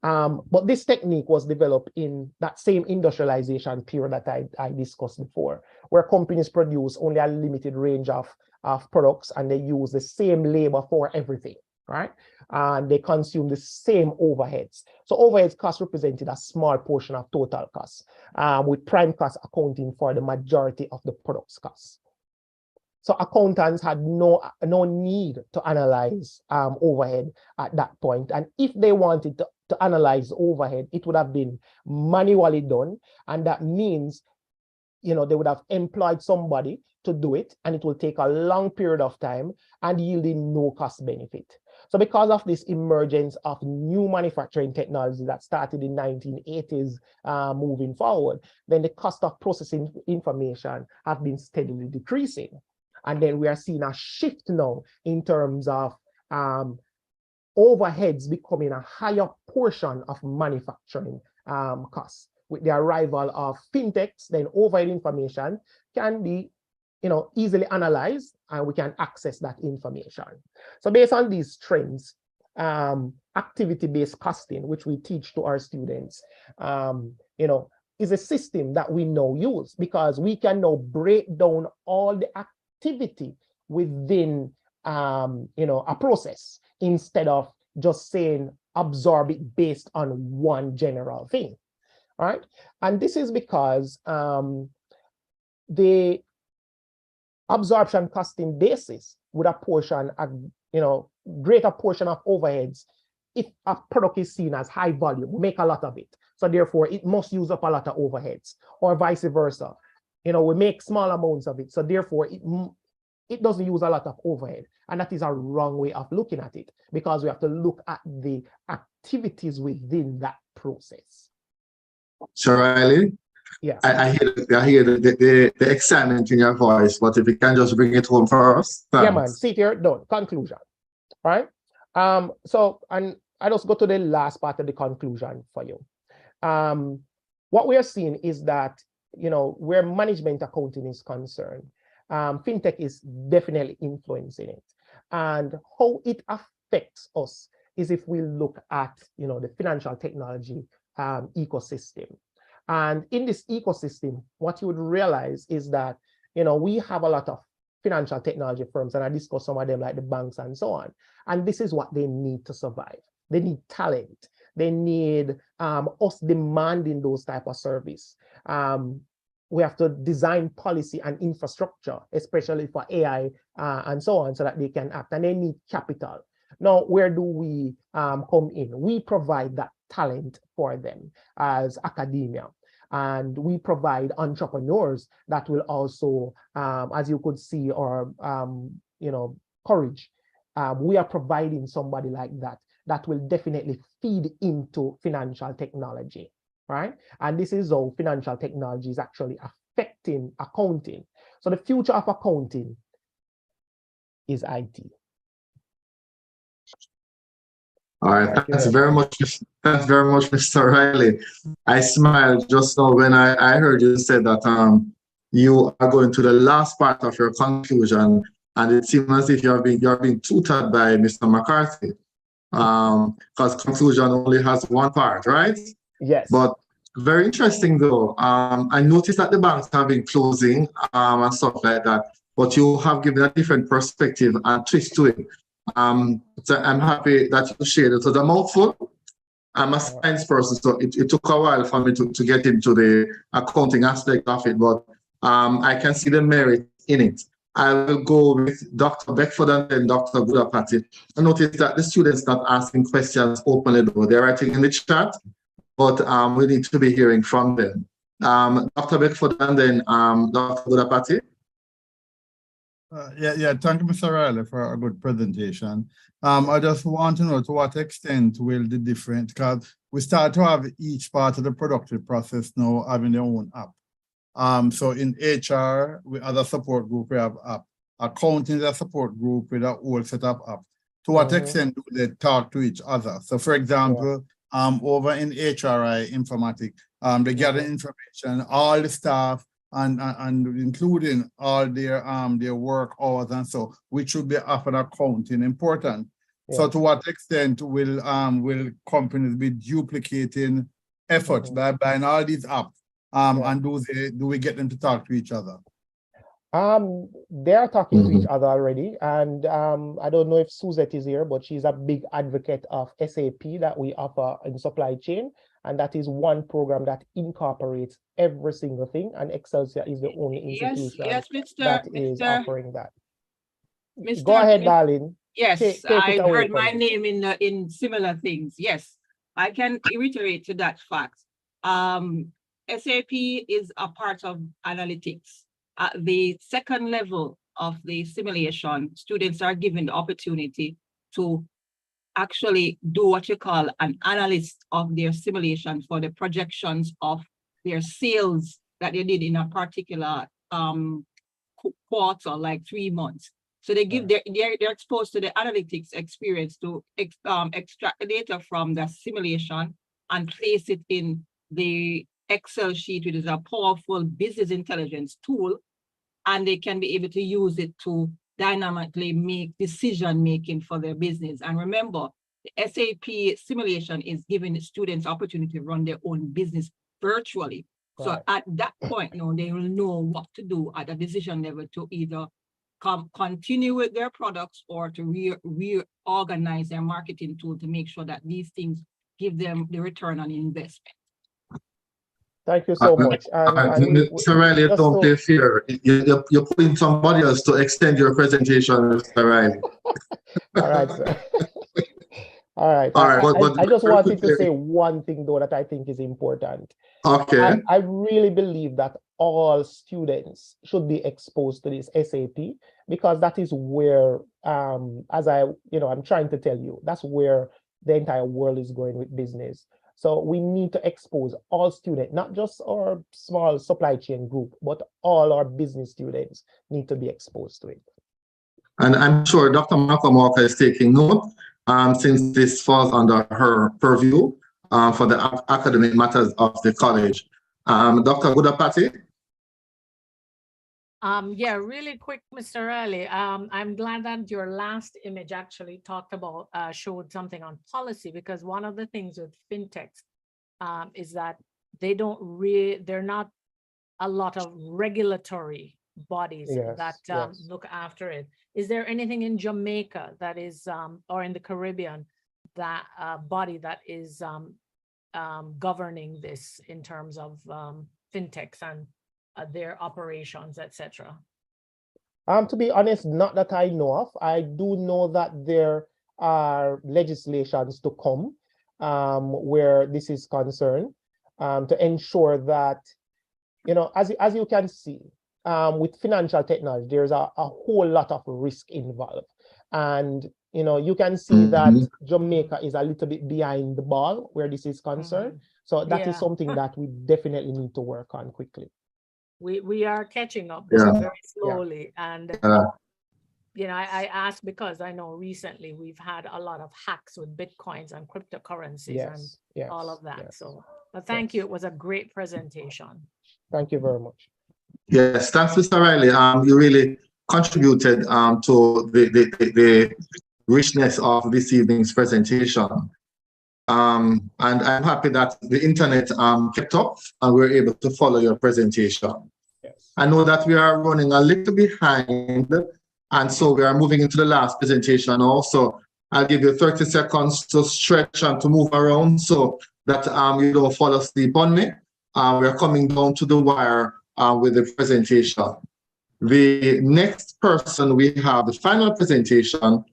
But this technique was developed in that same industrialization period that I discussed before, where companies produce only a limited range of products and they use the same labor for everything, right? And they consume the same overheads. So overheads costs represented a small portion of total costs, with prime costs accounting for the majority of the product's costs. So accountants had no need to analyze overhead at that point. And if they wanted to analyze overhead, it would have been manually done. And that means, they would have employed somebody to do it, and it will take a long period of time and yielding no cost benefit. So because of this emergence of new manufacturing technology that started in 1980s moving forward, then the cost of processing information have been steadily decreasing. And then we are seeing a shift now in terms of overheads becoming a higher portion of manufacturing costs. With the arrival of fintechs, then overhead information can be easily analyzed, and we can access that information. So based on these trends, activity-based costing, which we teach to our students, is a system that we now use, because we can now break down all the activity within a process, instead of just saying absorb it based on one general thing, right? And this is because the absorption costing basis would apportion a greater portion of overheads if a product is seen as high volume, we make a lot of it, so therefore it must use up a lot of overheads, or vice versa. We make small amounts of it, so therefore it doesn't use a lot of overhead. And that is a wrong way of looking at it, because we have to look at the activities within that process. So Riley, yes, I hear the excitement in your voice, but if you can just bring it home for us. Thanks. Yeah, man, see it here, done, conclusion, right? So, and I just go to the last part of the conclusion for you. What we are seeing is that, where management accounting is concerned, fintech is definitely influencing it. And how it affects us is if we look at, the financial technology ecosystem. And in this ecosystem, what you would realize is that, we have a lot of financial technology firms, and I discussed some of them, like the banks and so on. And this is what they need to survive. They need talent. They need us demanding those type of service. We have to design policy and infrastructure, especially for AI and so on, so that they can act, and they need capital. Now, where do we come in? We provide that talent for them as academia, and we provide entrepreneurs that will also, as you could see, or courage. We are providing somebody like that will definitely feed into financial technology. Right? And this is how financial technology is actually affecting accounting. So the future of accounting is IT. All right, thanks very much, Mr. Riley. I smiled just now when I heard you say that you are going to the last part of your conclusion, and it seems as if you're being tutored by Mr. McCarthy, because conclusion only has one part, right? Yes. But very interesting though. I noticed that the banks have been closing and stuff like that, but you have given a different perspective and twist to it. So I'm happy that you shared it. So the mouthful, I'm a science person, so it took a while for me to get into the accounting aspect of it, but I can see the merit in it. I will go with Dr. Beckford and then Dr. Gudapati. I noticed that the students not asking questions openly though. They're writing in the chat, but we need to be hearing from them. Dr. Beckford and then Dr. Gudapati. Thank you, Mr. Riley, for a good presentation. I just want to know to what extent will the different, because we start to have each part of the productive process now having their own app. So in HR, as a support group, we have app. Accounting is a support group with a whole set of app. To what extent do they talk to each other? So for example, over in HRI informatics, they gather information, all the staff, and including all their work hours and so, which should be offered accounting important. So to what extent will companies be duplicating efforts by buying all these apps? And do we get them to talk to each other? They are talking to each other already, and I don't know if Suzette is here, but she's a big advocate of SAP that we offer in supply chain, and that is one program that incorporates every single thing, and Excelsior is the only institution that is offering that. Go ahead, darling. Yes, take it I've away heard my from me. name in similar things. Yes, I can reiterate to that fact. SAP is a part of analytics. At the second level of the simulation, students are given the opportunity to actually do what you call an analyst of their simulation for the projections of their sales that they did in a particular quarter, like 3 months. So they give they're exposed to the analytics experience to extract the data from the simulation and place it in the Excel sheet, which is a powerful business intelligence tool, and they can be able to use it to dynamically make decision making for their business. And remember, the SAP simulation is giving students opportunity to run their own business virtually. So at that point, they will know what to do at a decision level to either continue with their products or to reorganize their marketing tool to make sure that these things give them the return on investment. Thank you so much. Mr. Riley, don't play fear. You're putting somebody else to extend your presentation, Mr. Riley. All right, sir. All right. I just wanted to say one thing, though, that I think is important. Okay. I really believe that all students should be exposed to this SAP, because that is where, I'm trying to tell you, that's where the entire world is going with business. So we need to expose all students, not just our small supply chain group, but all our business students need to be exposed to it. And I'm sure Dr. Malcolm Walker is taking note, since this falls under her purview for the academic matters of the college. Dr. Gudapati? Yeah, really quick, Mr. Riley. I'm glad that your last image actually talked about, showed something on policy, because one of the things with fintechs is that they're not a lot of regulatory bodies that look after it. Is there anything in Jamaica that is, or in the Caribbean, that body that is governing this in terms of fintechs and their operations, etc.? To be honest, not that I know of. I do know that there are legislations to come where this is concerned, to ensure that, as you can see, with financial technology, there's a whole lot of risk involved. And, you can see that Jamaica is a little bit behind the ball where this is concerned. So that is something that we definitely need to work on quickly. We are catching up very slowly. And, I asked because I know recently we've had a lot of hacks with Bitcoins and cryptocurrencies and all of that. So, but thank you. It was a great presentation. Thank you very much. Yes, thanks, Mr. Riley. You really contributed to the richness of this evening's presentation. And I'm happy that the internet kept up and we were able to follow your presentation. Yes. I know that we are running a little behind, and so we are moving into the last presentation also. I'll give you 30 seconds to stretch and to move around so that you don't fall asleep on me. We are coming down to the wire with the presentation. The next person we have, the final presentation,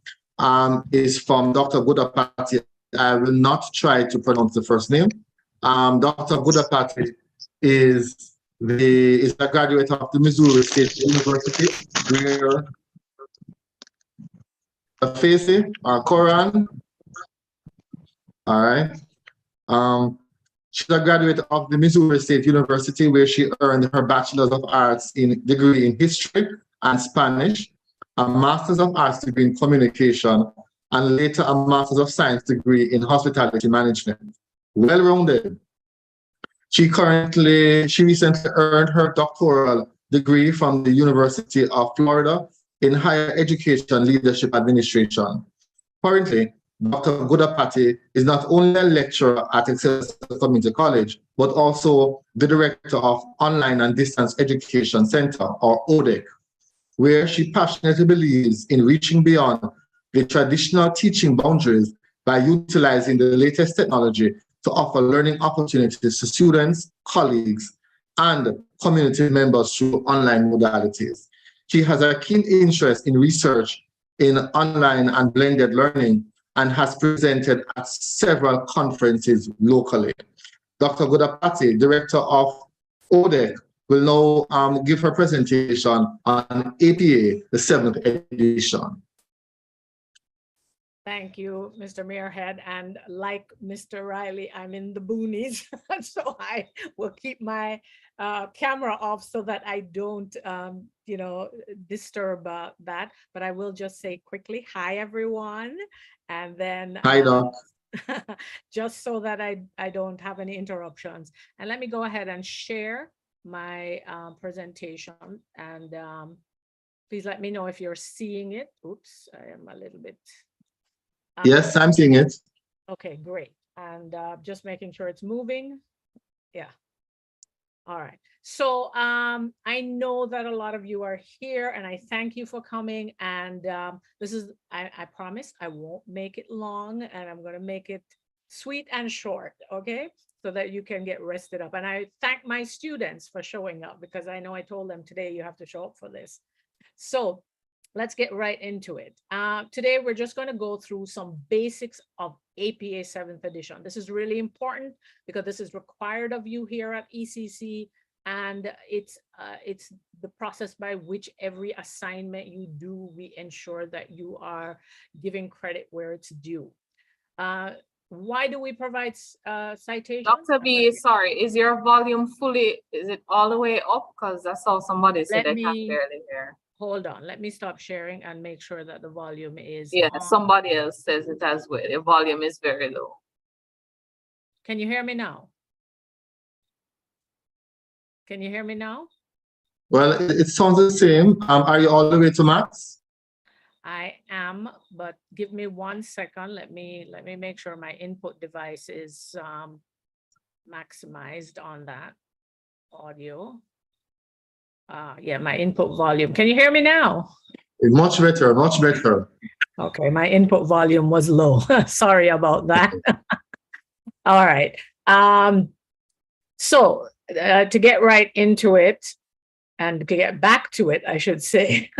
is from Dr. Gudapati. I will not try to pronounce the first name. Dr. Gudapati is a graduate of the Missouri State University, where Facey or Koran. All right. She's a graduate of the Missouri State University, where she earned her Bachelor's of Arts degree in History and Spanish, a Master's of Arts degree in Communication, and later a Master's of Science degree in Hospitality Management. Well-rounded. She recently earned her doctoral degree from the University of Florida in Higher Education Leadership Administration. Currently, Dr. Godapati is not only a lecturer at Excelsior Community College, but also the director of Online and Distance Education Center, or ODEC, where she passionately believes in reaching beyond the traditional teaching boundaries by utilizing the latest technology to offer learning opportunities to students, colleagues, and community members through online modalities. She has a keen interest in research in online and blended learning and has presented at several conferences locally. Dr. Godapati, director of ODEC, will now give her presentation on APA, the 7th edition. Thank you, Mr. Muirhead. And like Mr. Riley, I'm in the boonies, so I will keep my camera off so that I don't, disturb that. But I will just say quickly, hi, everyone. And then Hi, Doc. just so that I don't have any interruptions. And let me go ahead and share my presentation. And please let me know if you're seeing it. Oops, I am a little bit. Yes, I'm seeing it. Okay, great. And just making sure it's moving. Yeah. All right. So I know that a lot of you are here and I thank you for coming. And this is, I promise I won't make it long and I'm going to make it sweet and short. Okay. So that you can get rested up. And I thank my students for showing up because I know I told them today you have to show up for this. So let's get right into it. Today, we're just going to go through some basics of APA 7th edition. This is really important because this is required of you here at ECC, and it's the process by which every assignment you do, we ensure that you are giving credit where it's due. Why do we provide citations? Dr. B, sorry, is your volume fully, is it all the way up? Because I saw somebody say they can barely hear. Hold on, let me stop sharing and make sure that the volume is yeah, on. Somebody else says it as well. The volume is very low. Can you hear me now? Can you hear me now? Well, it sounds the same. Are you all the way to max? I am, but give me 1 second. Let me make sure my input device is maximized on that audio. Yeah, my input volume. Can you hear me now? Much better, much better. Okay, my input volume was low. Sorry about that. All right. So to get right into it and to get back to it, I should say,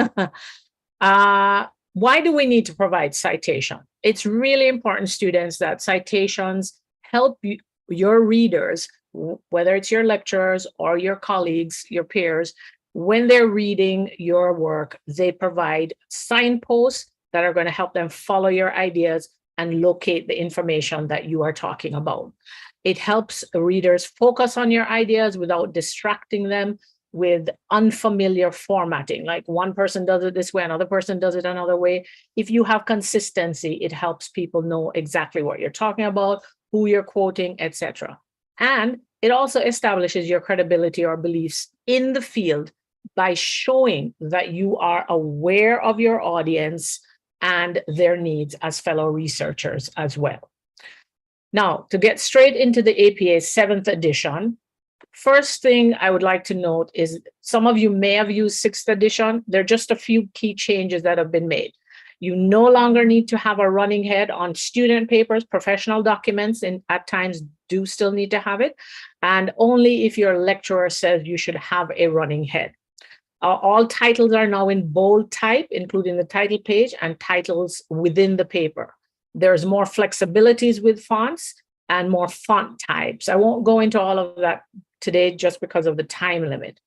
why do we need to provide citation? It's really important, students, that citations help your readers, whether it's your lecturers or your colleagues, your peers, when they're reading your work, they provide signposts that are going to help them follow your ideas and locate the information that you are talking about. It helps readers focus on your ideas without distracting them with unfamiliar formatting. Like one person does it this way, another person does it another way. If you have consistency, it helps people know exactly what you're talking about, who you're quoting, etc. And it also establishes your credibility or beliefs in the field by showing that you are aware of your audience and their needs as fellow researchers as well. Now, to get straight into the APA 7th edition, first thing I would like to note is some of you may have used 6th edition. There are just a few key changes that have been made. You no longer need to have a running head on student papers, professional documents, and at times do still need to have it. And only if your lecturer says you should have a running head. All titles are now in bold type, including the title page and titles within the paper. There's more flexibilities with fonts and more font types. I won't go into all of that today just because of the time limit.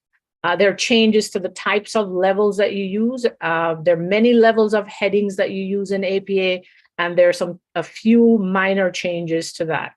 There are changes to the types of levels that you use. There are many levels of headings that you use in APA, and there's a few minor changes to that.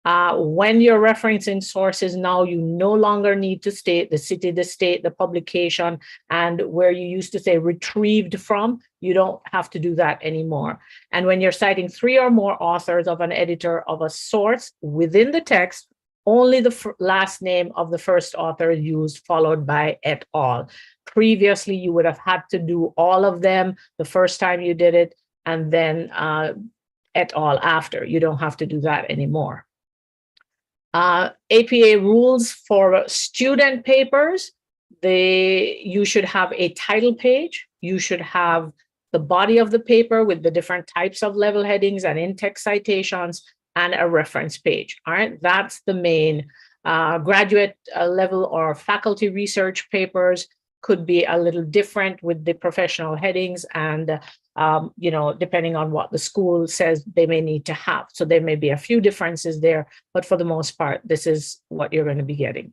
When you're referencing sources now, you no longer need to state the city, the state, the publication, and where you used to say retrieved from, you don't have to do that anymore. And when you're citing 3 or more authors of an editor of a source within the text, only the last name of the first author is used, followed by et al. Previously, you would have had to do all of them the first time you did it. and then et al. After. You don't have to do that anymore. APA rules for student papers. You should have a title page. You should have the body of the paper with the different types of level headings and in-text citations and a reference page. All right, that's the main. Graduate level or faculty research papers could be a little different with the professional headings and depending on what the school says they may need to have. So there may be a few differences there, but for the most part, this is what you're going to be getting.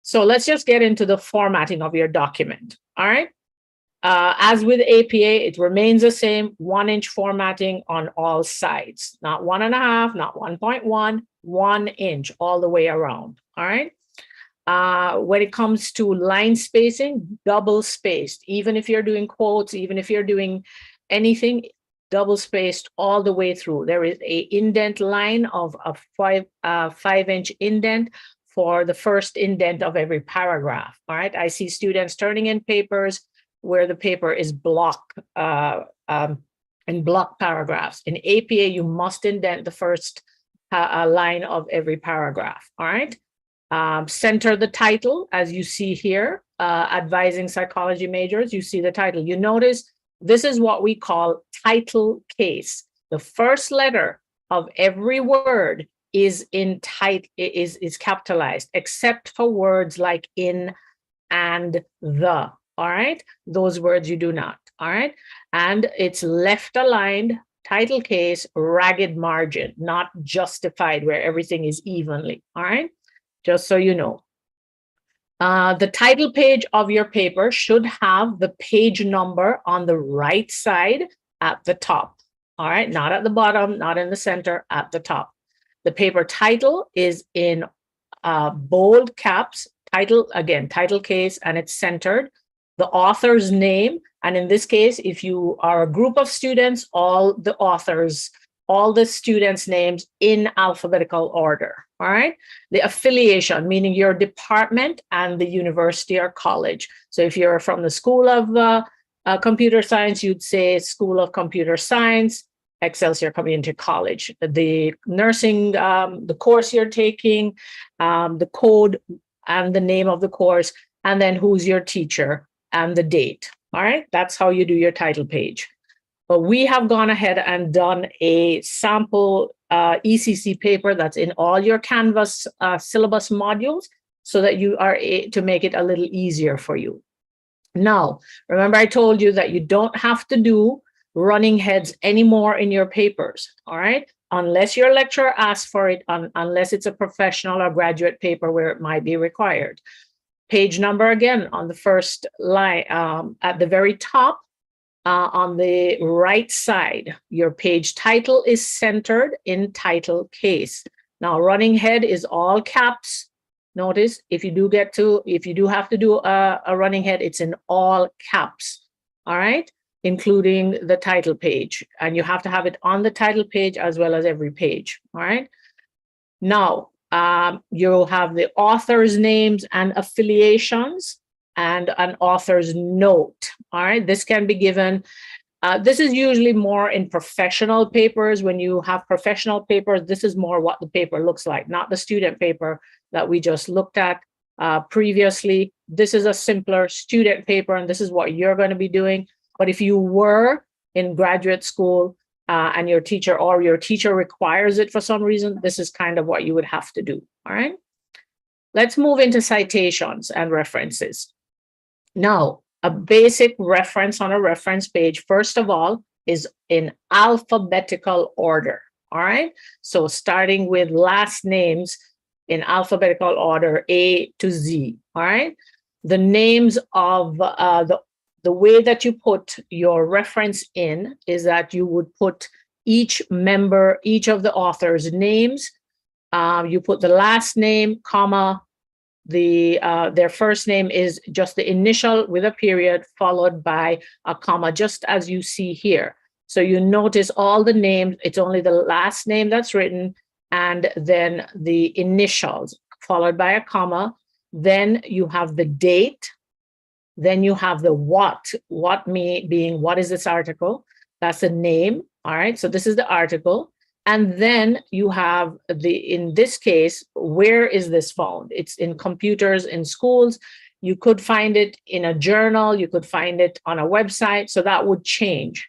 So let's just get into the formatting of your document. All right. As with APA, it remains the same 1-inch formatting on all sides, not 1.5, not 1.1, 1 inch all the way around. All right. When it comes to line spacing, double spaced, even if you're doing quotes, even if you're doing anything, double spaced all the way through. There is a indent line of a 5-inch indent for the first indent of every paragraph. All right. I see students turning in papers where the paper is block in block paragraphs. In APA, you must indent the first line of every paragraph. All right. Center the title, as you see here, advising psychology majors, you see the title. You notice this is what we call title case. The first letter of every word is is capitalized, except for words like in and the. All right, those words you do not. All right, and it's left aligned, title case, ragged margin, not justified where everything is evenly. All right. Just so you know. The title page of your paper should have the page number on the right side at the top. All right, not at the bottom, not in the center, at the top. The paper title is in bold caps, title, again, title case, and it's centered. The author's name, and in this case, if you are a group of students, all the students' names in alphabetical order, all right? The affiliation, meaning your department and the university or college. So if you're from the School of Computer Science, you'd say School of Computer Science, Excelsior Community College. The nursing, the course you're taking, the code and the name of the course, and then who's your teacher and the date, all right? That's how you do your title page. But we have gone ahead and done a sample ECC paper that's in all your Canvas syllabus modules so that you are to make it a little easier for you. Now, remember I told you that you don't have to do running heads anymore in your papers, all right? Unless your lecturer asks for it, unless it's a professional or graduate paper where it might be required. Page number again on the first line, at the very top, on the right side, your page title is centered in title case. Now, running head is all caps. Notice if you do have to do a running head, it's in all caps, all right, including the title page. And you have to have it on the title page as well as every page, all right? Now, you'll have the author's names and affiliations and an author's note. All right, this can be given. This is usually more in professional papers. When you have professional papers, this is more what the paper looks like, not the student paper that we just looked at previously. This is a simpler student paper, and this is what you're going to be doing. But if you were in graduate school and your teacher requires it for some reason, this is kind of what you would have to do. All right, let's move into citations and references. Now, a basic reference on a reference page, first of all, is in alphabetical order, all right? So starting with last names in alphabetical order, A to Z, all right? The names of the way that you put your reference in is that you would put each of the author's names, you put the last name, comma, their first name is just the initial with a period followed by a comma, just as you see here. So you notice all the names, it's only the last name that's written and then the initials followed by a comma. Then you have the date. Then you have the what being what is this article? That's the name. All right. So this is the article. And then you have in this case, where is this found? It's in computers in schools. You could find it in a journal. You could find it on a website. So that would change.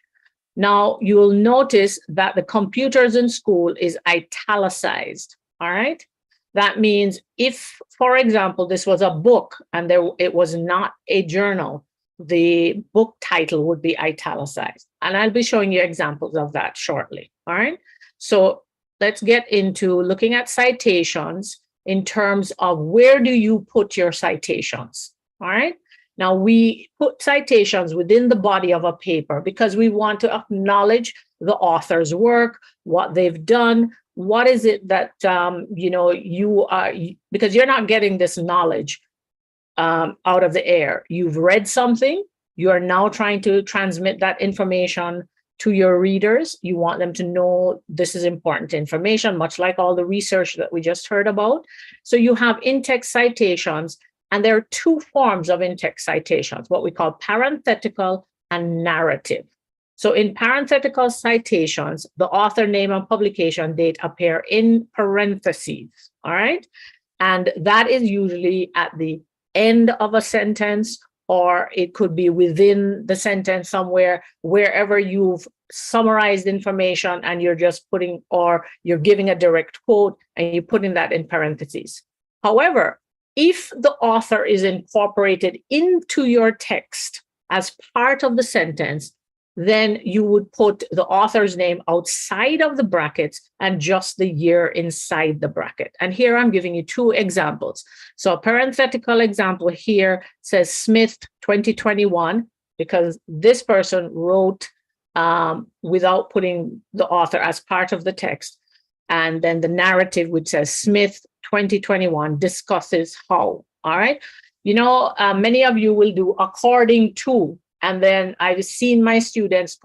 Now you will notice that the computers in school is italicized. All right. That means if, for example, this was a book and it was not a journal, the book title would be italicized. And I'll be showing you examples of that shortly. All right. So let's get into looking at citations in terms of where do you put your citations. All right. Now we put citations within the body of a paper because we want to acknowledge the author's work, what they've done. What is it that, you are, because you're not getting this knowledge out of the air. You've read something, you are now trying to transmit that information to your readers. You want them to know this is important information, much like all the research that we just heard about. So you have in-text citations, and there are two forms of in-text citations, what we call parenthetical and narrative. So in parenthetical citations, the author name and publication date appear in parentheses, all right? And that is usually at the end of a sentence, or it could be within the sentence somewhere, wherever you've summarized information and you're just putting, or you're giving a direct quote and you're putting that in parentheses. However, if the author is incorporated into your text as part of the sentence, then you would put the author's name outside of the brackets and just the year inside the bracket. And here I'm giving you two examples. So a parenthetical example here says Smith 2021, because this person wrote without putting the author as part of the text. And then the narrative, which says Smith 2021 discusses how. All right. Many of you will do according to. And then I've seen my students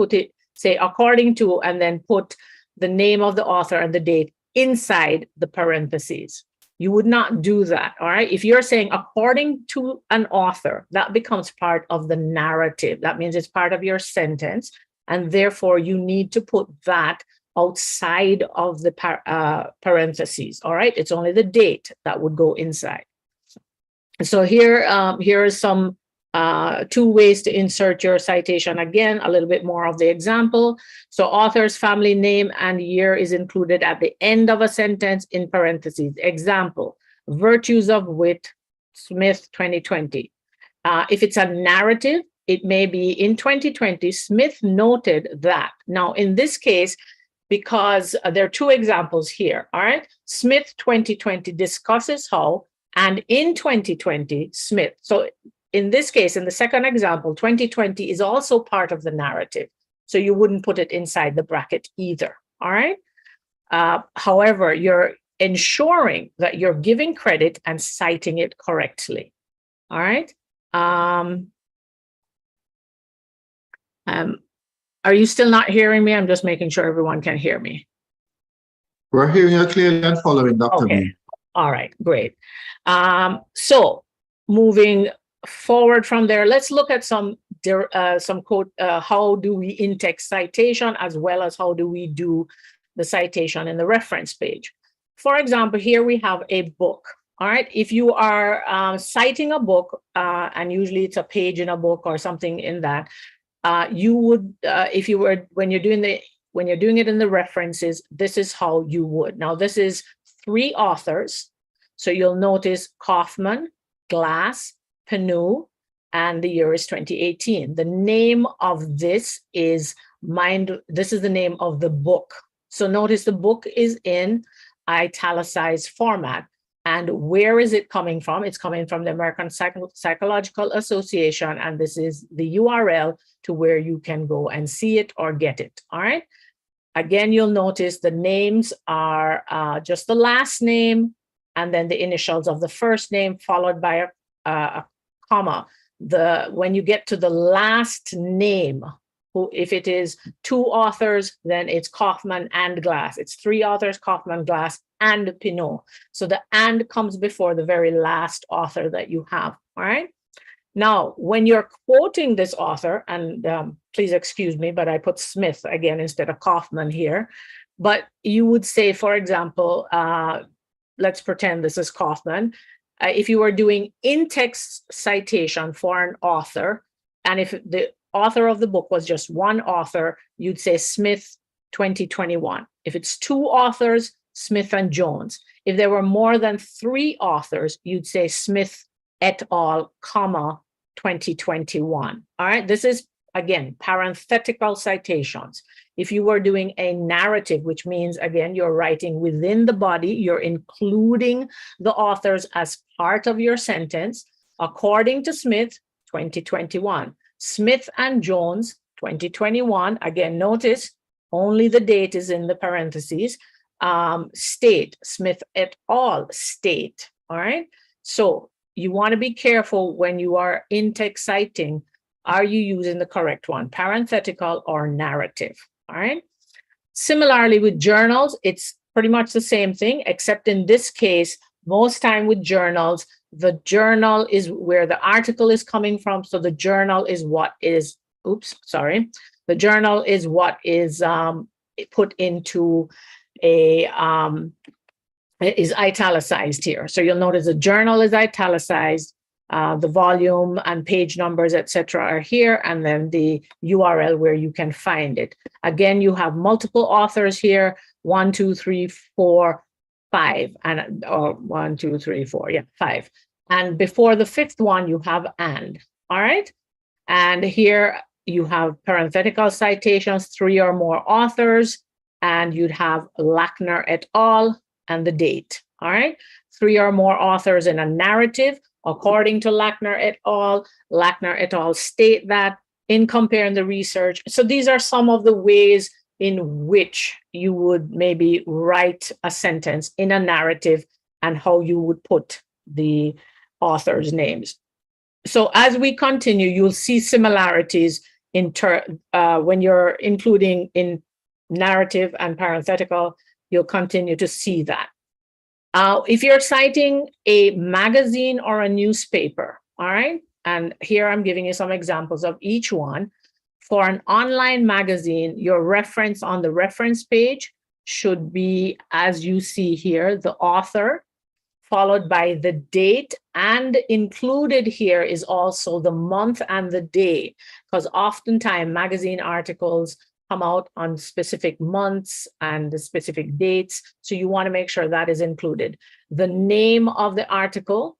say according to, and then put the name of the author and the date inside the parentheses. You would not do that, all right? If you're saying according to an author, that becomes part of the narrative. That means it's part of your sentence. And therefore you need to put that outside of the parentheses, all right? It's only the date that would go inside. So here are some two ways to insert your citation. Again, a little bit more of the example. So author's family name and year is included at the end of a sentence in parentheses. Example, virtues of wit, Smith 2020. If it's a narrative, it may be in 2020, Smith noted that. Now, in this case, because there are two examples here, all right? Smith 2020 discusses how, and in 2020, Smith. So in this case, in the second example, 2020 is also part of the narrative. So you wouldn't put it inside the bracket either, all right? However, you're ensuring that you're giving credit and citing it correctly, all right? Are you still not hearing me? I'm just making sure everyone can hear me. We're hearing you clearly and following, Dr. Okay. B. All right, great. So moving forward from there, let's look at some quote, how do we in-text citation, as well as how do we do the citation in the reference page. For example, here we have a book. All right, if you are citing a book, and usually it's a page in a book or something in that, you would, if you were, when you're doing it in the references, this is how you would. Now, this is 3 authors. So you'll notice Kaufman, Glass, Penu, and the year is 2018. The name of this is this is the name of the book. So notice the book is in italicized format. And where is it coming from? It's coming from the American Psychological Association, and this is the URL to where you can go and see it or get it, all right? Again, you'll notice the names are just the last name and then the initials of the first name followed by a comma. When you get to the last name, if it is 2 authors, then it's Kaufman and Glass. It's 3 authors, Kaufman, Glass, and Pinot. So the and comes before the very last author that you have, all right? Now, when you're quoting this author, and please excuse me, but I put Smith again instead of Kaufman here, but you would say, for example, let's pretend this is Kaufman. If you were doing in-text citation for an author, and if the author of the book was just one author, you'd say Smith 2021. If it's two authors, Smith and Jones. If there were more than three authors, you'd say Smith et al., comma, 2021. All right, this is, again, parenthetical citations. If you were doing a narrative, which means, again, you're writing within the body, you're including the authors as part of your sentence, according to Smith, 2021. Smith and Jones, 2021. Again, notice only the date is in the parentheses. State, Smith et al. State. All right. So you want to be careful when you are in-text citing. Are you using the correct one, parenthetical or narrative? All right. Similarly with journals, it's pretty much the same thing, except in this case, most time with journals, the journal is where the article is coming from. So the journal is what is, the journal is what is put into a, is italicized here. So you'll notice the journal is italicized, the volume and page numbers, etc., are here, and then the URL where you can find it. Again, you have multiple authors here, 1, 2, 3, 4, 5, and or 1, 2, 3, 4, yeah, 5. And before the fifth one, you have and. All right. And here you have parenthetical citations, 3 or more authors, and you'd have Lackner et al. And the date. All right. 3 or more authors in a narrative, according to Lackner et al. Lackner et al. State that in comparing the research. So these are some of the ways in which you would maybe write a sentence in a narrative and how you would put the authors' names. So as we continue, you'll see similarities in when you're including in narrative and parenthetical, you'll continue to see that. If you're citing a magazine or a newspaper, all right, and here I'm giving you some examples of each one. For an online magazine, your reference on the reference page should be, as you see here, the author, followed by the date, and included here is also the month and the day, because oftentimes magazine articles come out on specific months and the specific dates. So you want to make sure that is included. The name of the article.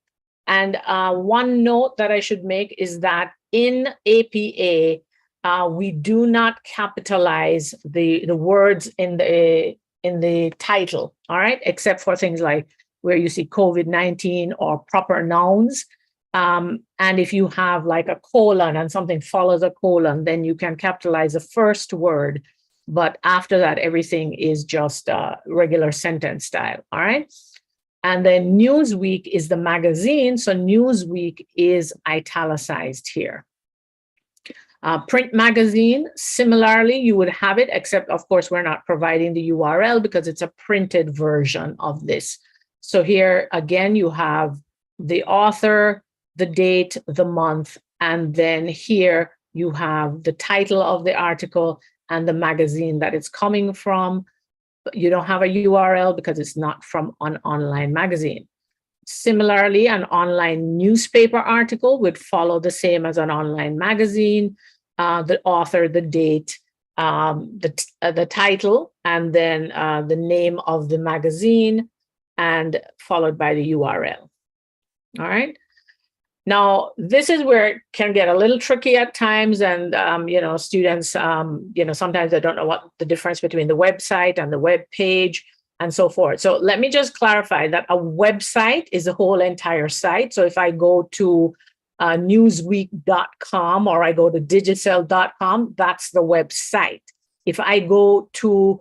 And one note that I should make is that in APA, we do not capitalize the words in the title, all right, except for things like where you see COVID-19 or proper nouns. And if you have like a colon and something follows a colon, then you can capitalize the first word. But after that, everything is just regular sentence style, all right? And then Newsweek is the magazine. So Newsweek is italicized here. Print magazine, similarly, you would have it, except of course, we're not providing the URL because it's a printed version of this. So here, again, you have the author, the date, the month, and then here you have the title of the article and the magazine that it's coming from. But you don't have a URL because it's not from an online magazine. Similarly, an online newspaper article would follow the same as an online magazine, the author, the date, the title, and then the name of the magazine, and followed by the URL. All right. Now, this is where it can get a little tricky at times. And, students, sometimes they don't know what the difference between the website and the web page and so forth. So let me just clarify that a website is a whole entire site. So if I go to newsweek.com or I go to digicel.com, that's the website. If I go to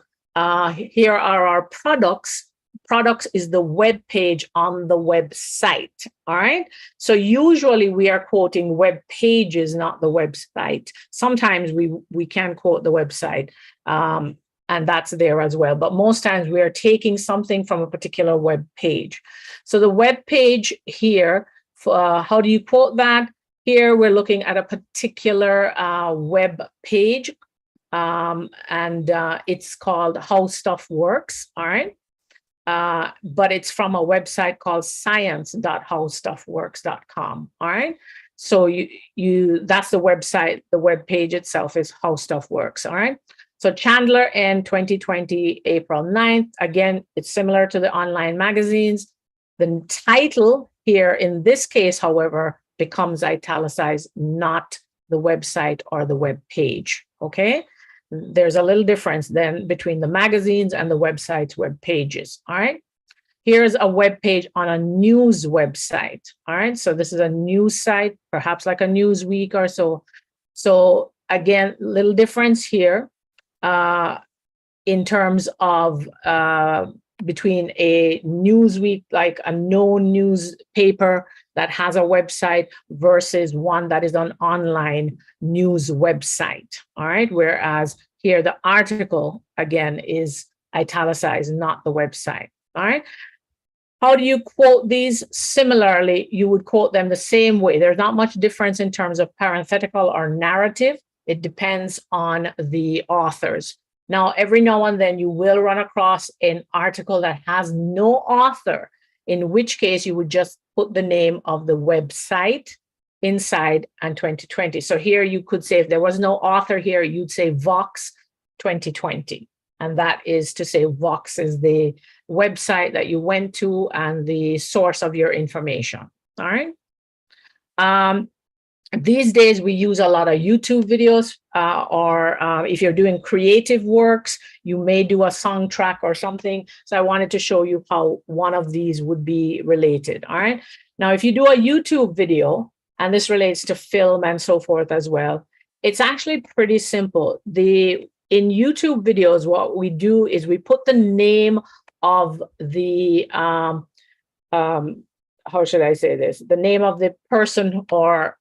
here are our products, products is the web page on the website. All right. So usually we are quoting web pages, not the website. Sometimes we can quote the website, and that's there as well. But most times we are taking something from a particular web page. So the web page here, how do you quote that? Here we're looking at a particular web page, and it's called How Stuff Works, all right? But it's from a website called science.howstuffworks.com, all right? So that's the website, the web page itself is How Stuff Works, all right? So Chandler in 2020, April 9th, again, it's similar to the online magazines. The title here in this case, however, becomes italicized, not the website or the web page, okay? There's a little difference then between the magazines and the website's web pages, all right? Here's a web page on a news website, all right? So this is a news site, perhaps like a Newsweek or so. So again, little difference here in terms of between a Newsweek, like a known newspaper that has a website versus one that is an online news website, all right? Whereas here the article, again, is italicized, not the website, all right? How do you quote these? Similarly, you would quote them the same way. There's not much difference in terms of parenthetical or narrative. It depends on the authors. Now, every now and then you will run across an article that has no author, in which case you would just put the name of the website inside and 2020. So here you could say, if there was no author here, you'd say Vox 2020. And that is to say Vox is the website that you went to and the source of your information, all right? These days, we use a lot of YouTube videos, or if you're doing creative works, you may do a song track or something. So I wanted to show you how one of these would be related, all right? Now, if you do a YouTube video, and this relates to film and so forth as well, it's actually pretty simple. In YouTube videos, what we do is we put the name of the, how should I say this? The name of the person or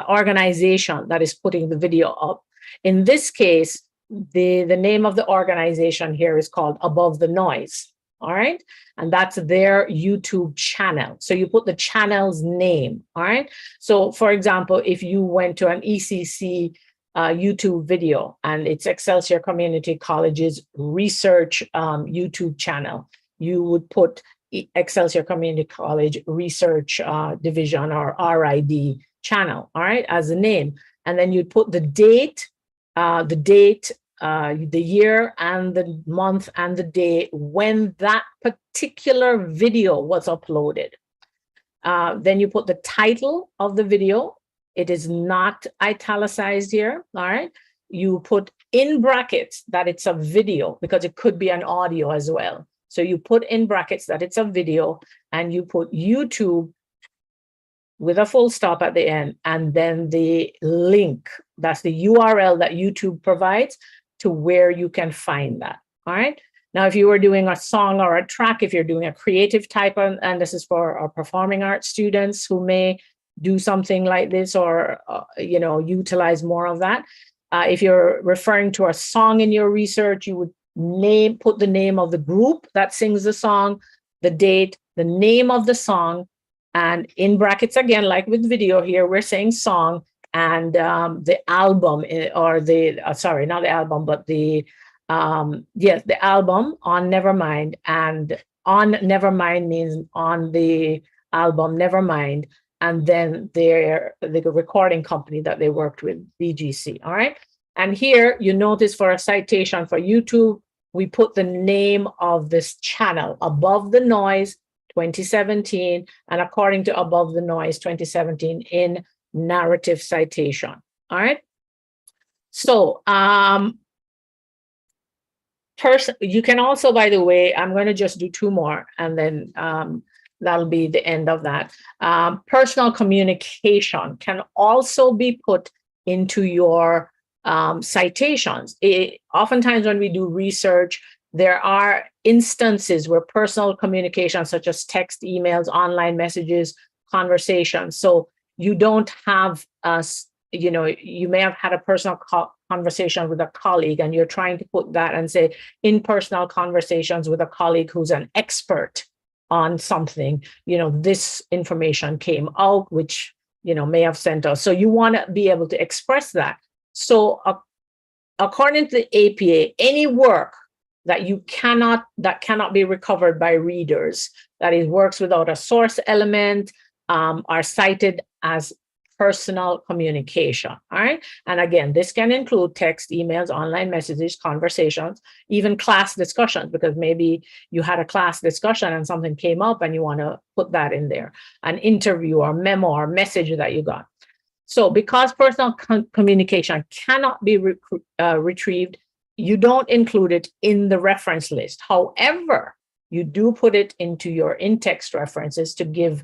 organization that is putting the video up. In this case, the name of the organization here is called Above the Noise, all right? And that's their YouTube channel. So you put the channel's name, all right? So for example, if you went to an ECC YouTube video and it's Excelsior Community College's research YouTube channel, you would put Excelsior Community College Research Division or RID channel, all right, as a name. And then you'd put the date, the year and the month and the day when that particular video was uploaded. Then you put the title of the video. It is not italicized here, all right? You put in brackets that it's a video because it could be an audio as well. So you put in brackets that it's a video and you put YouTube with a full stop at the end, and then the link, that's the URL that YouTube provides to where you can find that, all right? Now, if you were doing a song or a track, if you're doing a creative type, and this is for our performing arts students who may do something like this or, utilize more of that. If you're referring to a song in your research, you would put the name of the group that sings the song, the date, the name of the song, and in brackets again, like with video here, we're saying song and the album or the, sorry, not the album, but the, yes, the album on Nevermind, and on Nevermind means on the album Nevermind, and then the recording company that they worked with, BGC, all right? And here you notice for a citation for YouTube, we put the name of this channel, Above the Noise 2017, and according to Above the Noise 2017 in narrative citation, all right? So you can also, by the way, I'm going to just do two more and then that'll be the end of that. Personal communication can also be put into your citations. Oftentimes when we do research, there are instances where personal communication, such as text, emails, online messages, conversations. So you don't have, you may have had a personal conversation with a colleague and you're trying to put that and say, in personal conversations with a colleague who's an expert on something, this information came out, which may have sent us. So you want to be able to express that. So according to the APA, any work that cannot be recovered by readers, that is works without a source element, are cited as personal communication. All right. And again, this can include text, emails, online messages, conversations, even class discussions, because maybe you had a class discussion and something came up and you want to put that in there, an interview or memo or message that you got. So because personal communication cannot be retrieved, you don't include it in the reference list. However, you do put it into your in-text references to give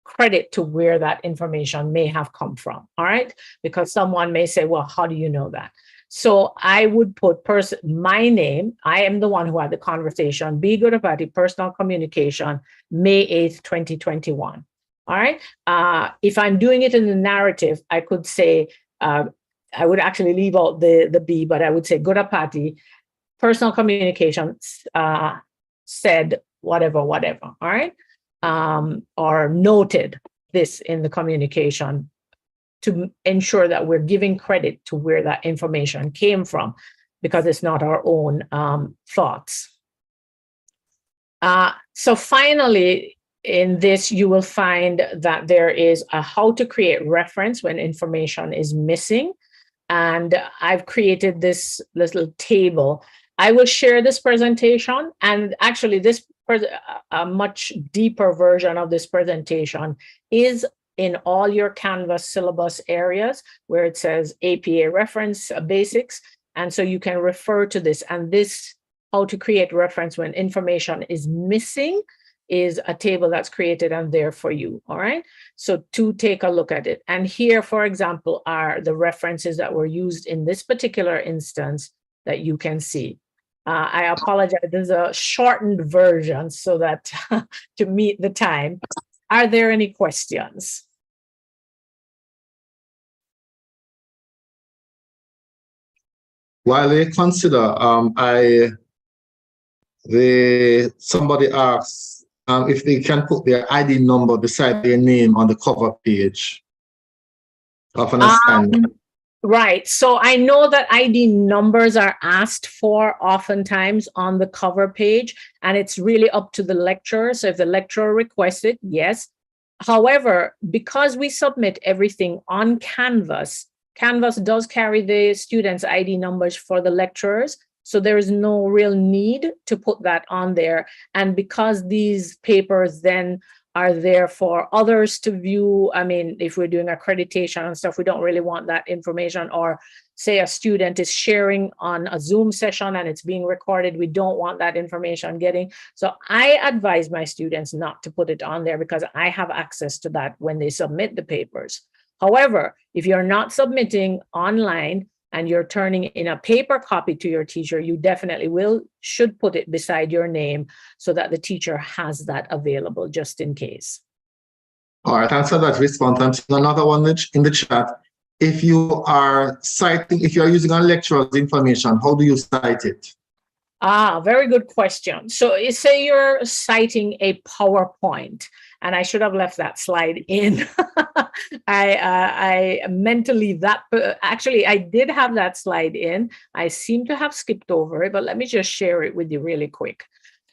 credit to where that information may have come from, all right? Because someone may say, well, how do you know that? So I would put my name, I am the one who had the conversation, B. Goodapati, personal communication, May 8th, 2021, all right? If I'm doing it in the narrative, I could say, I would actually leave out the B, but I would say Goodapati, personal communication said whatever, all right? Or noted this in the communication to ensure that we're giving credit to where that information came from, because it's not our own thoughts. So finally, in this, you will find that there is a how to create reference when information is missing. And I've created this little table. I will share this presentation, and actually a much deeper version of this presentation is in all your Canvas syllabus areas where it says APA reference basics. And so you can refer to this, and this how to create reference when information is missing is a table that's created and there for you, all right? So to take a look at it. And here, for example, are the references that were used in this particular instance that you can see. I apologize, there's a shortened version so that to meet the time. Are there any questions? While they consider, somebody asks if they can put their ID number beside their name on the cover page of an assignment. Right. So I know that ID numbers are asked for oftentimes on the cover page, and it's really up to the lecturer. So if the lecturer requests it, yes. However, because we submit everything on Canvas, Canvas does carry the students' ID numbers for the lecturers. So there is no real need to put that on there. And because these papers then are there for others to view, I mean, if we're doing accreditation and stuff, we don't really want that information. Or say a student is sharing on a Zoom session and it's being recorded, we don't want that information getting. So I advise my students not to put it on there because I have access to that when they submit the papers. However, if you're not submitting online and you're turning in a paper copy to your teacher, you definitely should put it beside your name so that the teacher has that available just in case. All right, thanks for that response. I'm seeing another one in the chat. If you are using a lecturer's information, how do you cite it? Very good question. So say you're citing a PowerPoint, and I should have left that slide in. I meant to leave that. Actually, I did have that slide in. I seem to have skipped over it, but let me just share it with you really quick.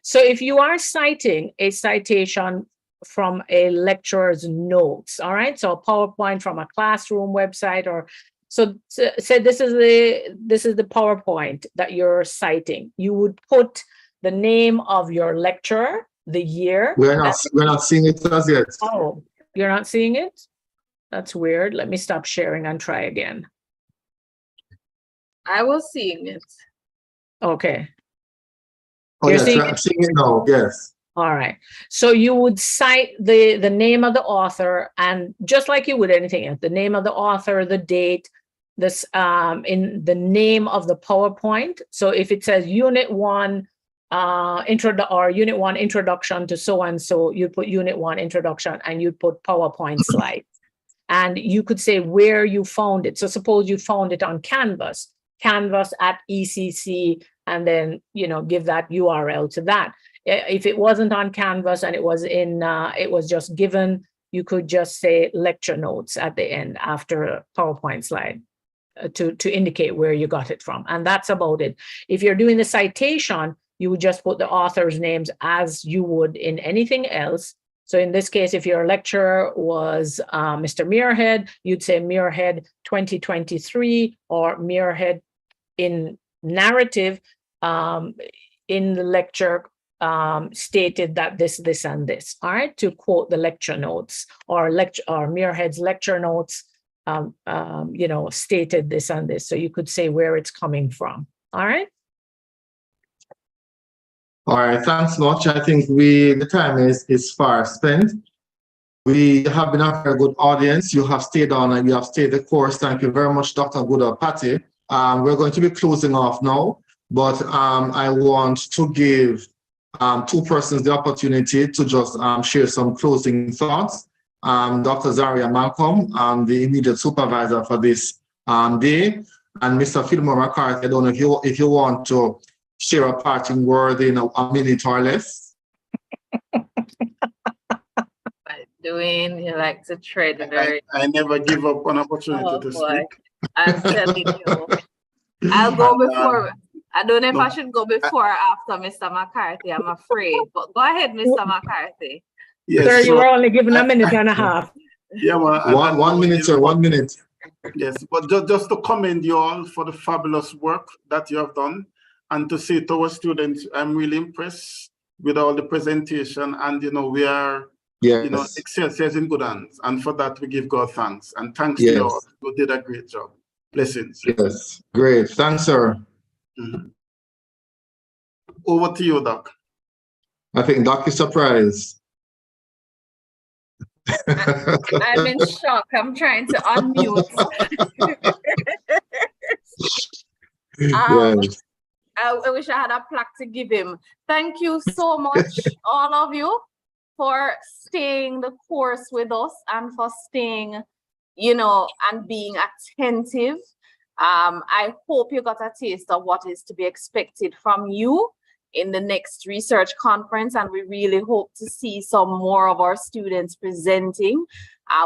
So if you are citing a citation from a lecturer's notes, all right, so a PowerPoint from a classroom website, or so say this is the PowerPoint that you're citing, you would put the name of your lecturer, the year. We're not seeing it as yet. Oh, you're not seeing it? That's weird. Let me stop sharing and try again. I was seeing it. Okay. Oh, yes, I'm seeing it now, yes. All right. So you would cite the name of the author, and just like you would anything else, the name of the author, the date, this in the name of the PowerPoint. So if it says Unit 1 Unit 1 introduction to so and so, you put Unit 1 introduction and you put PowerPoint slide. And you could say where you found it. So suppose you found it on Canvas at ECC, and then give that URL to that. If it wasn't on Canvas and it was in it was just given you could just say lecture notes at the end after a PowerPoint slide to indicate where you got it from. And that's about it. If you're doing the citation, you would just put the author's names as you would in anything else. So in this case, if your lecturer was Mr. Muirhead, you'd say Muirhead 2023, or Muirhead in narrative in the lecture stated that this, and this, all right, to quote the lecture notes, or Muirhead's lecture notes, you know, stated this and this. So you could say where it's coming from, all right? All right, thanks much. I think the time is far spent. We have been a very good audience. You have stayed on and you have stayed the course. Thank you very much, Dr. Guda Patti. We're going to be closing off now, but I want to give two persons the opportunity to just share some closing thoughts. Dr. Zaria Malcolm, the immediate supervisor for this day, and Mr. Fillmore McCarthy. I don't know if you want to share a parting word in a minute or less. Doing, you like to tread very. I never give up an opportunity to speak. I'm telling you. I'll go before. I don't know if I should go before or after Mr. McCarthy. I'm afraid. But go ahead, Mr. McCarthy. Yes, sir, you were only given a minute and a half. Yeah, well, one minute, sir. 1 minute. Yes, but just to commend you all for the fabulous work that you have done, and to say to our students, I'm really impressed with all the presentation, and you know, we are, yes, you know, Excelsior in good hands, and for that we give God thanks, and thanks yes, to you all. You did a great job. Blessings. Yes, great. Thanks, sir. Mm-hmm. Over to you, Doc. I think Doc is surprised. I'm in shock. I'm trying to unmute. Yes. I wish I had a plaque to give him. Thank you so much, all of you, for staying the course with us and for staying, you know, and being attentive. I hope you got a taste of what is to be expected from you in the next research conference, and we really hope to see some more of our students presenting.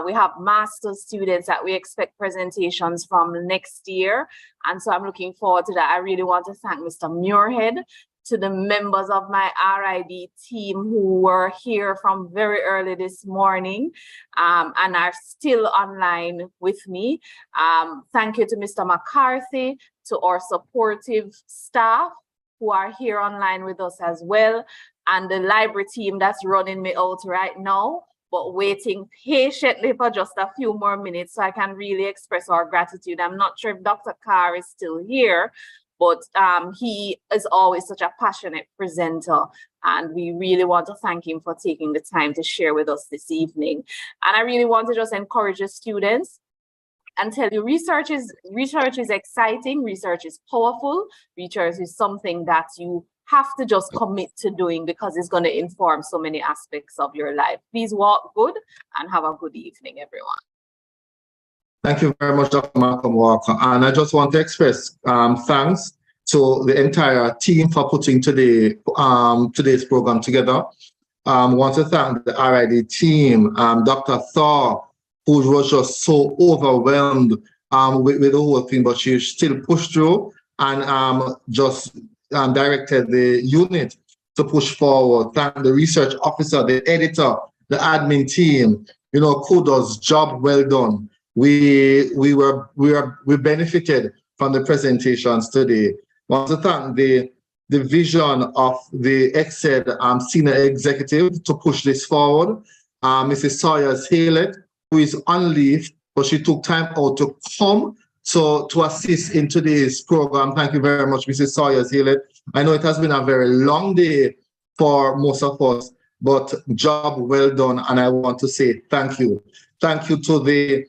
We have master's students that we expect presentations from next year, and so I'm looking forward to that. I really want to thank Mr. Muirhead, to the members of my RID team who were here from very early this morning and are still online with me. Thank you to Mr. McCarthy, to our supportive staff who are here online with us as well, and the library team that's running me out right now, but waiting patiently for just a few more minutes so I can really express our gratitude. I'm not sure if Dr. Carr is still here, but he is always such a passionate presenter, and we really want to thank him for taking the time to share with us this evening. And I really want to just encourage the students and tell you, research is exciting, research is powerful, research is something that you have to just commit to doing because it's going to inform so many aspects of your life. Please walk good and have a good evening, everyone. Thank you very much, Dr. Malcolm Walker. And I just want to express thanks to the entire team for putting today's program together. I want to thank the RID team, Dr. Thor, who was just so overwhelmed with the whole thing, but she still pushed through and just directed the unit to push forward. Thank the research officer, the editor, the admin team. You know, kudos, job well done. We benefited from the presentations today. I want to thank the vision of the EXED senior executive to push this forward. Mrs. Sawyers Haylett, who is on leave, but she took time out to come to assist in today's program. Thank you very much, Mrs. Sawyers Haylett. I know it has been a very long day for most of us, but job well done, and I want to say thank you. Thank you to the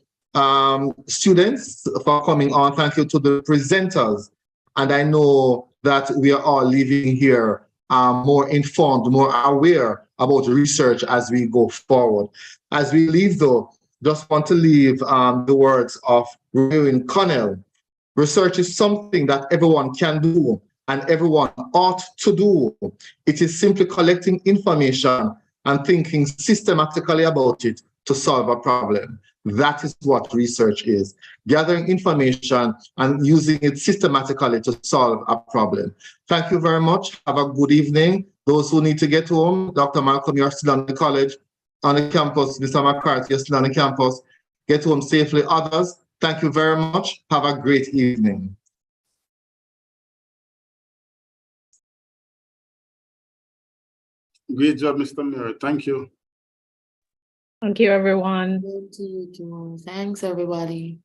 students for coming on. Thank you to the presenters. And I know that we are all leaving here more informed, more aware about research as we go forward. As we leave, though, just want to leave the words of Rowan Connell. Research is something that everyone can do and everyone ought to do. It is simply collecting information and thinking systematically about it to solve a problem. That is what research is, gathering information and using it systematically to solve a problem. Thank you very much. Have a good evening. Those who need to get home, Dr. Malcolm, you're still on the college, on the campus. Mr. McCarthy, you're still on the campus. Get home safely. Others, thank you very much. Have a great evening. Great job, Mr. Mayor. Thank you. Thank you, everyone. Thanks, everybody.